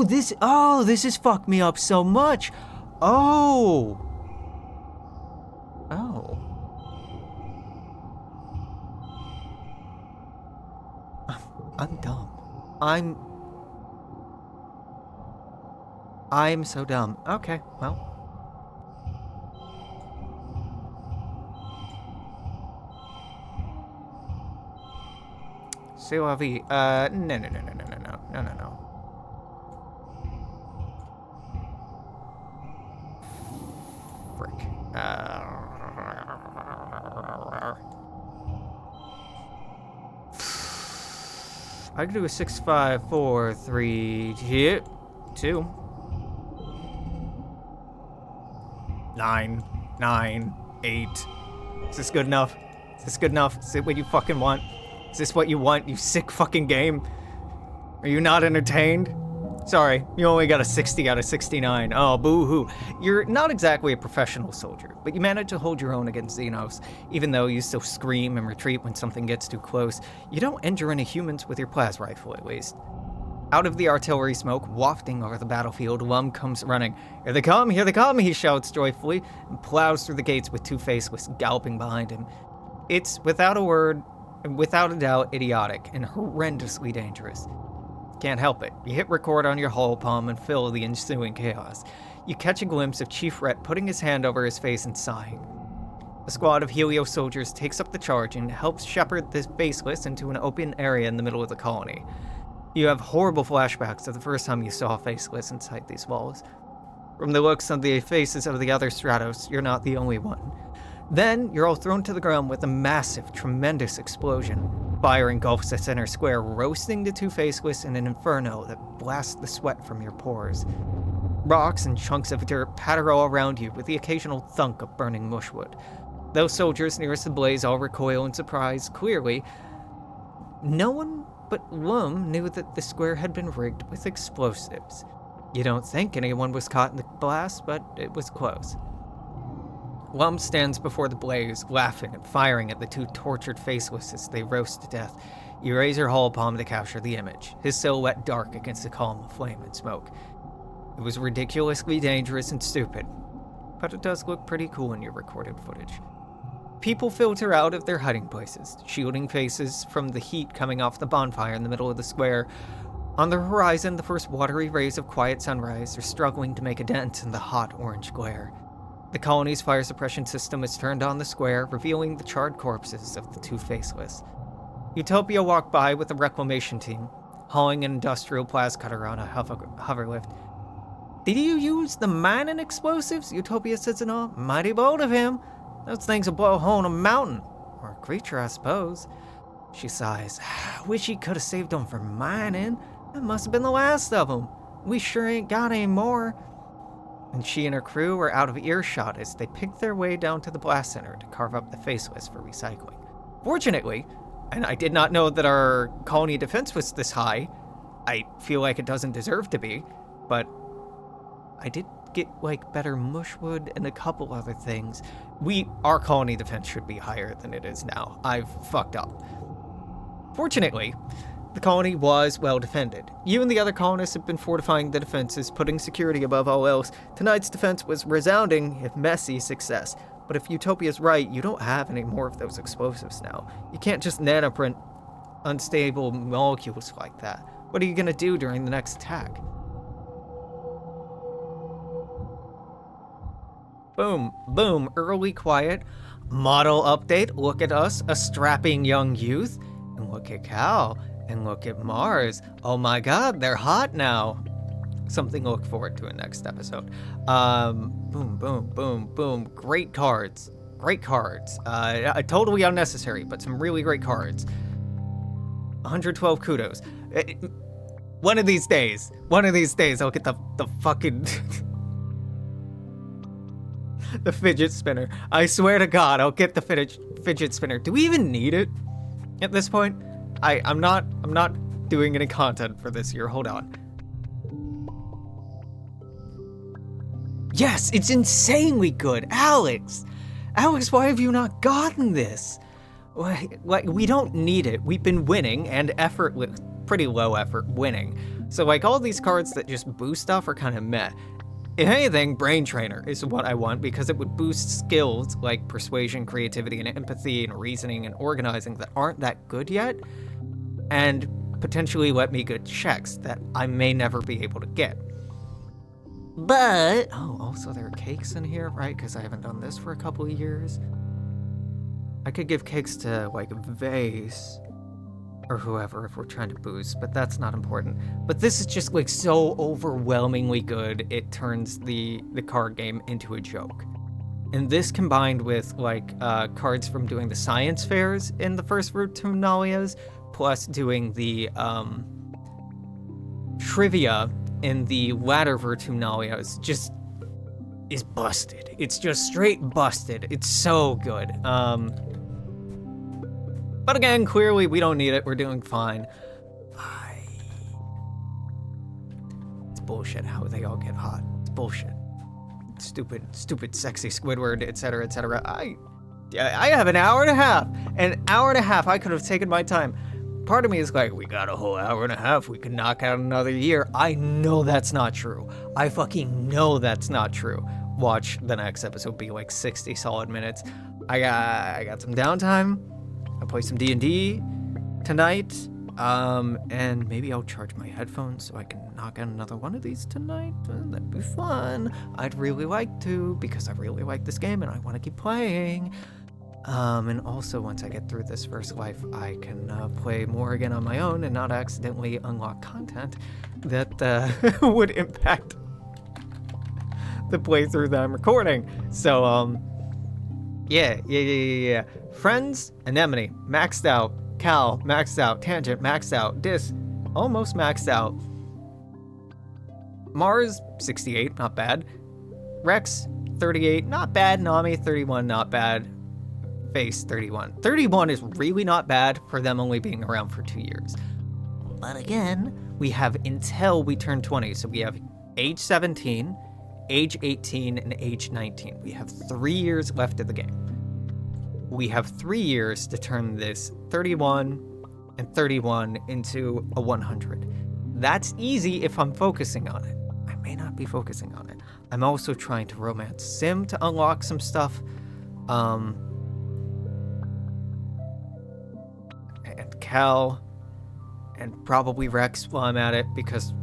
This has fucked me up so much. I'm dumb. I'm so dumb. Okay, well. C'est la vie. No. Frick. I could do a 6, 5, 4, 3, 2. 9, 8. Is this good enough? Is it what you fucking want? Is this what you want, you sick fucking game? Are you not entertained? Sorry, you only got a 60 out of 69. Oh, boo-hoo. You're not exactly a professional soldier, but you manage to hold your own against Xenos. Even though you still scream and retreat when something gets too close, you don't injure any humans with your plas rifle, at least. Out of the artillery smoke, wafting over the battlefield, Lum comes running. Here they come, he shouts joyfully, and plows through the gates with two faceless galloping behind him. It's, without a doubt, idiotic and horrendously dangerous. Can't help it. You hit record on your hull palm and feel the ensuing chaos. You catch a glimpse of Chief Rhett putting his hand over his face and sighing. A squad of Helio soldiers takes up the charge and helps shepherd the faceless into an open area in the middle of the colony. You have horrible flashbacks to the first time you saw a faceless inside these walls. From the looks on the faces of the other Stratos, you're not the only one. Then, you're all thrown to the ground with a massive, tremendous explosion. Fire engulfs the center square, roasting the two faceless in an inferno that blasts the sweat from your pores. Rocks and chunks of dirt patter all around you with the occasional thunk of burning mushwood. Those soldiers nearest the blaze all recoil in surprise. Clearly, no one but Lum knew that the square had been rigged with explosives. You don't think anyone was caught in the blast, but it was close. Lum stands before the blaze, laughing and firing at the two tortured faceless as they roast to death. You raise your whole palm to capture the image, his silhouette dark against the column of flame and smoke. It was ridiculously dangerous and stupid, but it does look pretty cool in your recorded footage. People filter out of their hiding places, shielding faces from the heat coming off the bonfire in the middle of the square. On the horizon, the first watery rays of quiet sunrise are struggling to make a dent in the hot orange glare. The colony's fire suppression system is turned on the square, revealing the charred corpses of the two faceless. Utopia walked by with the reclamation team, hauling an industrial blast cutter on a hoverlift. "Did you use the mining explosives?" Utopia says in awe. "Mighty bold of him. Those things will blow a hole in a mountain. Or a creature, I suppose." She sighs. "Wish he could have saved them for mining. That must have been the last of them. We sure ain't got any more." And she and her crew are out of earshot as they pick their way down to the blast center to carve up the faceless for recycling. Fortunately, and I did not know that our colony defense was this high. I feel like it doesn't deserve to be, but I did get better mushwood and a couple other things. Our colony defense should be higher than it is now. I've fucked up. Fortunately, the colony was well defended. You and the other colonists have been fortifying the defenses, putting security above all else. Tonight's defense was resounding, if messy, success. But if Utopia's right, you don't have any more of those explosives now. You can't just nanoprint unstable molecules like that. What are you gonna do during the next attack? Boom, boom, early quiet. Model update, look at us, a strapping young youth. And look at Cal, and look at Mars. Oh my god, they're hot now. Something to look forward to in next episode. Boom, boom, boom, boom. Great cards. Great cards. Totally unnecessary, but some really great cards. 112 kudos. One of these days, I'll get the fucking... the fidget spinner. I swear to God, I'll get the fidget spinner. Do we even need it at this point? I'm not doing any content for this year. Hold on. Yes, it's insanely good. Alex, why have you not gotten this? We don't need it. We've been winning, and pretty low effort winning. So all these cards that just boost stuff are kind of meh. If anything, Brain Trainer is what I want because it would boost skills like persuasion, creativity, and empathy, and reasoning, and organizing that aren't that good yet, and potentially let me get checks that I may never be able to get. But, also there are cakes in here, right? Because I haven't done this for a couple of years. I could give cakes to, Vase, or whoever if we're trying to boost, but that's not important. But this is just so overwhelmingly good, it turns the card game into a joke. And this combined with cards from doing the science fairs in the first Virtunalias, plus doing the trivia in the latter Virtunalias, just is busted. It's just straight busted. It's so good. But again, clearly we don't need it. We're doing fine. It's bullshit how they all get hot. It's bullshit. Stupid, sexy Squidward, etc., etc. I have an hour and a half. An hour and a half. I could have taken my time. Part of me is we got a whole hour and a half. We could knock out another year. I know that's not true. I fucking know that's not true. Watch the next episode be 60 solid minutes. I got some downtime. I'll play some D&D tonight, and maybe I'll charge my headphones so I can knock out another one of these tonight. That'd be fun. I'd really like to, because I really like this game and I want to keep playing. And also, once I get through this first life, I can play more again on my own and not accidentally unlock content that would impact the playthrough that I'm recording. So, yeah. Friends, Anemone, maxed out. Cal, maxed out. Tangent, maxed out. Dis, almost maxed out. Mars, 68, not bad. Rex, 38, not bad. Nami, 31, not bad. Face, 31. 31 is really not bad for them only being around for 2 years. But again, we have until we turn 20. So we have age 17, age 18, and age 19. We have 3 years left of the game. We have 3 years to turn this 31 and 31 into a 100. That's easy if I'm focusing on it. I may not be focusing on it. I'm also trying to romance Sim to unlock some stuff. And Cal, and probably Rex while I'm at it, because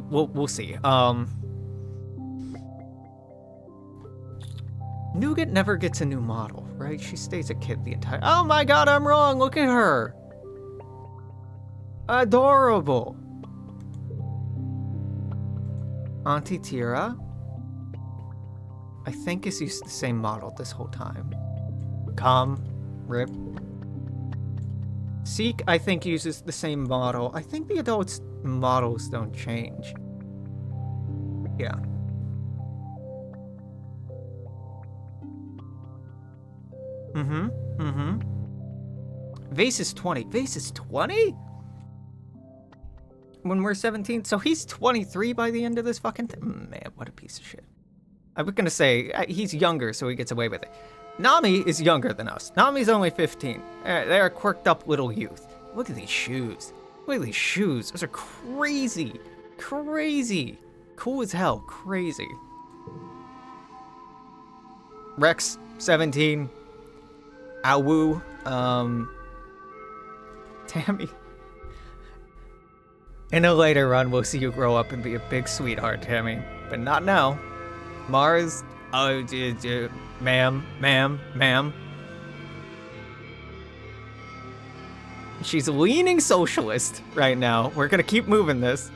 we'll see. Nougat never gets a new model, right? She stays a kid the entire... Oh my god, I'm wrong! Look at her! Adorable! Auntie Tira, I think, is used the same model this whole time. Calm, Rip. Seek, I think, uses the same model. I think the adults' models don't change. Yeah. Vase is 20. Vase is 20? When we're 17? So he's 23 by the end of this fucking thing? Man, what a piece of shit. I was gonna say, he's younger, so he gets away with it. Nami is younger than us. Nami's only 15. They're a quirked up little youth. Look at these shoes. Look at these shoes. Those are crazy. Crazy. Cool as hell. Crazy. Rex, 17. Awu. Tammy. In a later run, we'll see you grow up and be a big sweetheart, Tammy. But not now. Mars, ma'am. She's leaning socialist right now. We're gonna keep moving this.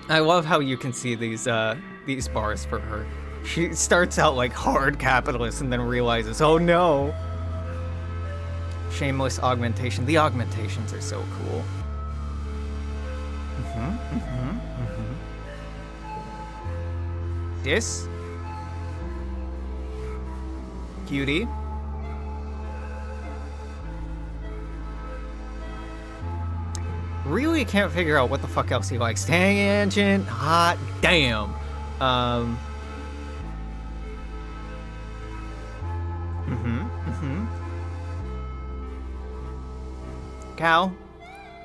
I love how you can see these bars for her. She starts out like hard capitalist and then realizes, oh no. Shameless augmentation. The augmentations are so cool. This. Cutie. Really can't figure out what the fuck else he likes. Tangent. Hot damn. Cal.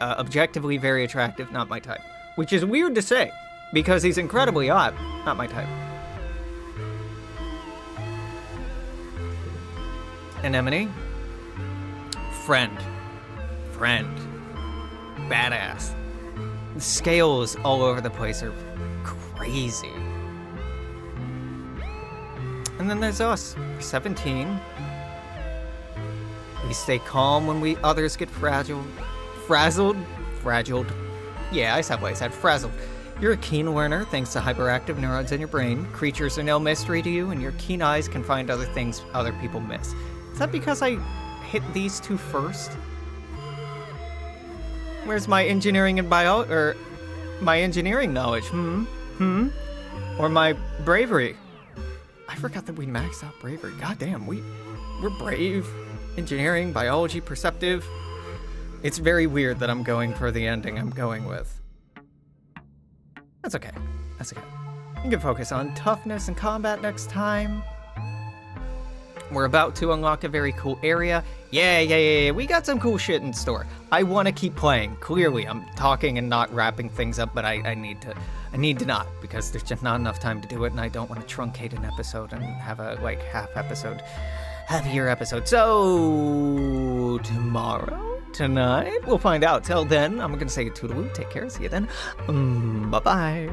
Objectively very attractive, not my type. Which is weird to say, because he's incredibly hot, not my type. Anemone. Friend. Badass. The scales all over the place are crazy. And then there's us, 17. We stay calm when others get frazzled. Yeah, I said what I said, frazzled. You're a keen learner thanks to hyperactive neurons in your brain. Creatures are no mystery to you, and your keen eyes can find other things other people miss. Is that because I hit these two first? Where's my engineering and my engineering knowledge? Or my bravery? I forgot that we maxed out bravery. Goddamn, we're brave. Engineering, biology, perceptive. It's very weird that I'm going for the ending I'm going with. That's okay. You can focus on toughness and combat next time. We're about to unlock a very cool area. Yeah. We got some cool shit in store. I want to keep playing. Clearly, I'm talking and not wrapping things up, but I need to not, because there's just not enough time to do it, and I don't want to truncate an episode and have a half-year episode. So tonight, we'll find out. Till then, I'm gonna say toodaloo. Take care. See you then. Bye-bye.